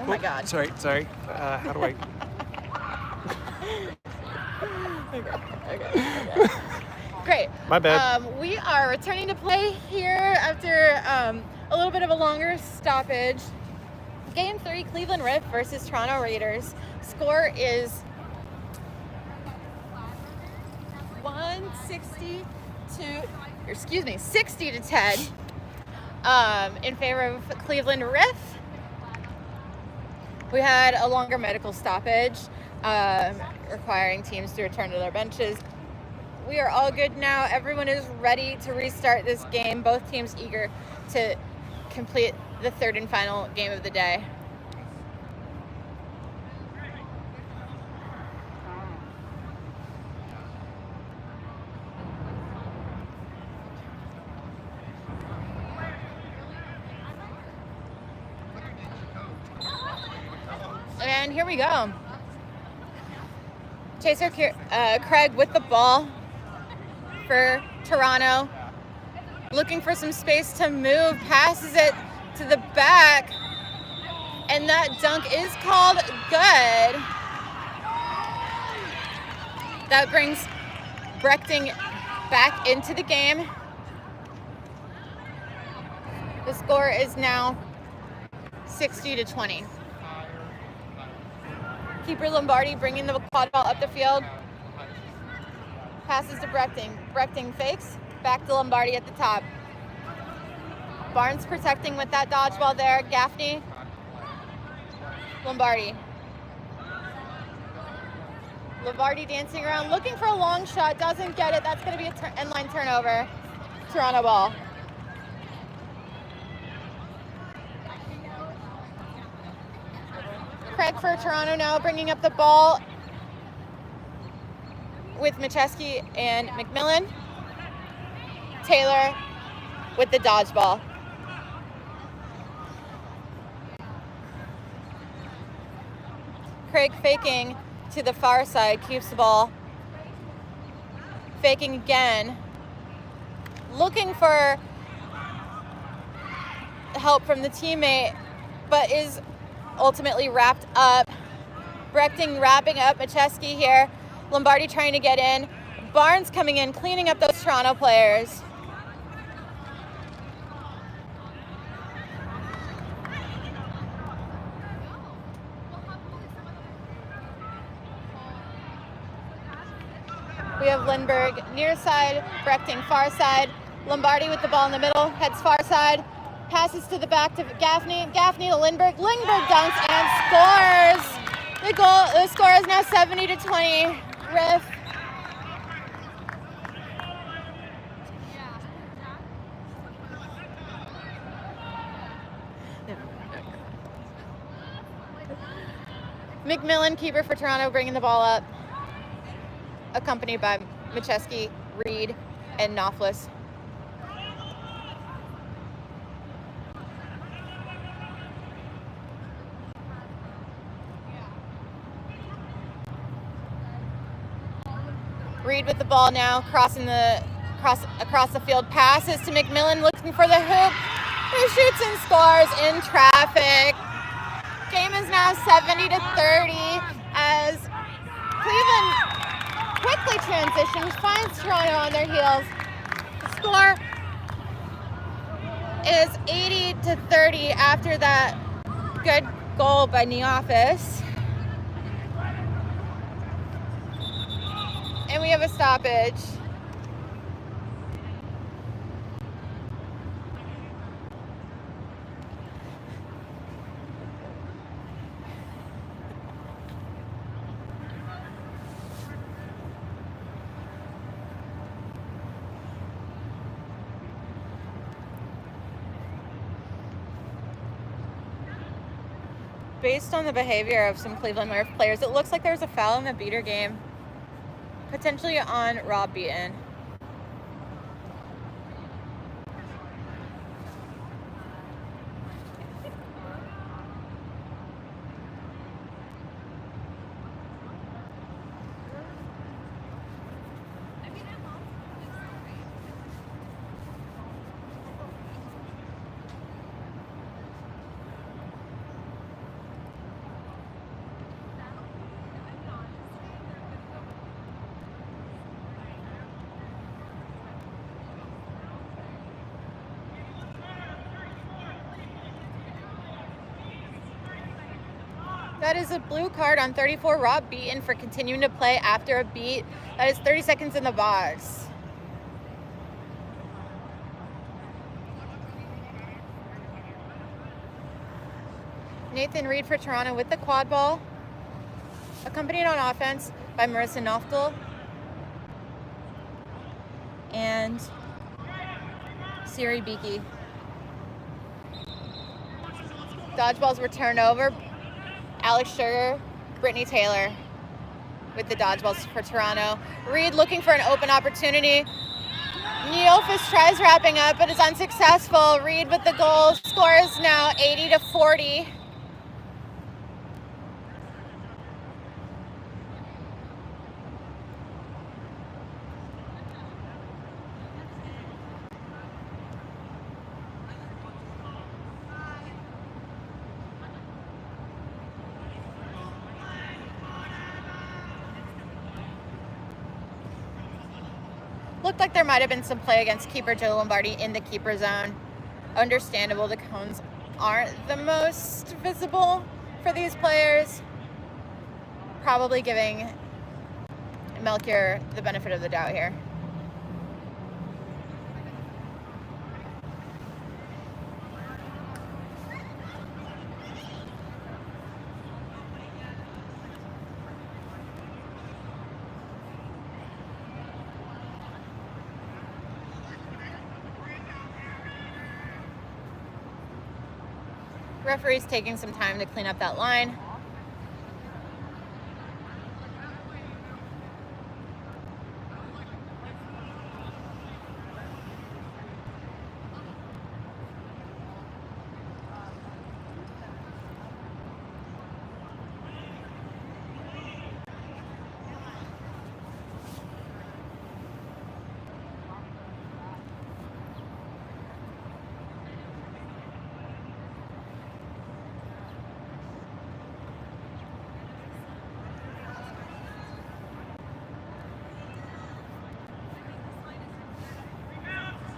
my God. Sorry. How do I? Okay. Great. My bad. We are returning to play here after a little bit of a longer stoppage. Game 3, Cleveland Riff versus Toronto Raiders. Score is 60 to 10 in favor of Cleveland Riff. We had a longer medical stoppage requiring teams to return to their benches. We are all good now. Everyone is ready to restart this game. Both teams eager to complete the third and final game of the day. And here we go. Chaser Craig with the ball for Toronto. Looking for some space to move, passes it to the back, and that dunk is called good. That brings Brechting back into the game. The score is now 60 to 20. Keeper Lombardi bringing the quad ball up the field. Passes to Brechting. Brechting fakes. Back to Lombardi at the top. Barnes protecting with that dodgeball there. Gaffney. Lombardi. Lombardi dancing around, looking for a long shot. Doesn't get it. That's going to be an end line turnover. Toronto ball. Craig for Toronto now bringing up the ball with Macheski and McMillan. Taylor with the dodgeball. Craig faking to the far side, keeps the ball. Faking again. Looking for help from the teammate, but is ultimately wrapped up. Brechting wrapping up Macheski here. Lombardi trying to get in. Barnes coming in, cleaning up those Toronto players. We have Lindbergh near side, Brechting far side. Lombardi with the ball in the middle, heads far side. Passes to the back to Gaffney. Gaffney to Lindbergh. Lindbergh dunks and scores. The score is now 70 to 20. Riff. McMillan, keeper for Toronto, bringing the ball up, accompanied by Macheski, Reed, and Knopflis. Reed with the ball now, across the field, passes to McMillan, looking for the hoop, who shoots and scores in traffic. Game is now 70 to 30 as Cleveland quickly transitions, finds Toronto on their heels. The score is 80 to 30 after that good goal by Neoffice. And we have a stoppage. Based on the behavior of some Cleveland Riff players, it looks like there's a foul in the beater game, potentially on Rob Beaton. That is a blue card on 34, Rob Beaton, for continuing to play after a beat. That is 30 seconds in the box. Nathan Reed for Toronto with the quad ball, accompanied on offense by Marissa Noftel and Siri Beakey. Dodgeballs were turned over. Alex Sugar, Brittany Taylor with the dodgeballs for Toronto. Reed looking for an open opportunity. Neofis tries wrapping up, but is unsuccessful. Reed with the goal. Score is now 80-40. Looked like there might have been some play against keeper Joe Lombardi in the keeper zone. Understandable, the cones aren't the most visible for these players. Probably giving Melchior the benefit of the doubt here. Referee's taking some time to clean up that line.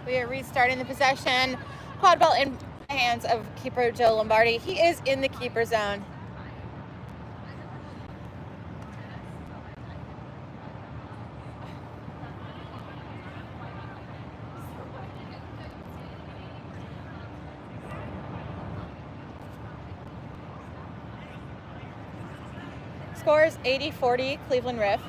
We are restarting the possession. Quad ball in the hands of keeper Joe Lombardi. He is in the keeper zone. Scores 80-40 Cleveland Riff.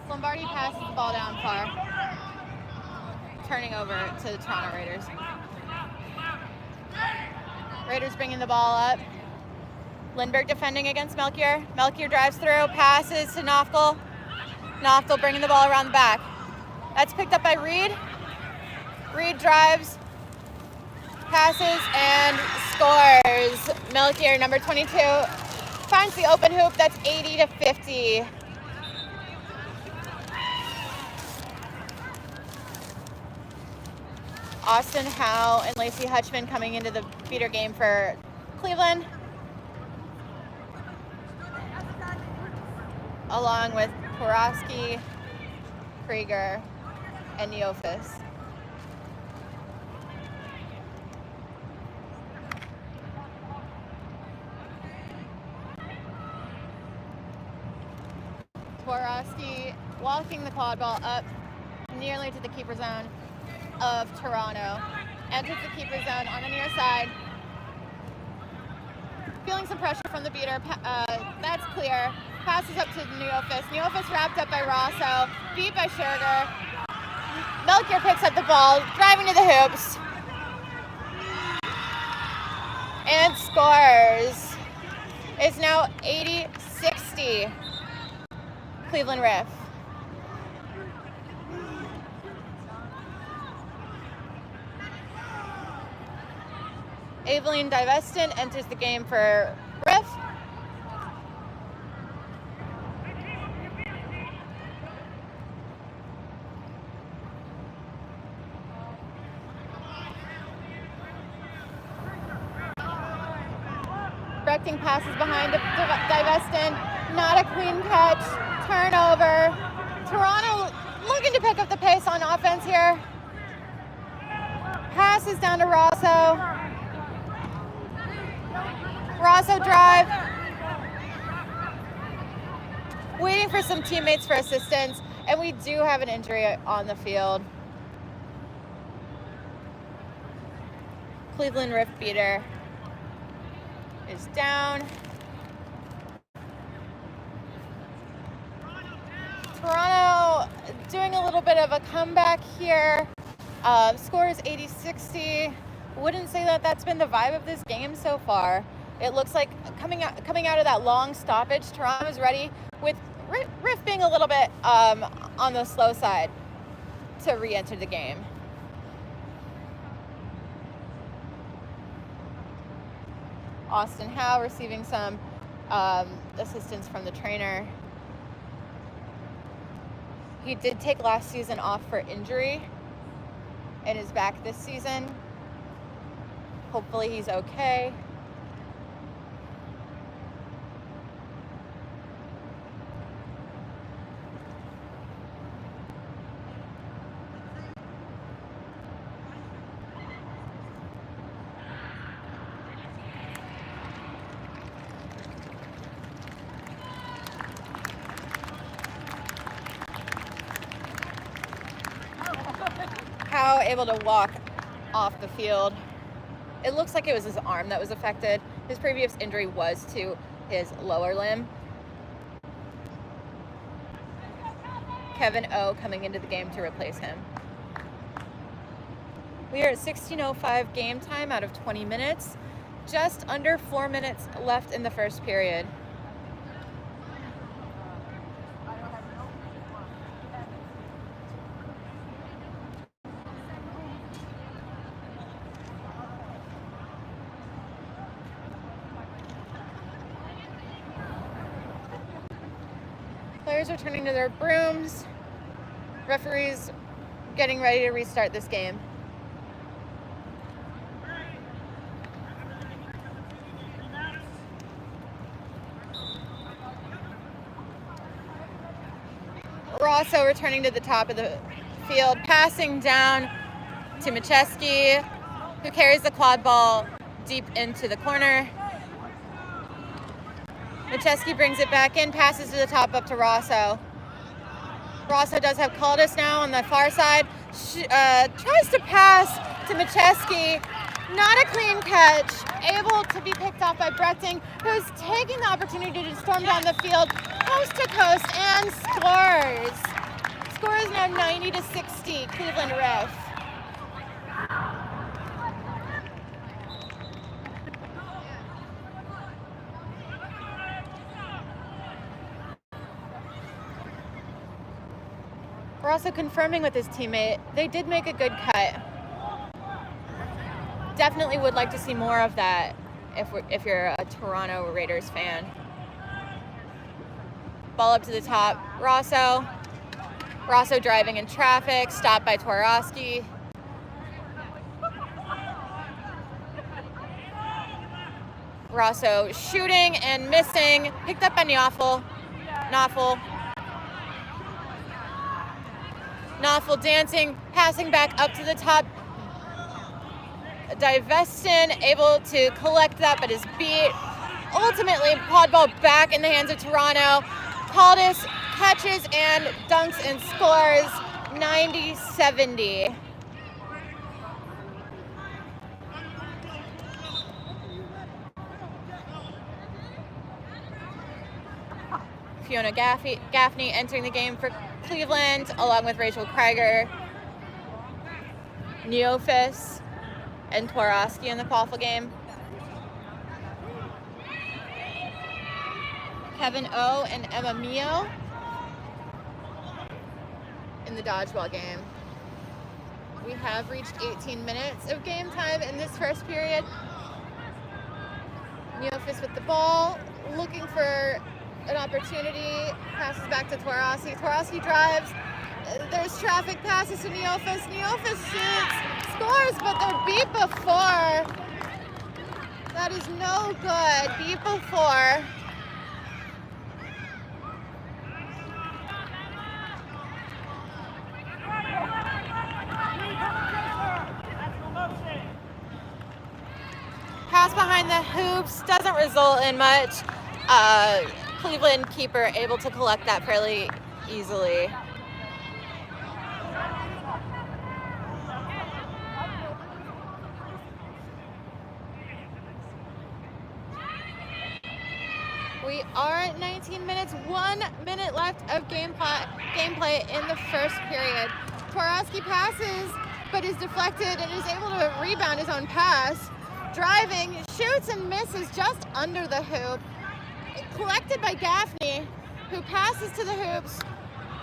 Lombardi passes the ball down far, turning over to the Toronto Raiders. Raiders bringing the ball up. Lindbergh defending against Melchior. Melchior drives through, passes to Noftel. Noftel bringing the ball around the back. That's picked up by Reed. Reed drives, passes, and scores. Melchior, number 22, finds the open hoop. That's 80-50. Austin Howe and Lacey Hutchman coming into the feeder game for Cleveland, along with Porowski, Krieger, and Neofis. Porowski walking the quad ball up nearly to the keeper zone of Toronto. Enters the keeper zone on the near side. Feeling some pressure from the beater. That's clear. Passes up to Neofis. Neofis wrapped up by Rosso. Beat by Sugar. Melchior picks up the ball, driving to the hoops. And scores. It's now 80-60. Cleveland Riff. Aveline Diveston enters the game for Riff. directing passes behind to Divestin. Not a clean catch. Turnover. Toronto looking to pick up the pace on offense here. Passes down to Rosso. Rosso drive. Waiting for some teammates for assistance, and we do have an injury on the field. Cleveland Riff beater is down. Toronto doing a little bit of a comeback here. Score is 80-60. Wouldn't say that that's been the vibe of this game so far. It looks like coming out of that long stoppage, Toronto's ready, with Riff being a little bit on the slow side to re-enter the game. Austin Howe receiving some assistance from the trainer. He did take last season off for injury and is back this season. Hopefully he's okay. Howe able to walk off the field. It looks like it was his arm that was affected. His previous injury was to his lower limb. Kevin O coming into the game to replace him. We are at 16:05 game time out of 20 minutes. Just under 4 minutes left in the first period. Players returning to their brooms. Referees getting ready to restart this game. Rosso returning to the top of the field, passing down to Macheski, who carries the quad ball deep into the corner. Macheski brings it back in, passes to the top up to Rosso. Rosso does have Caldas now on the far side. Tries to pass to Macheski. Not a clean catch. Able to be picked off by Bretting, who's taking the opportunity to storm down the field coast to coast and scores. Score is now 90-60, Cleveland Riff. We're also confirming with his teammate, they did make a good cut. Definitely would like to see more of that if you're a Toronto Raiders fan. Ball up to the top, Rosso. Rosso driving in traffic, stopped by Twarowski. Rosso shooting and missing, picked up by Knoffel. Knoffel dancing, passing back up to the top. Divestin able to collect that, but is beat. Ultimately, quad ball back in the hands of Toronto. Caldas catches and dunks and scores 90-70. Fiona Gaffney entering the game for Cleveland, along with Rachel Krieger, Neofis, and Twarowski in the qualifier game. Kevin O and Emma Mio in the dodgeball game. We have reached 18 minutes of game time in this first period. Neofis with the ball, looking for an opportunity, passes back to Twarowski. Twarowski drives. There's traffic, passes to Neofis. Neofis shoots, scores, but they're beat before That is no good. Beat before. Pass behind the hoops doesn't result in much. Cleveland keeper able to collect that fairly easily. We are at 19 minutes, 1 minute left of gameplay in the first period. Twarowski passes, but is deflected and is able to rebound his own pass. Driving, shoots and misses just under the hoop. Collected by Gaffney, who passes to the hoops.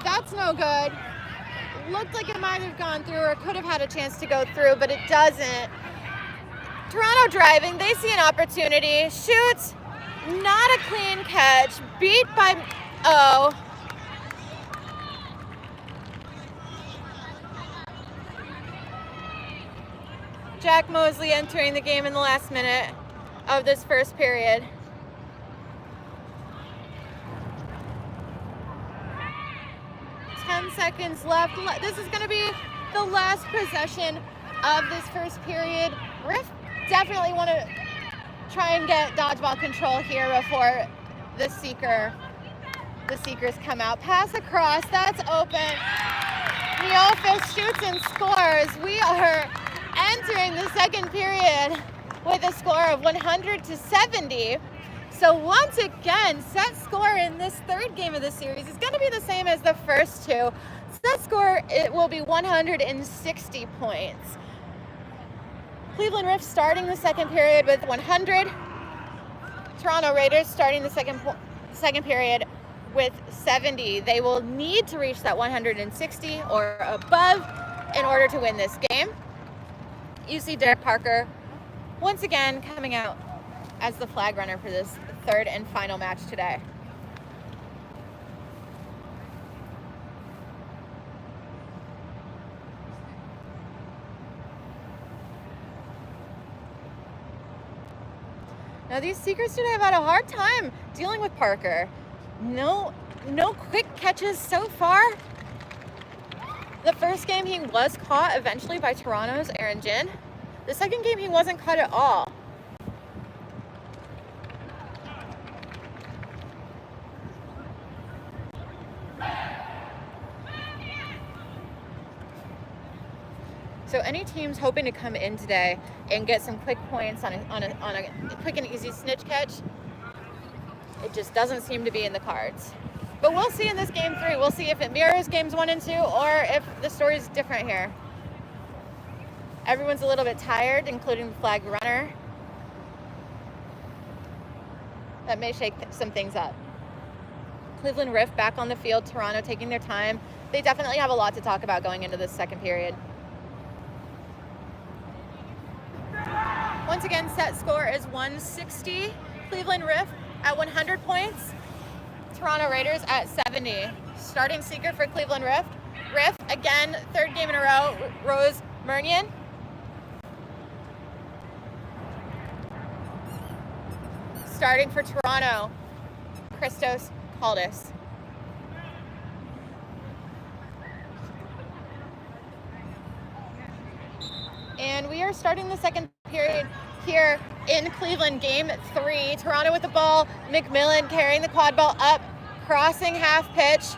That's no good. Looked like it might have gone through or could have had a chance to go through, but it doesn't. Toronto driving, they see an opportunity. Shoots, not a clean catch. Beat by O. Jack Mosley entering the game in the last minute of this first period. Seconds left. This is going to be the last possession of this first period. Riff definitely want to try and get dodgeball control here before the seekers come out. Pass across, that's open. Neofis shoots and scores. We are entering the second period with a score of 100-70. So once again, set score in this third game of the series is going to be the same as the first two. Set score, it will be 160 points. Cleveland Riff starting the second period with 100. Toronto Raiders starting the second period with 70. They will need to reach that 160 or above in order to win this game. You see Derek Parker once again coming out as the flag runner for this third and final match today. Now these Seekers today have had a hard time dealing with Parker. No quick catches so far. The first game he was caught eventually by Toronto's Aaron Jin. The second game he wasn't caught at all. So any teams hoping to come in today and get some quick points on a quick and easy snitch catch, it just doesn't seem to be in the cards. But we'll see in this game 3. We'll see if it mirrors games 1 and 2 or if the story's different here. Everyone's a little bit tired, including the flag runner. That may shake some things up. Cleveland Riff back on the field, Toronto taking their time. They definitely have a lot to talk about going into this second period. Once again, set score is 160. Cleveland Riff at 100 points. Toronto Raiders at 70. Starting seeker for Cleveland Riff. Riff, again, third game in a row, Rose Murnian. Starting for Toronto, Christos Kaldis. And we are starting the second period here in Cleveland, game 3. Toronto with the ball, McMillan carrying the quad ball up, crossing half pitch.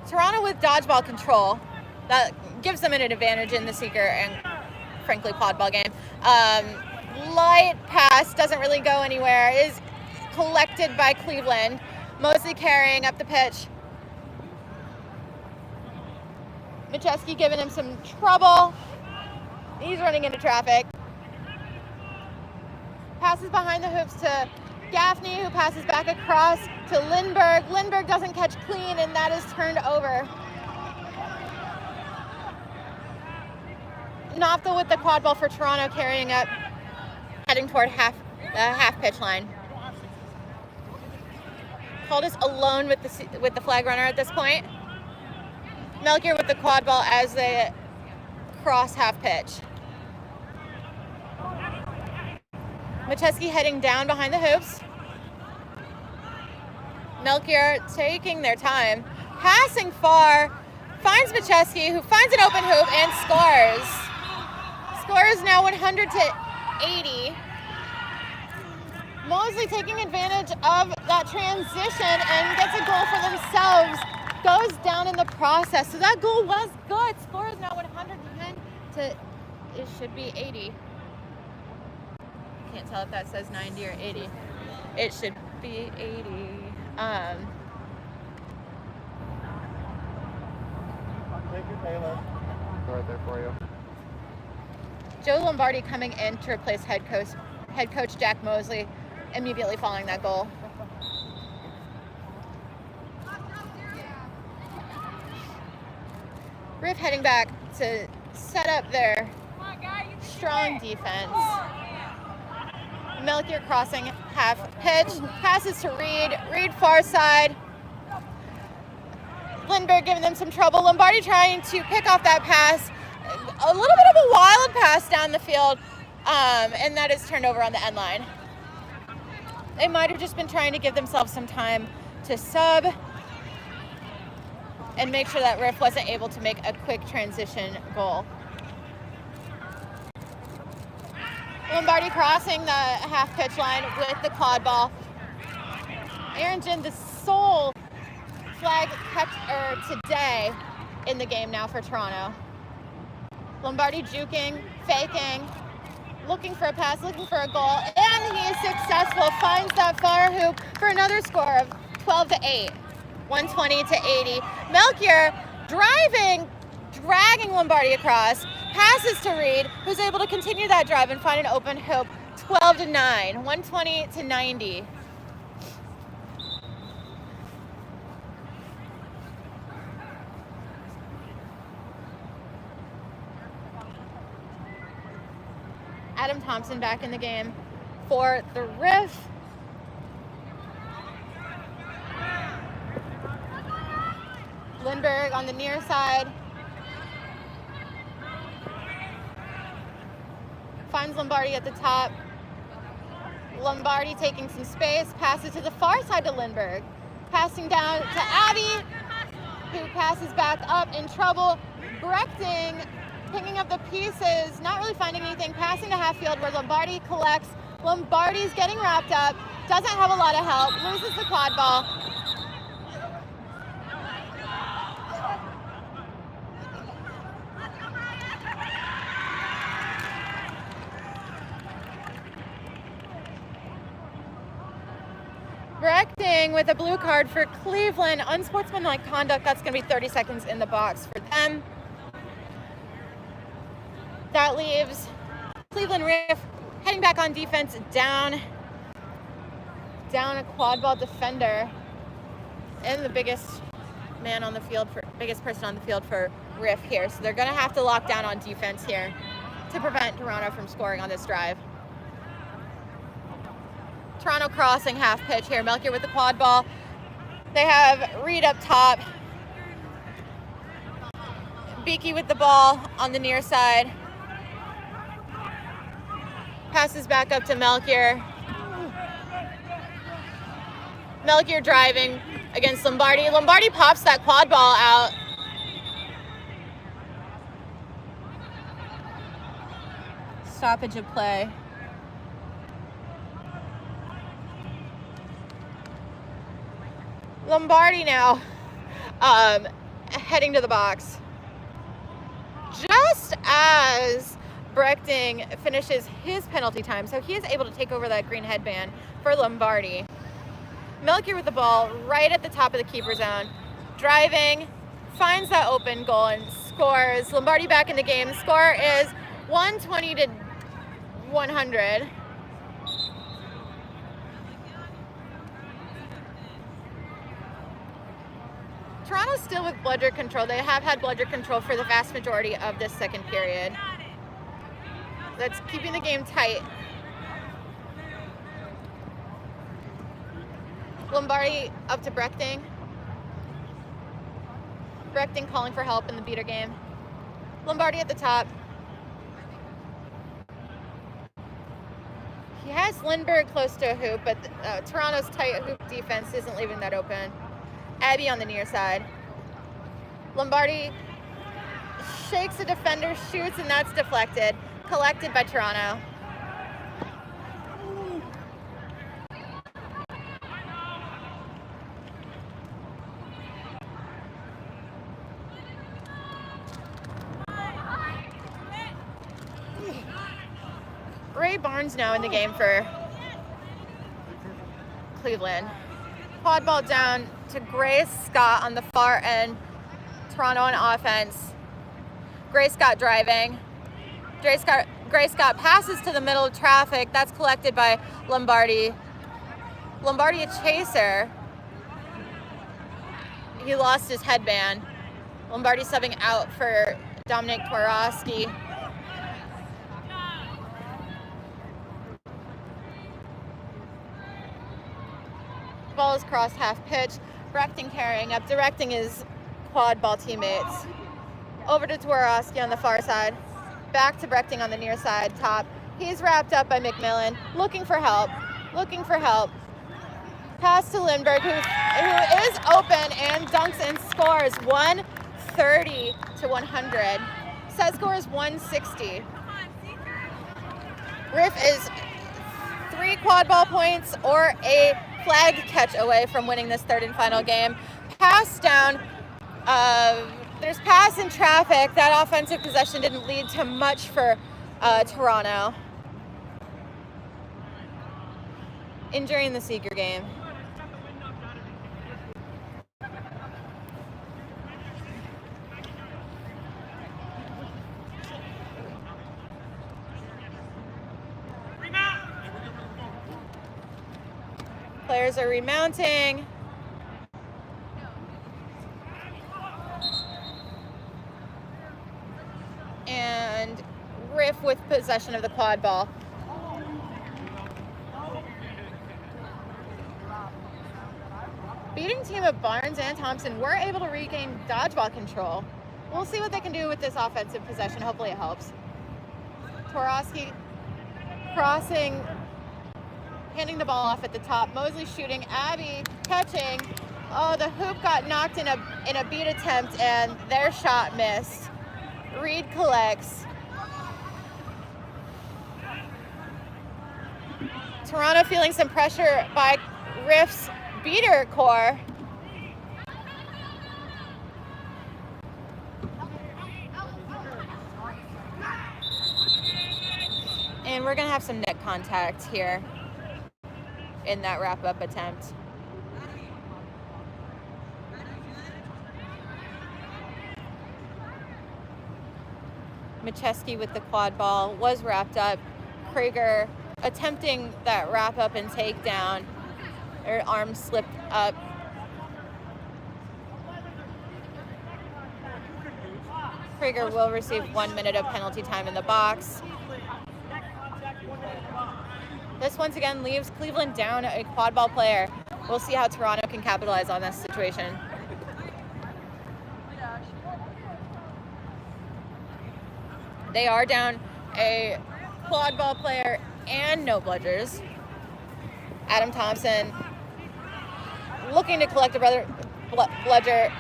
Toronto with dodgeball control. That gives them an advantage in the seeker and frankly quad ball game. Light pass doesn't really go anywhere, is collected by Cleveland. Mosley carrying up the pitch. Macheski giving him some trouble. He's running into traffic. Passes behind the hoops to Gaffney, who passes back across to Lindbergh. Lindbergh doesn't catch clean, and that is turned over. Nafta with the quad ball for Toronto, carrying up, heading toward the half pitch line. Kaldis alone with the flag runner at this point. Melchior with the quad ball as they cross half pitch. Macheski heading down behind the hoops. Melchior taking their time. Passing far, finds Macheski, who finds an open hoop and scores. Scores now 100 to 80. Mosley taking advantage of that transition and gets a goal for themselves. Goes down in the process. So that goal was good. Score is now 110 to, it should be 80. Can't tell if that says 90 or 80. It should be 80. Thank you, Taylor. It's right there for you. Joe Lombardi coming in to replace head coach Jack Mosley, immediately following that goal. Riff heading back to set up their strong defense. Melchior crossing half pitch, passes to Reed. Reed far side. Lindbergh giving them some trouble. Lombardi trying to pick off that pass. A little bit of a wild pass down the field, and that is turned over on the end line. They might have just been trying to give themselves some time to sub and make sure that Riff wasn't able to make a quick transition goal. Lombardi crossing the half pitch line with the quad ball. Aaron Ginn, the sole flag catcher today in the game now for Toronto. Lombardi juking, faking, looking for a pass, looking for a goal, and he is successful. Finds that far hoop for another score of 12 to 8, 120 to 80. Melchior driving, dragging Lombardi across, passes to Reed, who's able to continue that drive and find an open hoop. 12 to 9, 120 to 90. Adam Thompson back in the game for the Riff. Lindbergh on the near side. Finds Lombardi at the top. Lombardi taking some space, passes to the far side to Lindbergh. Passing down to Abby, who passes back up in trouble. Brechting picking up the pieces, not really finding anything, passing to half field where Lombardi collects. Lombardi's getting wrapped up, doesn't have a lot of help, loses the quad ball. Brechting with a blue card for Cleveland. Unsportsmanlike conduct, that's going to be 30 seconds in the box for them. That leaves Cleveland Riff heading back on defense, down a quad ball defender, and the biggest person on the field for Riff here. So they're going to have to lock down on defense here to prevent Toronto from scoring on this drive. Toronto crossing half pitch here. Melchior with the quad ball. They have Reed up top. Beaky with the ball on the near side. Passes back up to Melchior. Melchior driving against Lombardi. Lombardi pops that quad ball out. Stoppage of play. Lombardi now heading to the box. Just as Brechting finishes his penalty time, so he is able to take over that green headband for Lombardi. Melchior with the ball right at the top of the keeper zone. Driving, finds that open goal and scores. Lombardi back in the game. The score is 120 to 100. Toronto's still with bludger control. They have had bludger control for the vast majority of this second period. That's keeping the game tight. Lombardi up to Brechting. Brechting calling for help in the beater game. Lombardi at the top. has Lindbergh close to a hoop, but Toronto's tight hoop defense isn't leaving that open. Abby on the near side. Lombardi shakes the defender, shoots, and that's deflected. Collected by Toronto. Ray Barnes now in the game for Cleveland. Quad ball down to Grace Scott on the far end. Toronto on offense. Grace Scott driving. Grace Scott passes to the middle of traffic. That's collected by Lombardi. Lombardi a chaser. He lost his headband. Lombardi subbing out for Dominic Twarowski. Ball is crossed half pitch. Brechting carrying up, directing his quad ball teammates. Over to Twarowski on the far side. Back to Brechting on the near side, top. He's wrapped up by McMillan, looking for help. Pass to Lindbergh, who is open and dunks and scores 130 to 100. Set score is 160. Riff is 3 quad ball points or a flag catch away from winning this third and final game. Pass down. There's pass in traffic. That offensive possession didn't lead to much for Toronto. Injury in the Seeger game. Players are remounting. And Riff with possession of the quad ball. Beating team of Barnes and Thompson were able to regain dodgeball control. We'll see what they can do with this offensive possession. Hopefully it helps. Twarowski crossing, handing the ball off at the top. Mosley shooting, Abby catching. Oh, the hoop got knocked in a beat attempt and their shot missed. Reed collects. Toronto feeling some pressure by Riff's beater core. And we're gonna have some net contact here in that wrap-up attempt. Macheski with the quad ball was wrapped up. Krieger attempting that wrap-up and takedown. Her arm slipped up. Krieger will receive 1 minute of penalty time in the box. This once again leaves Cleveland down a quad ball player. We'll see how Toronto can capitalize on this situation. They are down a quad ball player and no bludgers. Adam Thompson looking to collect a bludger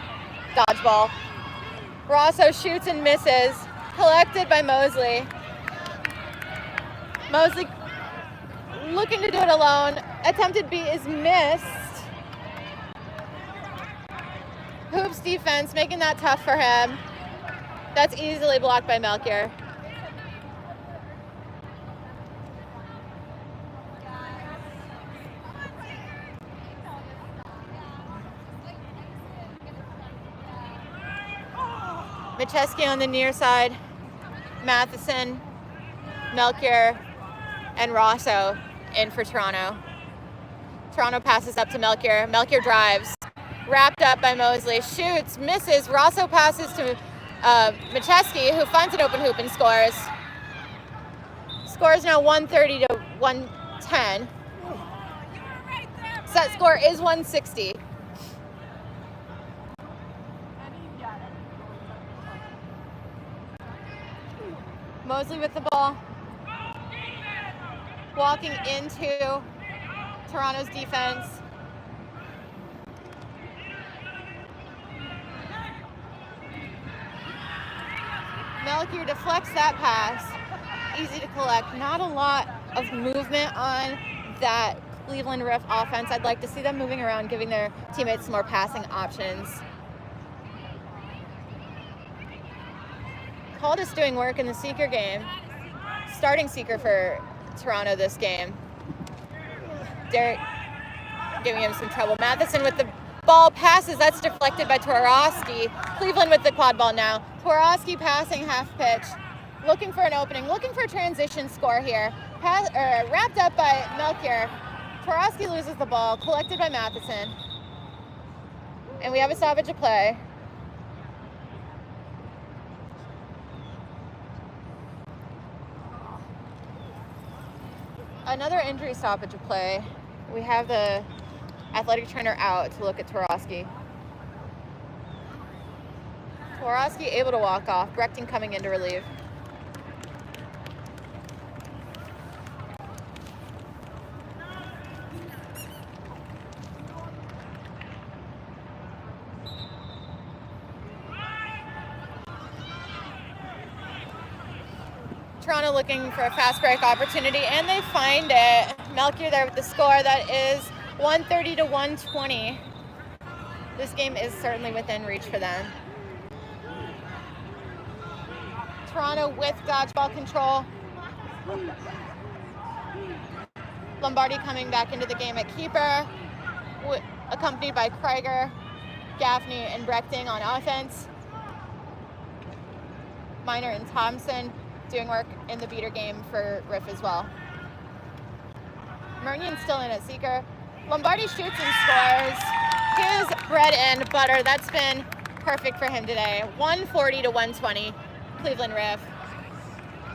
dodgeball. Rosso shoots and misses. Collected by Mosley. Mosley looking to do it alone. Attempted beat is missed. Hoops defense making that tough for him. That's easily blocked by Melchior. Macheski on the near side. Matheson, Melchior, and Rosso in for Toronto. Toronto passes up to Melchior. Melchior drives. Wrapped up by Mosley. Shoots, misses. Rosso passes to Macheski, who finds an open hoop and scores. Scores now 130 to 110. Set score is 160. Mosley with the ball. walking into Toronto's defense. MLQ deflects that pass. Easy to collect. Not a lot of movement on that Cleveland Riff offense. I'd like to see them moving around, giving their teammates some more passing options. Caldas doing work in the seeker game. Starting seeker for Toronto this game. Derek giving him some trouble. Matheson with the ball passes. That's deflected by Twarowski. Cleveland with the quad ball now. Twarowski passing half pitch. Looking for an opening. Looking for a transition score here. Wrapped up by Melchior. Twarowski loses the ball. Collected by Matheson. And we have a stoppage of play. Another injury stoppage of play. We have the athletic trainer out to look at Twarowski. Twarowski able to walk off. Brechting coming in to relieve. Toronto looking for a fast break opportunity, and they find it. Melchior there with the score. That is 130 to 120. This game is certainly within reach for them. Toronto with dodgeball control. Lombardi coming back into the game at keeper, accompanied by Krieger, Gaffney, and Brechting on offense. Miner and Thompson doing work in the beater game for Riff as well. Murnion's still in at seeker. Lombardi shoots and scores. His bread and butter. That's been perfect for him today. 140 to 120, Cleveland Riff.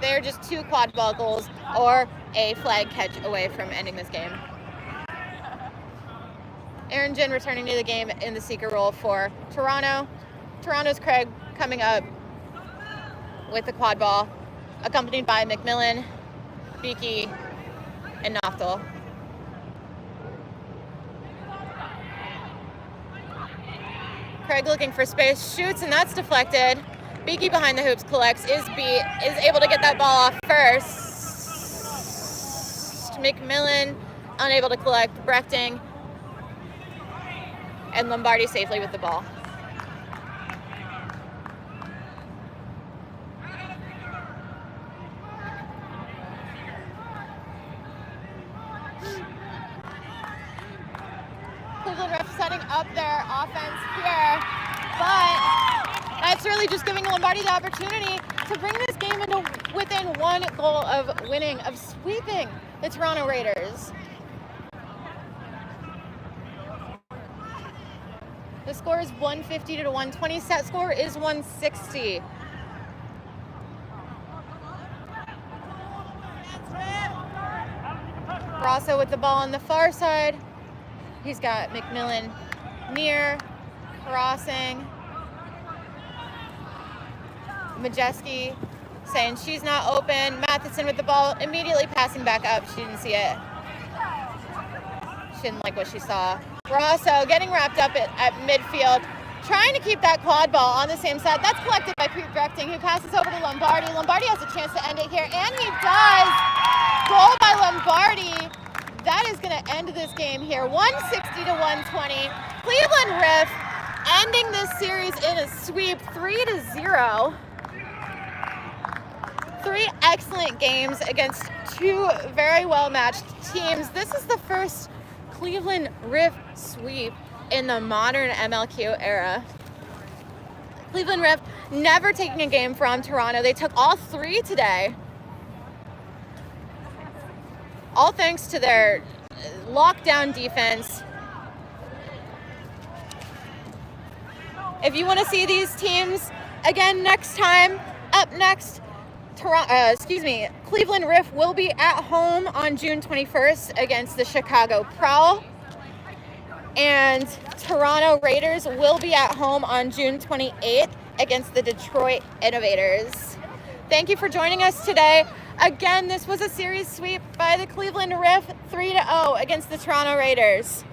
They're just 2 quad ball goals or a flag catch away from ending this game. Aaron Jin returning to the game in the seeker role for Toronto. Toronto's Craig coming up with the quad ball, accompanied by McMillan, Beakey, and Naftal. Craig looking for space, shoots, and that's deflected. Beakey behind the hoops collects, is able to get that ball off first. McMillan unable to collect, Brechting, and Lombardi safely with the ball. Cleveland Riff setting up their offense here, but that's really just giving Lombardi the opportunity to bring this game into within 1 goal of winning, of sweeping the Toronto Raiders. The score is 150 to 120. Set score is 160. Brasso with the ball on the far side. He's got McMillan near, crossing. Majeski saying she's not open. Matheson with the ball, immediately passing back up. She didn't see it. She didn't like what she saw. Brasso getting wrapped up at midfield, trying to keep that quad ball on the same side. That's collected by Pete Brechting, who passes over to Lombardi. Lombardi has a chance to end it here, and he does. Goal by Lombardi. That is going to end this game here, 160 to 120. Cleveland Riff ending this series in a sweep, 3-0. 3 excellent games against 2 very well-matched teams. This is the first Cleveland Riff sweep in the modern MLQ era. Cleveland Riff never taking a game from Toronto. They took all 3 today. All thanks to their lockdown defense. If you want to see these teams again next time, up next, Cleveland Riff will be at home on June 21st against the Chicago Prowl. And Toronto Raiders will be at home on June 28th against the Detroit Innovators. Thank you for joining us today. Again, this was a series sweep by the Cleveland Riff, 3-0 against the Toronto Raiders.